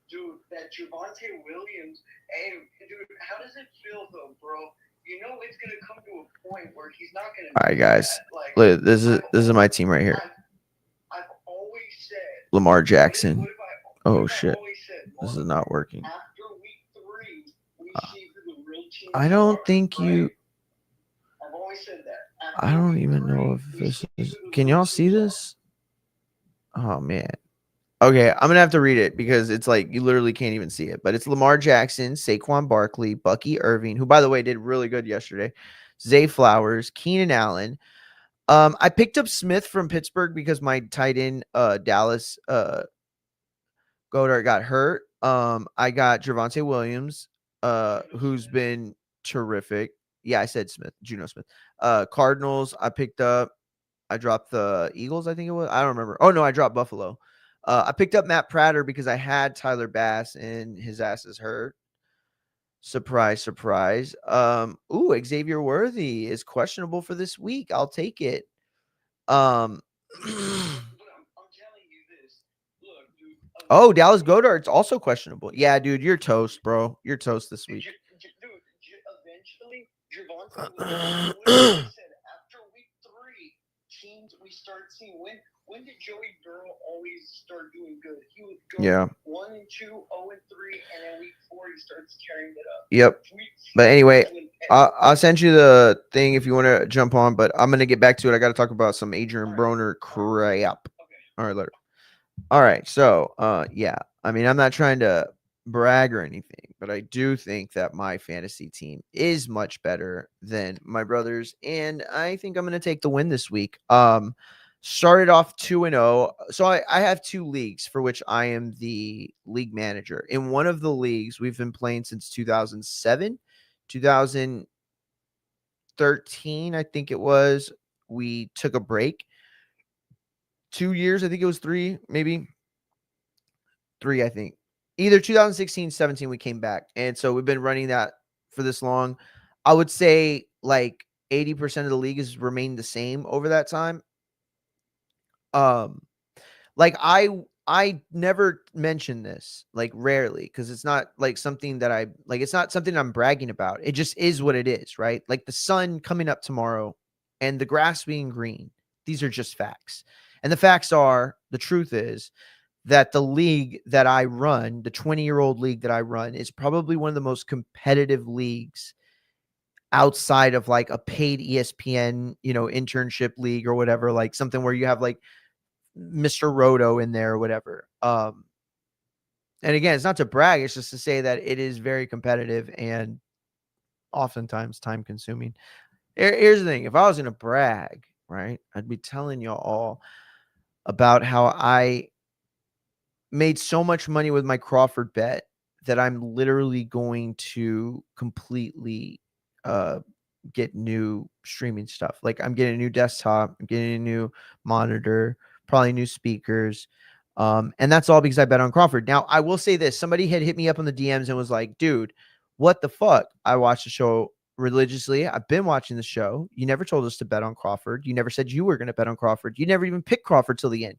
dude, that Javonte Williams. Hey, dude, how does it feel though, bro? You know it's gonna come to a point where he's not gonna. All right, guys. Like, Look, this is my team right here. I've always said Lamar Jackson. What Oh have I shit. always said, This is not working. after week 3, we see who the real team I don't are, think right? you I've always said that. I don't even know if this is. Can y'all see this? Oh man. Okay, I'm gonna have to read it because it's like you literally can't even see it. But it's Lamar Jackson, Saquon Barkley, Bucky Irving, who by the way did really good yesterday. Zay Flowers, Keenan Allen. I picked up Smith from Pittsburgh because my tight end Dallas Goddard got hurt. I got Javonte Williams, who's been terrific. Yeah, I said Smith, Juno Smith. Cardinals, I picked up. I dropped the Eagles, I think it was. I don't remember. Oh, no, I dropped Buffalo. I picked up Matt Prater because I had Tyler Bass and his ass is hurt. Surprise, surprise. Xavier Worthy is questionable for this week. I'll take it. Oh, Dallas Goddard's also questionable. Yeah, dude, you're toast, bro. You're toast this week. Eventually, Javonte Williams said after week 3, teams we start seeing when did Joey Burrow always start doing good? He would go 1 and 2, 0 and 3, and then week 4 he starts carrying it up. Yep. But anyway, I'll send you the thing if you want to jump on, but I'm gonna get back to it. I got to talk about some Adrien Broner crap. All right, later. All right, so yeah, I mean, I'm not trying to brag or anything, but I do think that my fantasy team is much better than my brother's, and I think I'm going to take the win this week. Started off 2-0, so I have 2 leagues for which I am the league manager. In one of the leagues, we've been playing since 2007, 2013, I think it was. We took a break. 2 years, I think it was 3, maybe 3, I think. Either 2016, 17, we came back. And so we've been running that for this long. I would say like 80% of the league has remained the same over that time. Like I never mention this, like rarely, because it's not like something that it's not something I'm bragging about. It just is what it is, right? Like the sun coming up tomorrow and the grass being green. These are just facts. And the facts are, the truth is that the league that I run, the 20-year-old league that I run, is probably one of the most competitive leagues outside of like a paid ESPN, internship league or whatever, like something where you have like Mr. Roto in there or whatever. And again, it's not to brag, it's just to say that it is very competitive and oftentimes time consuming. Here's the thing. If I was going to brag, right, I'd be telling y'all all about how I made so much money with my Crawford bet that I'm literally going to completely get new streaming stuff. Like I'm getting a new desktop, I'm getting a new monitor, probably new speakers. And that's all because I bet on Crawford. Now, I will say this. Somebody had hit me up on the DMs and was like, dude, what the fuck? I watched the show religiously. I've been watching the show. You never told us to bet on Crawford. You never said you were going to bet on Crawford. You never even picked Crawford till the end.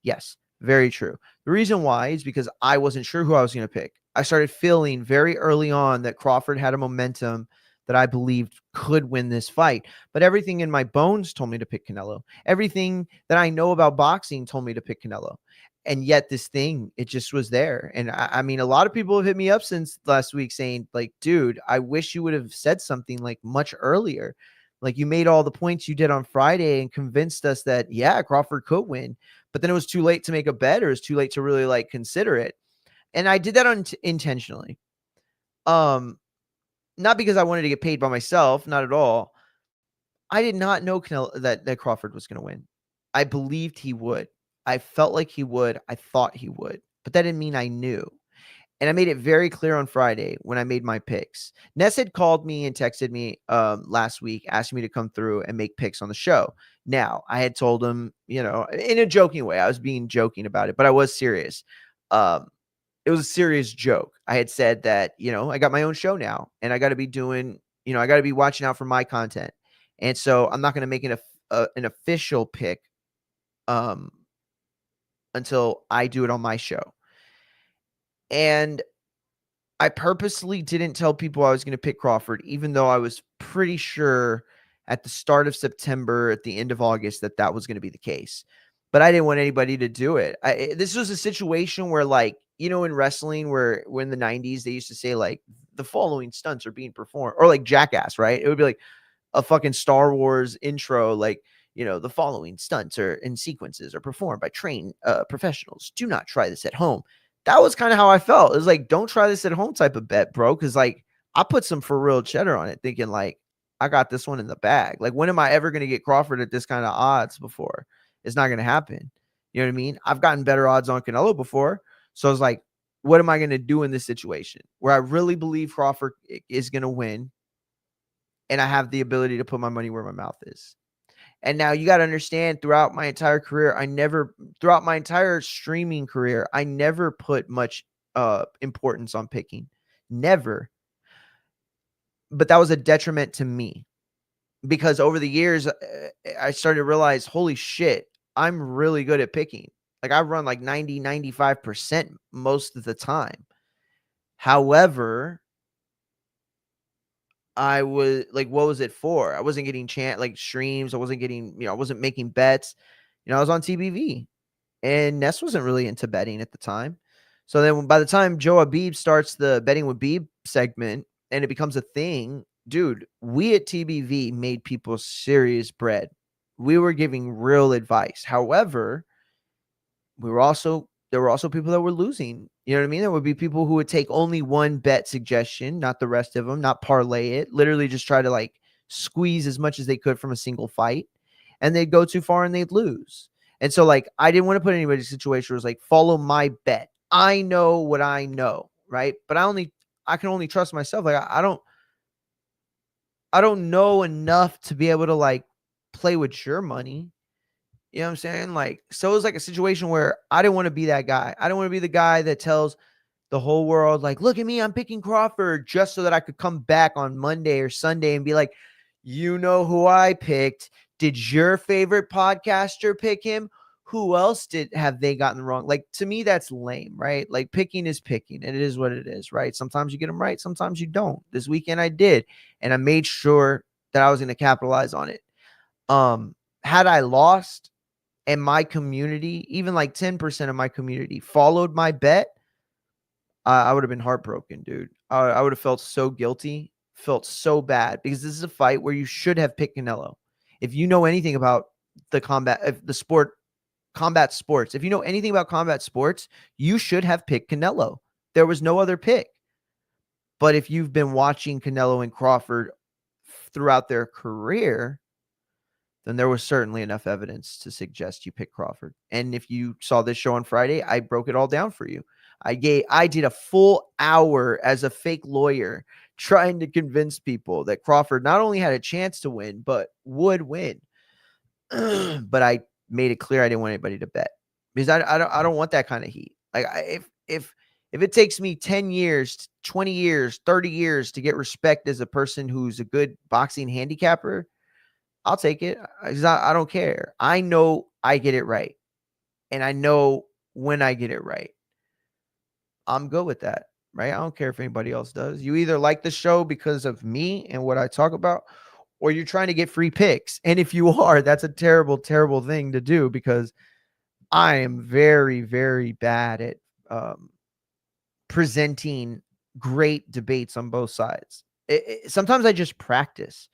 Yes, very true. The reason why is because I wasn't sure who I was going to pick. I started feeling very early on that Crawford had a momentum that I believed could win this fight. But everything in my bones told me to pick Canelo. Everything that I know about boxing told me to pick Canelo. And yet this thing, it just was there. And I mean, a lot of people have hit me up since last week saying, like, dude, I wish you would have said something like much earlier. Like, you made all the points you did on Friday and convinced us that, yeah, Crawford could win. But then it was too late to make a bet, or it was too late to really like consider it. And I did that intentionally. Not because I wanted to get paid by myself, not at all. I did not know that Crawford was going to win. I believed he would. I felt like he would. I thought he would. But that didn't mean I knew. And I made it very clear on Friday when I made my picks. Ness had called me and texted me last week, asking me to come through and make picks on the show. Now, I had told him, you know, in a joking way. I was being joking about it, but I was serious. It was a serious joke. I had said that, you know, I got my own show now, and I got to be doing, you know, I got to be watching out for my content. And so I'm not going to make an official pick until I do it on my show. And I purposely didn't tell people I was going to pick Crawford, even though I was pretty sure at the start of September, at the end of August, that was going to be the case. But I didn't want anybody to do it. This was a situation where, like, you know, in wrestling, where in the 90s, they used to say, like, the following stunts are being performed, or like Jackass, right? It would be like a fucking Star Wars intro, like, you know, the following stunts are in sequences are performed by trained professionals. Do not try this at home. That was kind of how I felt. It was like, don't try this at home type of bet, bro. Cause like I put some for real cheddar on it, thinking like, I got this one in the bag. Like, when am I ever going to get Crawford at this kind of odds before? It's not going to happen. You know what I mean? I've gotten better odds on Canelo before. So I was like, what am I going to do in this situation where I really believe Crawford is going to win? And I have the ability to put my money where my mouth is. And now you got to understand, throughout my entire career, throughout my entire streaming career, I never put much importance on picking. Never. But that was a detriment to me, because over the years, I started to realize, holy shit, I'm really good at picking. Like, I run like 90, 95% most of the time. However, I was like, what was it for? I wasn't getting streams. I wasn't getting, you know, I wasn't making bets. You know, I was on TBV, and Ness wasn't really into betting at the time. So then by the time Joe Abib starts the Betting with Beeb segment and it becomes a thing, dude, we at TBV made people serious bread. We were giving real advice. However, there were also people that were losing. You know what I mean? There would be people who would take only one bet suggestion, not the rest of them, not parlay it, literally just try to like squeeze as much as they could from a single fight, and they'd go too far and they'd lose. And so, like, I didn't want to put anybody in a situation where it was like, follow my bet. I know what I know, right? But I can only trust myself. Like, I don't know enough to be able to like play with your money. You know what I'm saying? Like, so it was like a situation where I didn't want to be that guy. I don't want to be the guy that tells the whole world, like, look at me, I'm picking Crawford, just so that I could come back on Monday or Sunday and be like, you know who I picked. Did your favorite podcaster pick him? Who else have they gotten wrong? Like, to me, that's lame, right? Like, picking is picking, and it is what it is, right? Sometimes you get them right, sometimes you don't. This weekend I did, and I made sure that I was going to capitalize on it. Had I lost, and my community, even like 10% of my community, followed my bet, I would have been heartbroken, dude. I would have felt so guilty, felt so bad, because this is a fight where you should have picked Canelo. If you know anything about combat sports, if you know anything about combat sports, you should have picked Canelo. There was no other pick. But if you've been watching Canelo and Crawford throughout their career, then there was certainly enough evidence to suggest you pick Crawford. And if you saw this show on Friday, I broke it all down for you. I did a full hour as a fake lawyer trying to convince people that Crawford not only had a chance to win, but would win. But I made it clear I didn't want anybody to bet, because I don't want that kind of heat. Like, if it takes me 10 years, 20 years, 30 years to get respect as a person who's a good boxing handicapper, I'll take it. I don't care. I know I get it right. And I know when I get it right. I'm good with that, right? I don't care if anybody else does. You either like the show because of me and what I talk about, or you're trying to get free picks. And if you are, that's a terrible, terrible thing to do, because I am very, very bad at presenting great debates on both sides. Sometimes I just practice,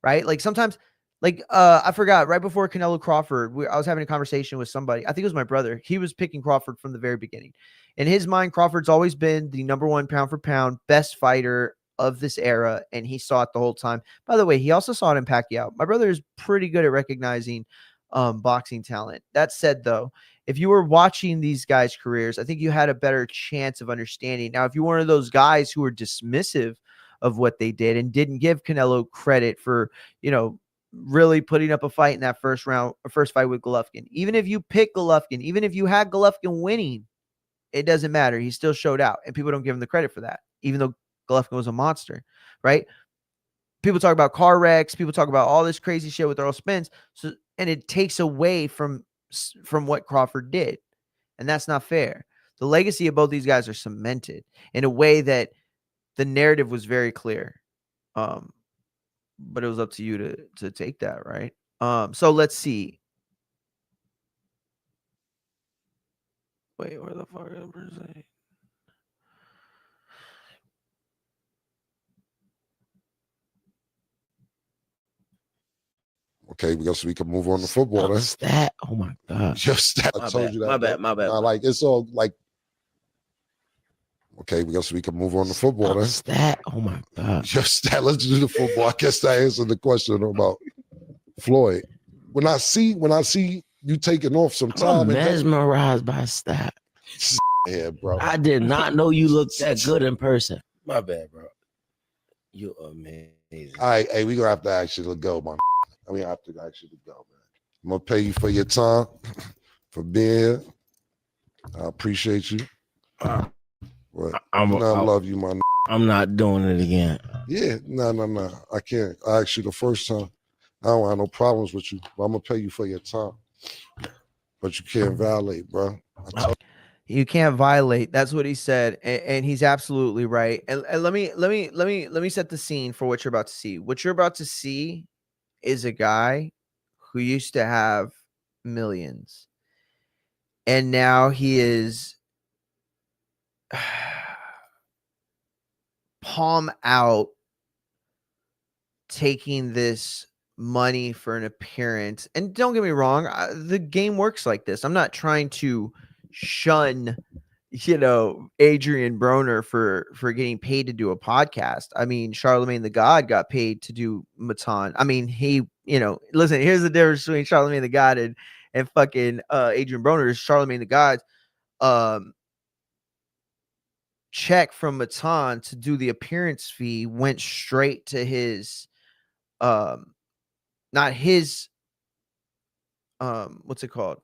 right? Like sometimes, like I forgot right before Canelo Crawford, I was having a conversation with somebody. I think it was my brother. He was picking Crawford from the very beginning. In his mind, Crawford's always been the number one pound for pound best fighter of this era, and he saw it the whole time. By the way, he also saw it in Pacquiao. My brother is pretty good at recognizing boxing talent. That said, though, if you were watching these guys' careers, I think you had a better chance of understanding. Now, if you're one of those guys who were dismissive of what they did and didn't give Canelo credit for, really putting up a fight in that first fight with Golovkin, even if you pick Golovkin, even if you had Golovkin winning, it doesn't matter. He still showed out, and people don't give him the credit for that, even though Golovkin was a monster, right? People talk about car wrecks. People talk about all this crazy shit with Earl Spence. And it takes away from what Crawford did. And that's not fair. The legacy of both these guys are cemented in a way that the narrative was very clear. But it was up to you to take that, right? So let's see. Wait, where the fuck is it? Okay, because we can move on to football. Then. Stat. Oh my god. Just that. I told you that. My bad. Like it's all like. Okay, because we can move on to football. Then. Stat. Oh my god. Just that. Let's do the football. I guess that answered the question about Floyd. When I see you taking off some time, I'm mesmerized by stat. Yeah, bro. I did not know you looked that good in person. My bad, bro. You're amazing. All right, hey, we gonna have to actually go, man. We have to actually go, man. I'm gonna pay you for your time, for being here. I appreciate you. But I love you, man. I'm not doing it again. Yeah, no. I can't. I asked you the first time. I don't have no problems with you, but I'm gonna pay you for your time. But you can't violate, bro. You can't violate. That's what he said, and he's absolutely right. And let me set the scene for what you're about to see. What you're about to see is a guy who used to have millions, and now he is palm out taking this money for an appearance. And don't get me wrong, the game works like this. I'm not trying to shun Adrien Broner for getting paid to do a podcast. I mean, Charlemagne the God got paid to do Matan. I mean, he, listen, here's the difference between Charlemagne the God and fucking Adrien Broner. Charlemagne the God's check from Matan to do the appearance fee went straight to his not his what's it called?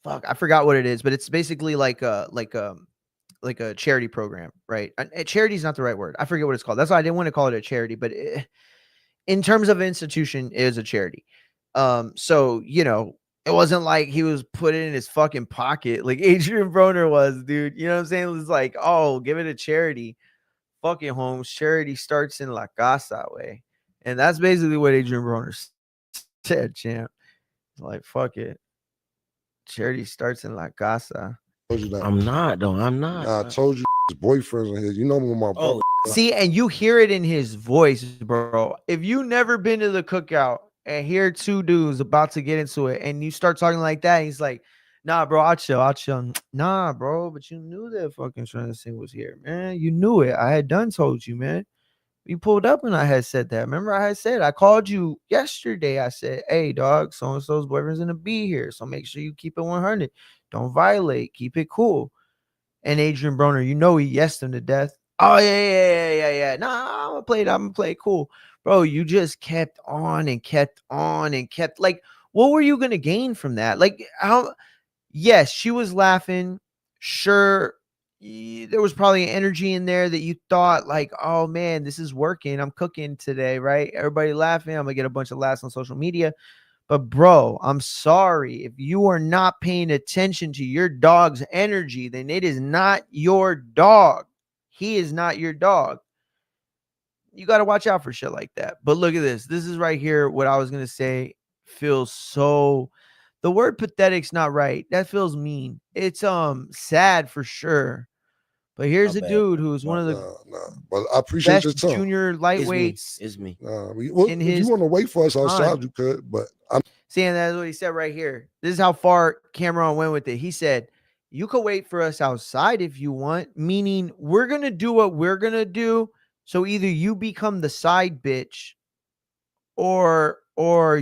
Fuck, I forgot what it is, but it's basically like a charity program, right? Charity is not the right word. I forget what it's called. That's why I didn't want to call it a charity, but in terms of institution, it is a charity. So it wasn't like he was put it in his fucking pocket like Adrien Broner was, dude. You know what I'm saying? It was like, oh, give it a charity. Fucking Holmes, charity starts in La Casa way. And that's basically what Adrien Broner said, champ. Like, fuck it. Charity starts in La Casa. I'm not, though. I'm not. Nah, I told you his boyfriend's in here. You know me with my brother. See, and you hear it in his voice, bro. If you never been to the cookout and hear two dudes about to get into it and you start talking like that, he's like, nah, bro, I'll chill. Nah, bro, but you knew that fucking Trinity was here, man. You knew it. I had done told you, man. You pulled up and I had said that. Remember, I had said, I called you yesterday. I said, hey, dog, so-and-so's boyfriend's going to be here. So make sure you keep it 100. Don't violate. Keep it cool. And Adrien Broner, he yesed him to death. Oh, yeah. Nah, I'm going to play it cool. Bro, you just kept on and kept on and kept. Like, what were you going to gain from that? Like, yes, she was laughing. Sure. There was probably an energy in there that you thought like, oh man, this is working. I'm cooking today, right? Everybody laughing. I'm gonna get a bunch of laughs on social media. But bro, I'm sorry. If you are not paying attention to your dog's energy, then it is not your dog. He is not your dog. You got to watch out for shit like that. But look at this. This is right here what I was going to say feels so, the word pathetic's not right. That feels mean. It's sad for sure. But here's My a bad. dude who's one of the But I appreciate your best time. junior lightweights. It's me. Well, in if you his want to wait for us outside, time. you could. But I'm Seeing that's what he said right here. This is how far Cameron went with it. He said, you could wait for us outside if you want, meaning we're going to do what we're going to do. So either you become the side bitch or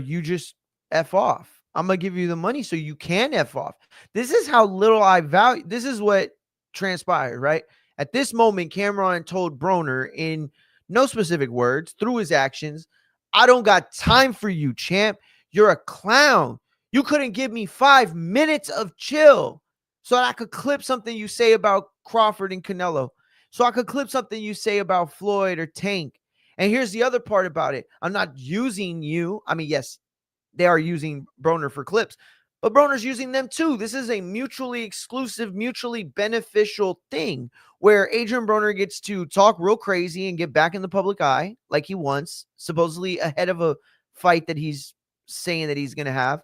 you just F off. I'm going to give you the money so you can F off. This is how little I value. This is what transpired, right? At this moment, Cameron told Broner in no specific words through his actions, I don't got time for you, champ. You're a clown. You couldn't give me 5 minutes of chill so that I could clip something you say about Crawford and Canelo. So I could clip something you say about Floyd or Tank. And here's the other part about it. I'm not using you. I mean, yes, they are using Broner for clips, but Broner's using them too. This is a mutually exclusive, mutually beneficial thing where Adrien Broner gets to talk real crazy and get back in the public eye like he wants, supposedly ahead of a fight that he's saying that he's going to have.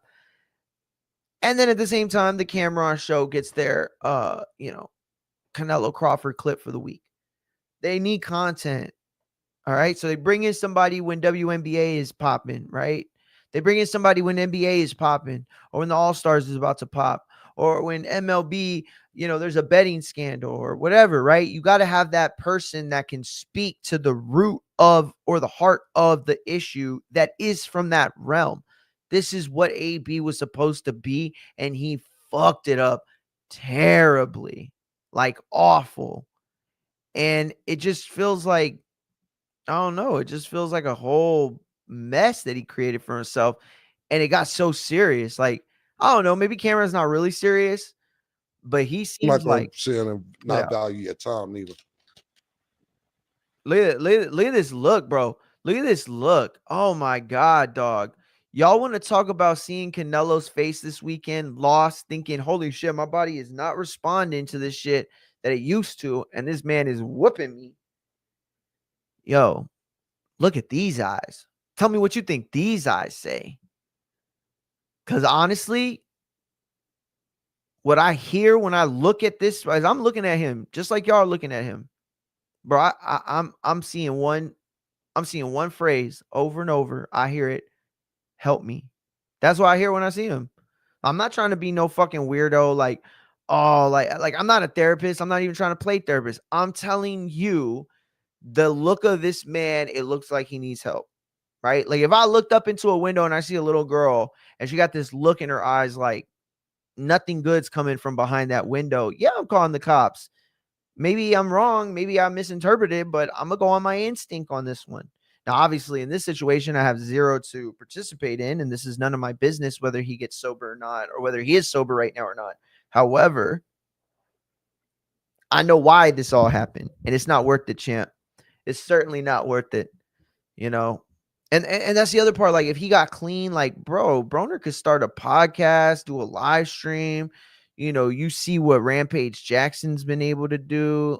And then at the same time, the Cameron show gets their, Canelo Crawford clip for the week. They need content. All right. So they bring in somebody when WNBA is popping, right? They bring in somebody when NBA is popping or when the All-Stars is about to pop or when MLB, there's a betting scandal or whatever, right? You got to have that person that can speak to the root of or the heart of the issue that is from that realm. This is what AB was supposed to be, and he fucked it up terribly, like awful. And it just feels like, I don't know, it just feels like a whole mess that he created for himself. And it got so serious. Like, I don't know, maybe Cameron's not really serious, but he not seems going like, to sit and not value your time neither. look at this look, bro. Look at this look. Oh my God, dog. Y'all want to talk about seeing Canelo's face this weekend, lost, thinking, holy shit, my body is not responding to this shit that it used to, and this man is whooping me. Yo, look at these eyes. Tell me what you think these eyes say. Because honestly, what I hear when I look at this, as I'm looking at him, just like y'all are looking at him, bro, I'm seeing one phrase over and over. I hear it. Help me. That's what I hear when I see him. I'm not trying to be no fucking weirdo. Like I'm not a therapist. I'm not even trying to play therapist. I'm telling you, the look of this man, it looks like he needs help. Right? Like if I looked up into a window and I see a little girl and she got this look in her eyes like nothing good's coming from behind that window, yeah, I'm calling the cops. Maybe I'm wrong. Maybe I misinterpreted, but I'm going to go on my instinct on this one. Now, obviously, in this situation, I have zero to participate in, and this is none of my business whether he gets sober or not, or whether he is sober right now or not. However, I know why this all happened, and it's not worth it, champ. It's certainly not worth it. And that's the other part. Like if he got clean, like bro, Broner could start a podcast, do a live stream. You see what Rampage Jackson's been able to do.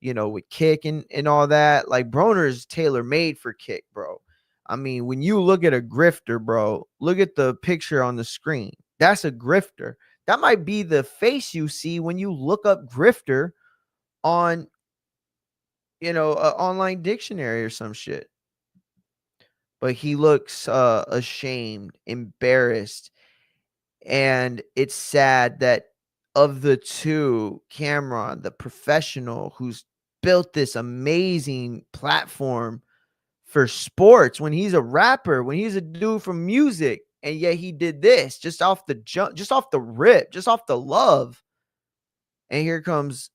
With Kick and all that. Like Broner is tailor made for Kick, bro. I mean, when you look at a grifter, bro, look at the picture on the screen. That's a grifter. That might be the face you see when you look up grifter on, an online dictionary or some shit. But he looks ashamed, embarrassed. And it's sad that of the two, Cameron, the professional who's built this amazing platform for sports, when he's a rapper, when he's a dude from music, and yet he did this just off the jump, just off the rip, just off the love. And here comes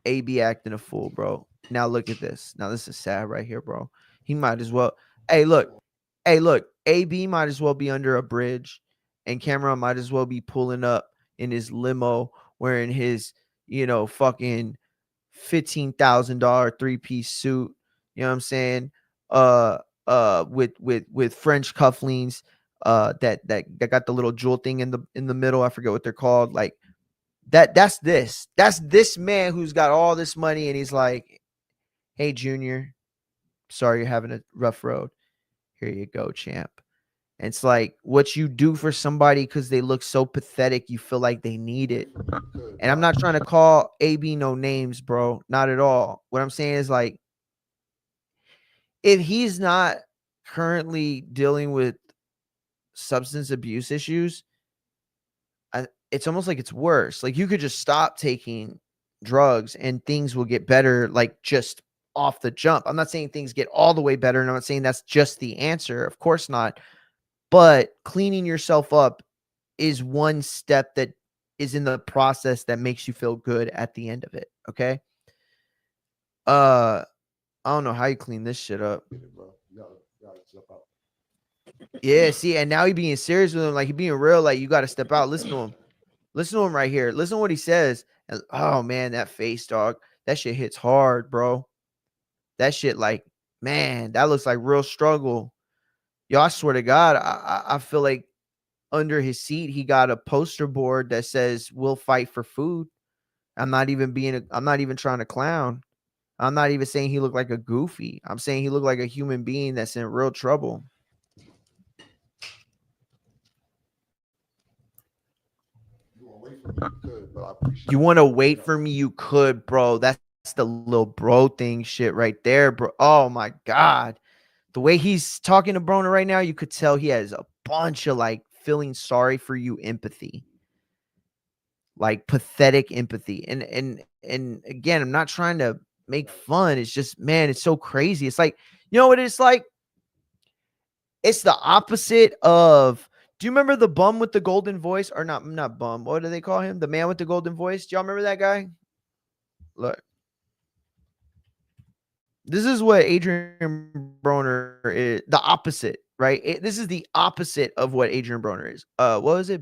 AB acting a fool, bro. Now look at this. Now this is sad right here, bro. He might as well. Hey, look. AB might as well be under a bridge, and Cameron might as well be pulling up in his limo wearing his, fucking $15,000 three-piece suit. You know what I'm saying? With French cufflinks, that got the little jewel thing in the middle. I forget what they're called. Like That's this man who's got all this money, and he's like, hey, Junior, sorry you're having a rough road. Here you go, champ. And it's like what you do for somebody because they look so pathetic, you feel like they need it. And I'm not trying to call AB no names, bro. Not at all. What I'm saying is, like, if he's not currently dealing with substance abuse issues, it's almost like it's worse. Like, you could just stop taking drugs and things will get better, like, just off the jump. I'm not saying things get all the way better, and I'm not saying that's just the answer. Of course not. But cleaning yourself up is one step that is in the process that makes you feel good at the end of it. Okay. I don't know how you clean this shit up. Yeah, see, and now he being serious with him, like he being real, like you got to step out. Listen to him. Listen to him right here. Listen to what he says. And, oh man, that face, dog. That shit hits hard, bro. That shit, like, man, that looks like real struggle. Yo, I swear to God, I feel like under his seat, he got a poster board that says, "We'll fight for food." I'm not even trying to clown. I'm not even saying he looked like a goofy. I'm saying he looked like a human being that's in real trouble. You want to wait for me? You could, bro. That's the little bro thing shit right there, bro. Oh my God. The way he's talking to Broner right now, you could tell he has a bunch of like feeling sorry for you empathy. Like pathetic empathy. And again, I'm not trying to make fun. It's just, man, it's so crazy. It's like, you know what it's like? It's the opposite of, do you remember the bum with the golden voice? Or not bum. What do they call him? The man with the golden voice. Do y'all remember that guy? Look. This is what Adrien Broner is. The opposite, right? This is the opposite of what Adrien Broner is. What was it?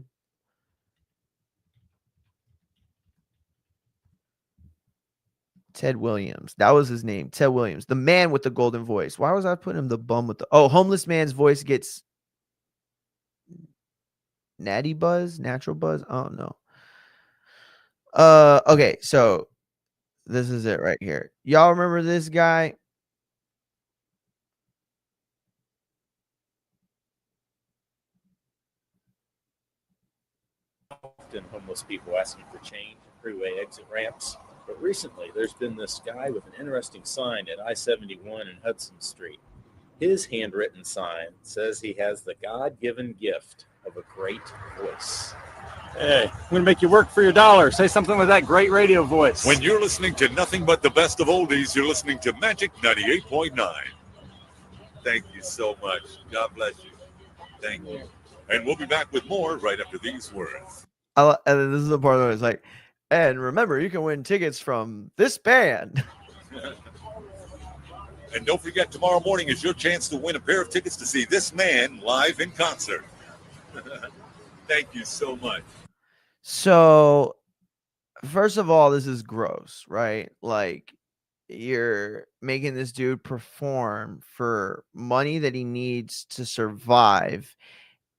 Ted Williams. That was his name. Ted Williams. The man with the golden voice. Why was I putting him the bum with the... Oh, homeless man's voice gets... Natty buzz? Natural buzz? I don't know. Okay, so this is it right here. Y'all remember this guy? Often homeless people asking for change at freeway exit ramps. But recently, there's been this guy with an interesting sign at I-71 and Hudson Street. His handwritten sign says he has the God-given gift of a great voice. Hey, I'm going to make you work for your dollar. Say something with that great radio voice. When you're listening to nothing but the best of oldies, you're listening to Magic 98.9. Thank you so much. God bless you. Thank you. And we'll be back with more right after these words. And this is the part where it's like, and remember, you can win tickets from this band. And don't forget, tomorrow morning is your chance to win a pair of tickets to see this man live in concert. Thank you so much. So, first of all, this is gross, right? Like, you're making this dude perform for money that he needs to survive.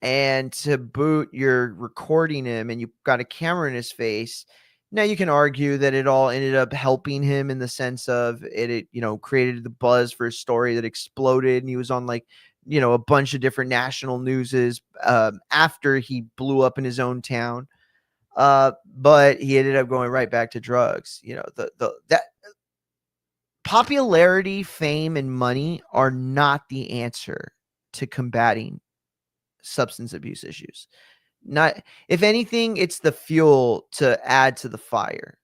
And to boot, you're recording him and you've got a camera in his face. Now you can argue that it all ended up helping him in the sense of it created the buzz for his story that exploded. And he was on like, a bunch of different national newses after he blew up in his own town. But he ended up going right back to drugs. That popularity, fame, and money are not the answer to combating substance abuse issues. Not, if anything, it's the fuel to add to the fire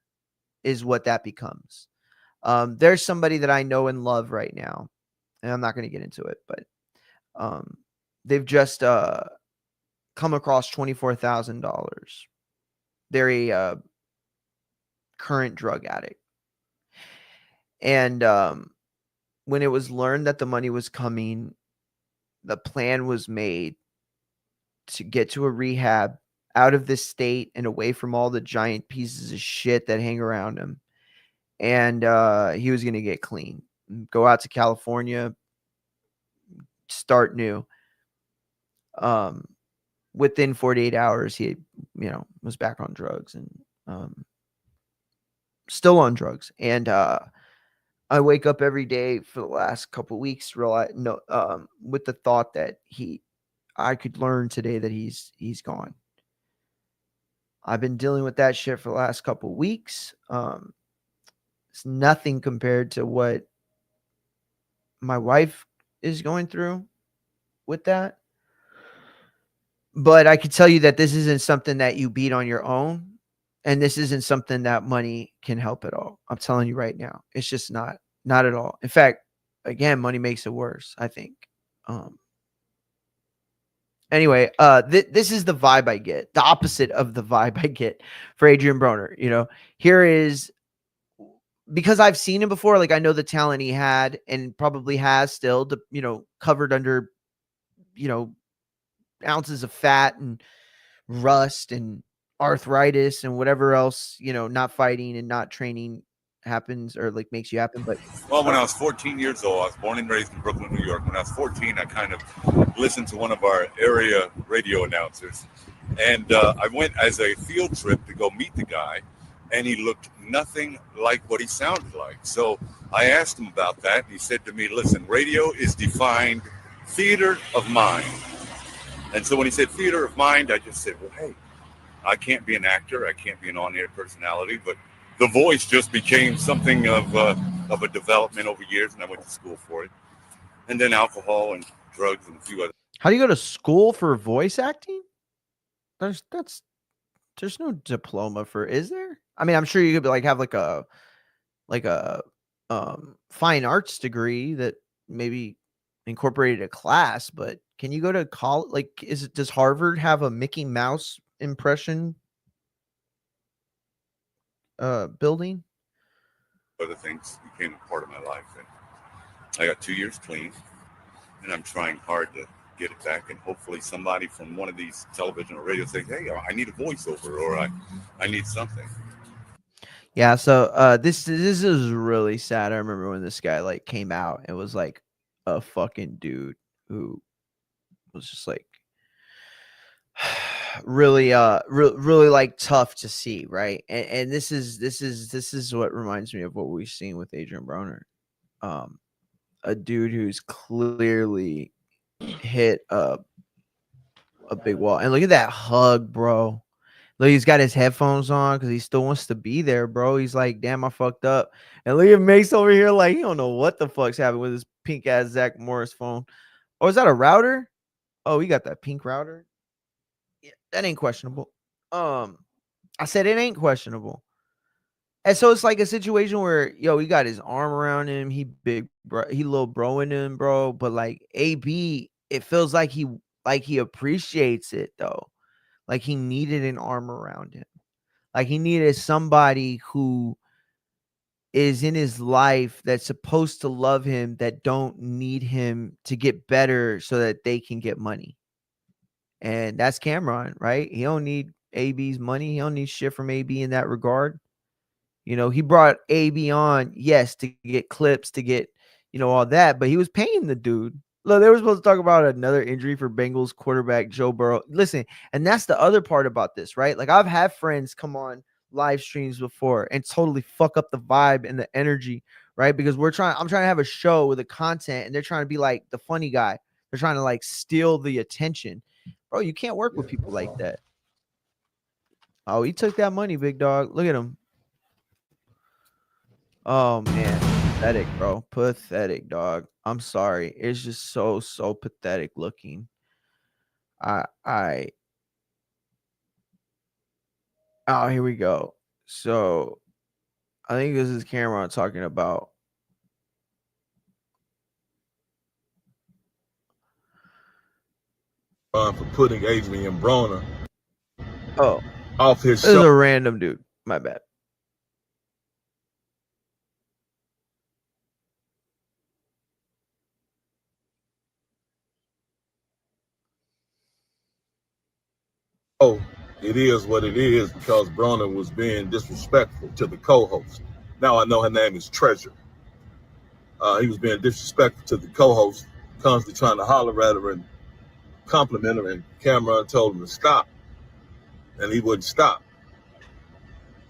is what that becomes. There's somebody that I know and love right now, and I'm not going to get into it, but they've just come across $24,000. They're a current drug addict. And when it was learned that the money was coming, the plan was made to get to a rehab out of this state and away from all the giant pieces of shit that hang around him. And he was going to get clean, go out to California, start new. Within 48 hours, he, was back on drugs and still on drugs. And I wake up every day for the last couple weeks with the thought that I could learn today that he's gone. I've been dealing with that shit for the last couple weeks. It's nothing compared to what my wife is going through with that. But I can tell you that this isn't something that you beat on your own. And this isn't something that money can help at all. I'm telling you right now. It's just not at all. In fact, again, money makes it worse, I think. Anyway, this is the vibe I get. The opposite of the vibe I get for Adrien Broner. You know, here is, because I've seen him before, like I know the talent he had and probably has still, covered under, ounces of fat and rust and arthritis and whatever else, not fighting and not training happens or like makes you happen. But Well, when I was 14 years old, I was born and raised in Brooklyn, New York. When I was 14, I kind of listened to one of our area radio announcers. And I went as a field trip to go meet the guy, and he looked nothing like what he sounded like. So I asked him about that, and he said to me, listen, radio is defined theater of mind. And so when he said theater of mind, I just said, well, hey, I can't be an actor. I can't be an on-air personality, but the voice just became something of a development over years, and I went to school for it. And then alcohol and drugs and a few other. How do you go to school for voice acting? There's no diploma for, is there? I mean, I'm sure you could have like a fine arts degree that maybe incorporated a class, but can you go to college? Like, does Harvard have a Mickey Mouse impression building? Other things became a part of my life, and I got 2 years clean, and I'm trying hard to get it back, and hopefully somebody from one of these television or radio says, hey, I need a voiceover, or I need something. Yeah, so this is really sad. I remember when this guy like came out, it was like a fucking dude who was just like really really like tough to see, right? And this is what reminds me of what we've seen with Adrien Broner. A dude who's clearly hit a big wall. And look at that hug, bro. Look, he's got his headphones on because he still wants to be there, bro. He's like, damn, I fucked up. And look at Mace over here, like, he don't know what the fuck's happening with his pink ass Zach Morris phone. Oh, is that a router? Oh, he got that pink router. Yeah, that ain't questionable. I said it ain't questionable. And so it's like a situation where, he got his arm around him. He big, bro. He little broing him, bro. But like AB, it feels like he appreciates it though. Like he needed an arm around him. Like he needed somebody who is in his life that's supposed to love him, that don't need him to get better so that they can get money. And that's Cameron, right? He don't need AB's money. He don't need shit from AB in that regard. He brought AB on, yes, to get clips, to get, all that, but he was paying the dude. Look, they were supposed to talk about another injury for Bengals quarterback Joe Burrow. Listen, and that's the other part about this, right? Like I've had friends come on live streams before and totally fuck up the vibe and the energy, right? Because I'm trying to have a show with the content and they're trying to be like the funny guy. They're trying to like steal the attention. Bro, you can't work with people like that. Oh, he took that money, big dog. Look at him. Oh man, pathetic, bro. Pathetic, dog. I'm sorry. It's just so pathetic looking. Oh, here we go. So I think this is Cameron talking about for putting Adrien Broner off his show. This is show. a random dude. My bad. Oh, it is what it is because Broner was being disrespectful to the co-host. Now I know her name is Treasure. He was being disrespectful to the co-host, constantly trying to holler at her and compliment her, and Cameron told him to stop, and he wouldn't stop.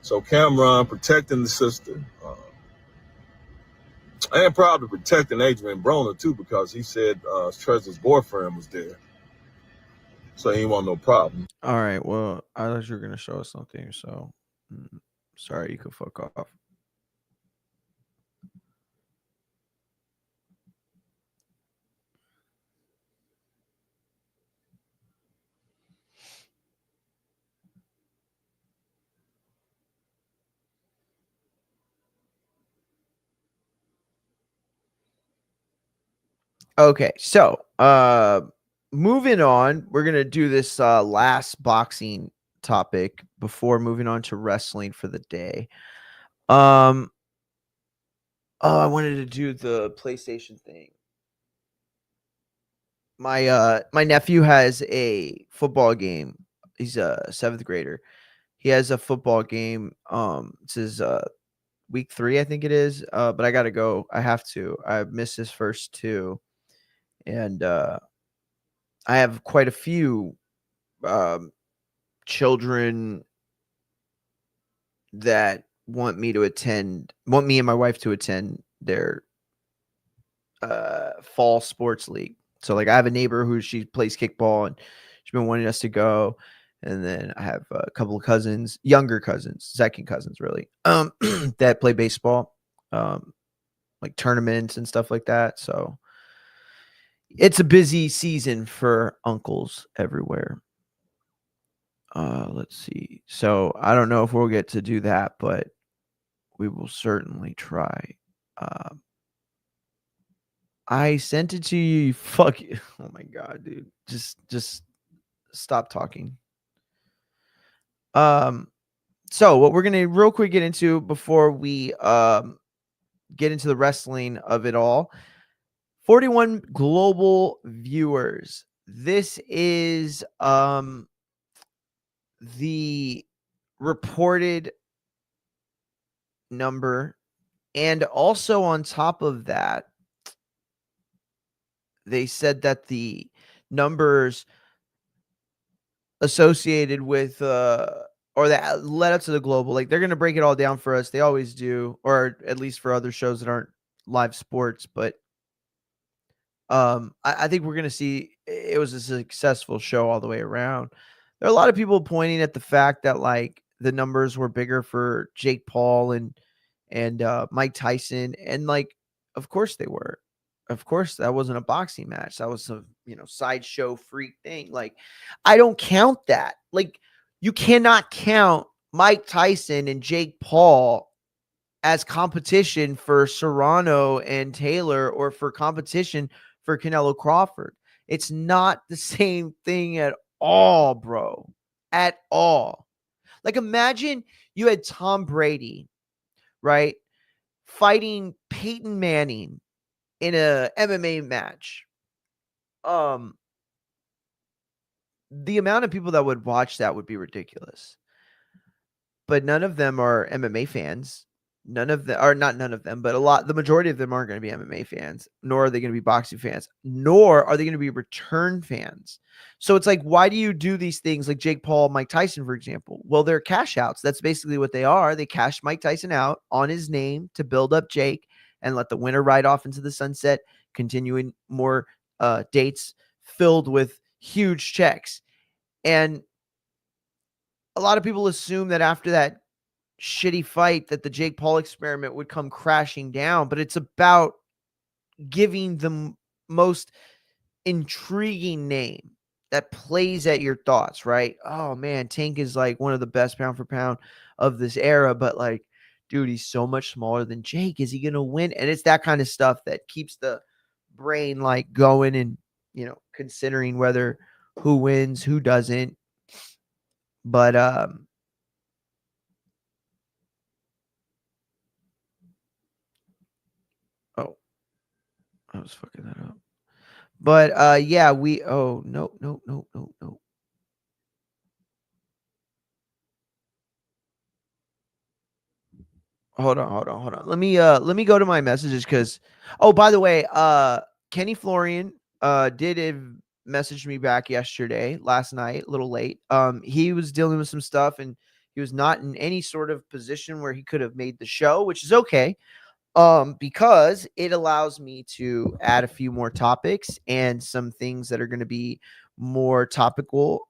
So Cameron protecting the sister. And probably protecting Adrien Broner too, because he said Trezor's boyfriend was there. So he ain't want no problem. All right. Well, I thought you were gonna show us something, so sorry, you could fuck off. Okay, so moving on, we're gonna do this last boxing topic before moving on to wrestling for the day. Oh, I wanted to do the PlayStation thing. My nephew has a football game. He's a 7th grader. He has a football game. It's his week 3, I think it is. But I gotta go. I have to. I missed his first 2, and I have quite a few children that want me and my wife to attend their fall sports league. So like I have a neighbor who she plays kickball and she's been wanting us to go. And then I have a couple of cousins, younger cousins, second cousins really, that play baseball, like tournaments and stuff like that. So it's a busy season for uncles everywhere. Let's see. So I don't know if we'll get to do that, but we will certainly try. I sent it to you. Fuck you. Oh my god, dude. Just stop talking. So what we're gonna real quick get into before we get into the wrestling of it all. 41 global viewers. This is the reported number, and also on top of that, they said that the numbers associated with or that led up to the global, like they're going to break it all down for us. They always do, or at least for other shows that aren't live sports. But I think we're going to see it was a successful show all the way around. There are a lot of people pointing at the fact that like the numbers were bigger for Jake Paul and Mike Tyson, and like of course they were. Of course, that wasn't a boxing match. That was some, sideshow freak thing. Like, I don't count that. Like, you cannot count Mike Tyson and Jake Paul as competition for Serrano and Taylor or for competition for Canelo Crawford. It's not the same thing at all, bro. At all. Like, imagine you had Tom Brady, right, fighting Peyton Manning in a MMA match. The amount of people that would watch that would be ridiculous. But none of them are MMA fans. None of them are not none of them, but the majority of them aren't going to be MMA fans, nor are they going to be boxing fans, nor are they going to be return fans. So it's like, why do you do these things like Jake Paul, Mike Tyson, for example? Well, they're cash outs. That's basically what they are. They cashed Mike Tyson out on his name to build up Jake and let the winner ride off into the sunset, continuing more dates filled with huge checks. And a lot of people assume that after that shitty fight that the Jake Paul experiment would come crashing down, but it's about giving the most intriguing name that plays at your thoughts, right? Oh man, Tank is like one of the best pound for pound of this era, but like, dude, he's so much smaller than Jake. Is he going to win? And it's that kind of stuff that keeps the brain like going and, considering whether who wins, who doesn't. But oh, I was fucking that up. But yeah, no. Hold on. Let me go to my messages because by the way, Kenny Florian did message me back last night, a little late. He was dealing with some stuff and He was not in any sort of position where he could have made the show, which is okay. Because it allows me to add a few more topics and some things that are going to be more topical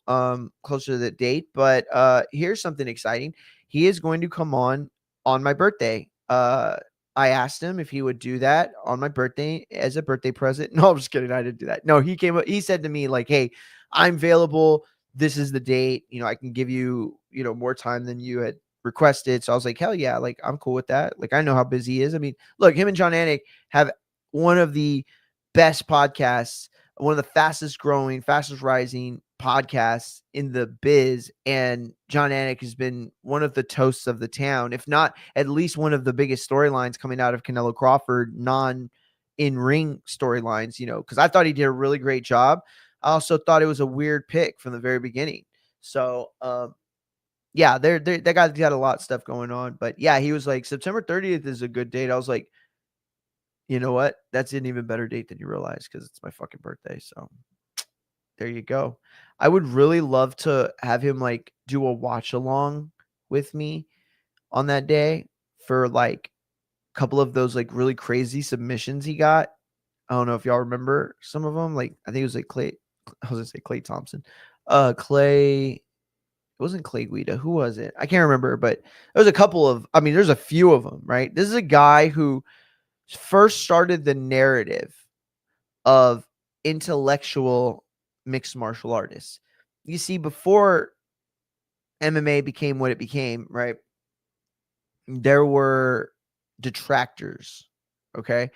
closer to the date. But here's something exciting. He is going to come on my birthday. I asked him if he would do that on my birthday as a birthday present. No, I'm just kidding. I didn't do that. No, he said to me like, "Hey, I'm available. This is the date. I can give you, more time than you had requested." So I was like, hell yeah, like I'm cool with that. Like I know how busy he is. I mean, look, him and John Anik have one of the best podcasts, one of the fastest growing, fastest rising podcasts in the biz. And John Anik has been one of the toasts of the town, if not at least one of the biggest storylines coming out of Canelo Crawford, non in ring storylines, because I thought he did a really great job. I also thought it was a weird pick from the very beginning. So, yeah, that guy's got a lot of stuff going on. But yeah, he was like, September 30th is a good date. I was like, you know what? That's an even better date than you realize because it's my fucking birthday. So there you go. I would really love to have him like do a watch along with me on that day for like a couple of those like really crazy submissions he got. I don't know if y'all remember some of them. Like I think it was like Clay. I was gonna say Clay Thompson. Clay. It wasn't Clay Guida. Who was it? I can't remember, but there was a couple of, there's a few of them, right? This is a guy who first started the narrative of intellectual mixed martial artists. You see, before MMA became what it became, right? There were detractors, okay?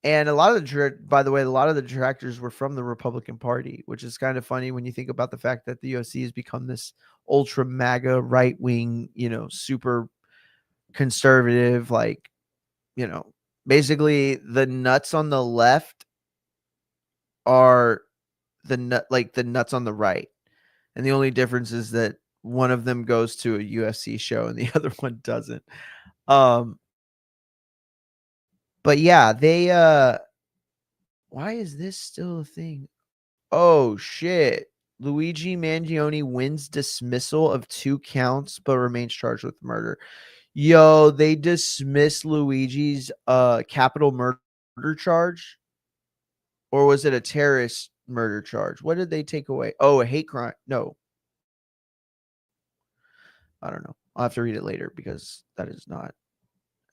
And a lot of the detractors were from the Republican Party, which is kind of funny when you think about the fact that the UFC has become this ultra MAGA right wing, super conservative, like, basically the nuts on the left are the nuts on the right. And the only difference is that one of them goes to a UFC show and the other one doesn't. But yeah, they why is this still a thing? Oh shit. Luigi Mangione wins dismissal of 2 counts but remains charged with murder. Yo, they dismissed Luigi's capital murder charge, or was it a terrorist murder charge? What did they take away? Oh, a hate crime. No. I don't know. I'll have to read it later because that is not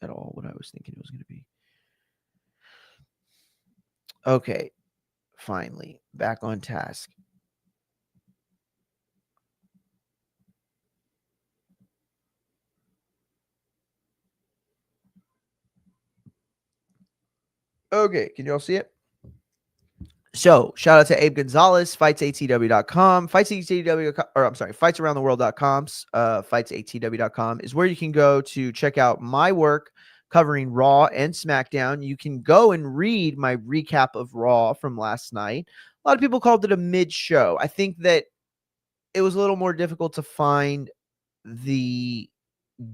at all what I was thinking it was going to be. Okay. Finally, back on task. Okay, can you all see it? So, shout out to Abe Gonzalez, fightsatw.com, fightsaroundtheworld.com, fightsatw.com is where you can go to check out my work covering Raw and SmackDown. You can go and read my recap of Raw from last night. A lot of people called it a mid-show. I think that it was a little more difficult to find the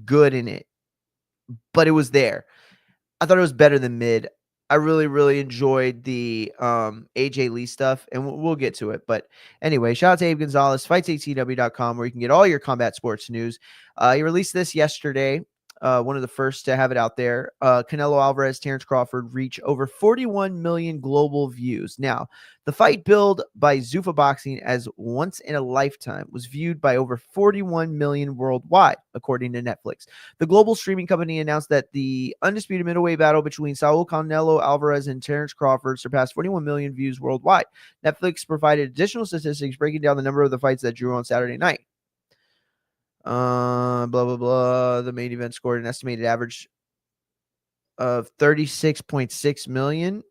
good in it, but it was there. I thought it was better than mid. I really, really enjoyed the AJ Lee stuff, and we'll get to it. But anyway, shout out to Abe Gonzalez, fightsatw.com, where you can get all your combat sports news. He released this yesterday, one of the first to have it out there. Canelo Alvarez, Terrence Crawford reach over 41 million global views. Now, the fight billed by Zuffa Boxing as once in a lifetime was viewed by over 41 million worldwide, according to Netflix. The global streaming company announced that the undisputed middleweight battle between Saul Canelo Alvarez and Terrence Crawford surpassed 41 million views worldwide. Netflix provided additional statistics breaking down the number of the fights that drew on Saturday night. Blah, blah, blah. The main event scored an estimated average of 36.6 million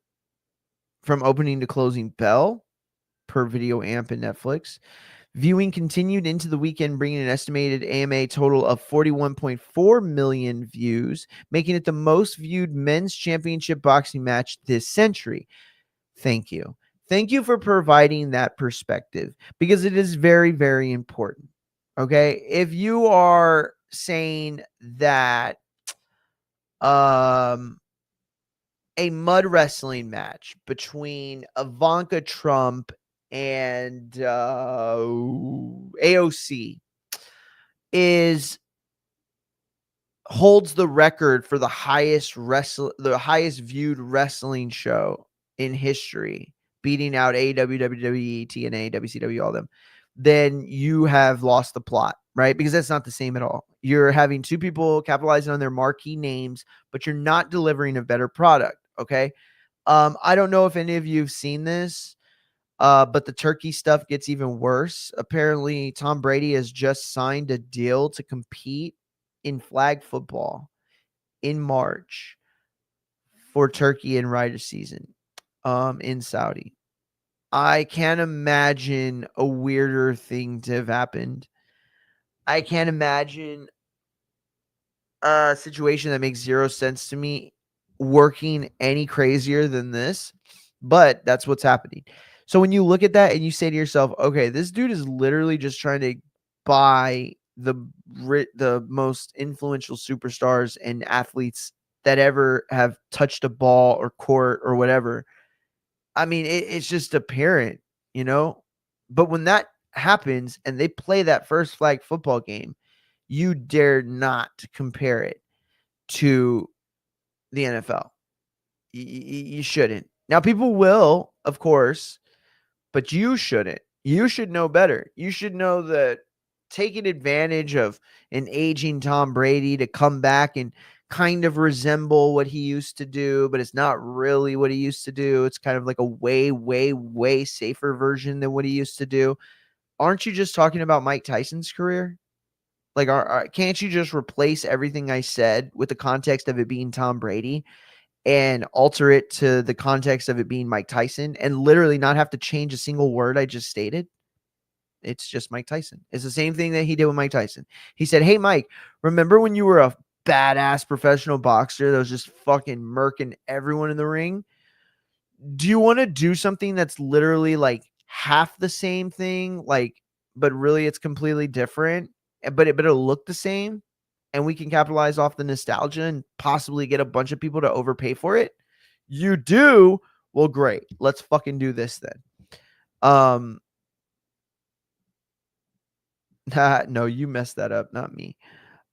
from opening to closing bell per Video Amp and Netflix. Viewing continued into the weekend, bringing an estimated AMA total of 41.4 million views, making it the most viewed men's championship boxing match this century. Thank you. Thank you for providing that perspective because it is very, very important. Okay. If you are saying that a mud wrestling match between Ivanka Trump and AOC is holds the record for the highest viewed wrestling show in history, beating out AEW, WWE, TNA, WCW, all them, then you have lost the plot, right? Because that's not the same at all. You're having two people capitalizing on their marquee names, but you're not delivering a better product. Okay. I don't know if any of you have seen this, but the turkey stuff gets even worse. Apparently, Tom Brady has just signed a deal to compete in flag football in March for Turkey and Ryder season in Saudi. I can't imagine a weirder thing to have happened. I can't imagine a situation that makes zero sense to me working any crazier than this, but that's what's happening. So when you look at that and you say to yourself, okay, this dude is literally just trying to buy the most influential superstars and athletes that ever have touched a ball or court or whatever. I mean, it's just apparent, you know? But when that happens and they play that first flag football game, you dare not compare it to the NFL. You shouldn't. Now, people will, of course, but you shouldn't. You should know better. You should know that taking advantage of an aging Tom Brady to come back and kind of resemble what he used to do, but it's not really what he used to do. It's kind of like a way, way, way safer version than what he used to do. Aren't you just talking about Mike Tyson's career? Like, can't you just replace everything I said with the context of it being Tom Brady and alter it to the context of it being Mike Tyson and literally not have to change a single word I just stated? It's just Mike Tyson. It's the same thing that he did with Mike Tyson. He said, hey, Mike, remember when you were a badass professional boxer that was just fucking murking everyone in the ring? Do you want to do something that's literally like half the same thing, like, but really it's completely different, but it'll look the same, and we can capitalize off the nostalgia and possibly get a bunch of people to overpay for it? You do? Well, great. Let's fucking do this then. No, you messed that up, not me.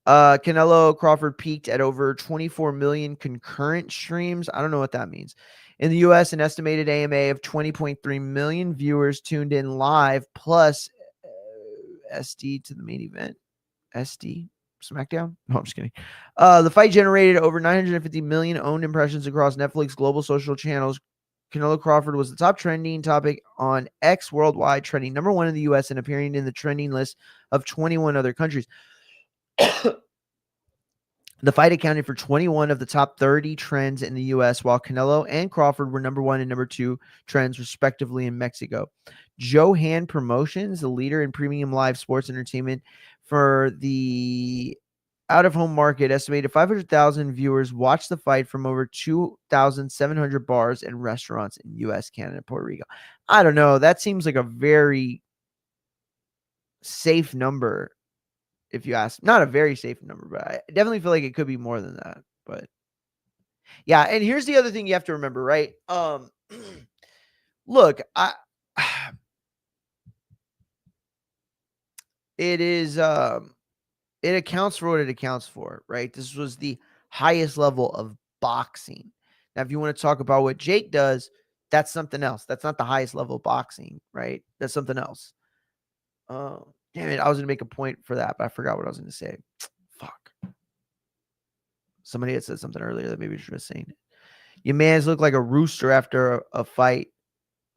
Canelo Crawford peaked at over 24 million concurrent streams. I don't know what that means. In the US, an estimated AMA of 20.3 million viewers tuned in live, plus SD to the main event. SD? SmackDown? No, I'm just kidding. The fight generated over 950 million owned impressions across Netflix global social channels. Canelo Crawford was the top trending topic on X worldwide, trending number 1 in the US and appearing in the trending list of 21 other countries. The fight accounted for 21 of the top 30 trends in the US, while Canelo and Crawford were number 1 and number 2 trends, respectively, in Mexico. Johan Promotions, the leader in premium live sports entertainment for the out-of-home market, estimated 500,000 viewers watched the fight from over 2,700 bars and restaurants in U.S., Canada, and Puerto Rico. I don't know. That seems like a very safe number, if you ask. Not a very safe number, but I definitely feel like it could be more than that. But yeah, and here's the other thing you have to remember, right? Look, it is it accounts for what it accounts for, right? This was the highest level of boxing. Now, if you want to talk about what Jake does, that's something else. That's not the highest level of boxing, right? That's something else. Damn it, I was gonna make a point for that, but I forgot what I was gonna say. Fuck. Somebody had said something earlier that maybe I should have seen it. Your man's look like a rooster after a fight.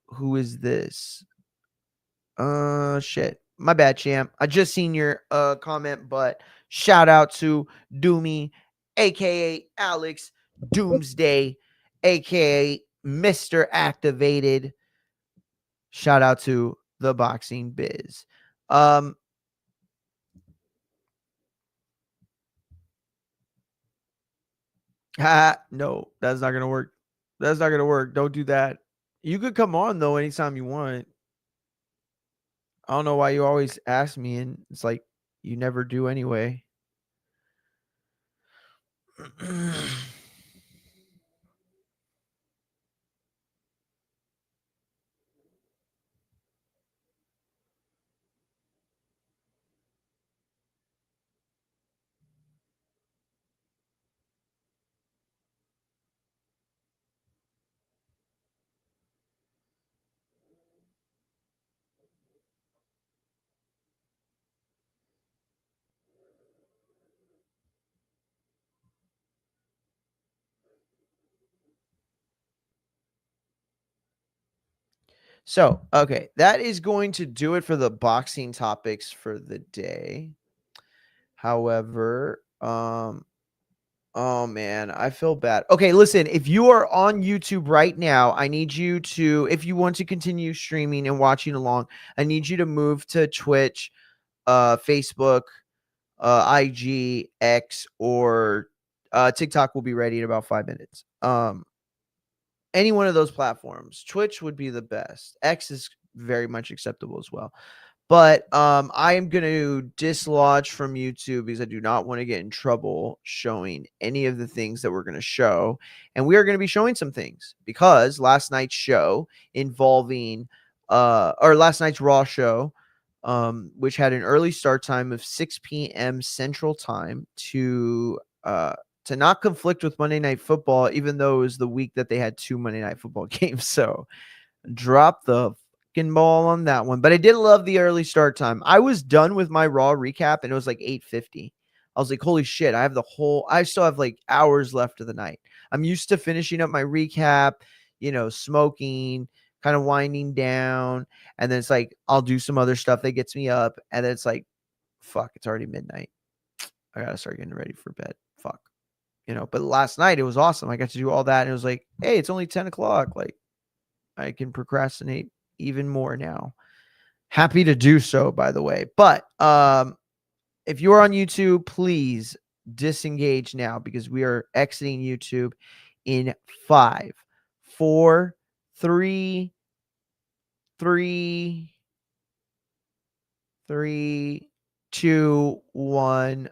Who is this? Shit. My bad, champ. I just seen your comment, but shout out to Doomy, aka Alex Doomsday, aka Mr. Activated. Shout out to the Boxing Biz. No, that's not gonna work. That's not gonna work. Don't do that. You could come on though anytime you want. I don't know why you always ask me, and it's like you never do anyway. So, okay, that is going to do it for the boxing topics for the day. However, oh man, I feel bad. Okay, listen, if you are on YouTube right now, I need you to, if you want to continue streaming and watching along, I need you to move to Twitch, Facebook, IG, X, or TikTok will be ready in about 5 minutes. Any one of those platforms. Twitch would be the best. X is very much acceptable as well. But I am going to dislodge from YouTube because I do not want to get in trouble showing any of the things that we're going to show. And we are going to be showing some things because last night's show involving or last night's Raw show, which had an early start time of 6 p.m. Central Time to not conflict with Monday Night Football, even though it was the week that they had 2 Monday Night Football games. So drop the fucking ball on that one. But I did love the early start time. I was done with my Raw recap and it was like 8:50. I was like, holy shit, I still have like hours left of the night. I'm used to finishing up my recap, smoking, kind of winding down. And then it's like, I'll do some other stuff that gets me up. And then it's like, fuck, it's already midnight. I got to start getting ready for bed. Fuck. But last night it was awesome. I got to do all that. And it was like, hey, it's only 10 o'clock. Like, I can procrastinate even more now. Happy to do so, by the way. But if you're on YouTube, please disengage now because we are exiting YouTube in 5, 4, 3, 2, 1.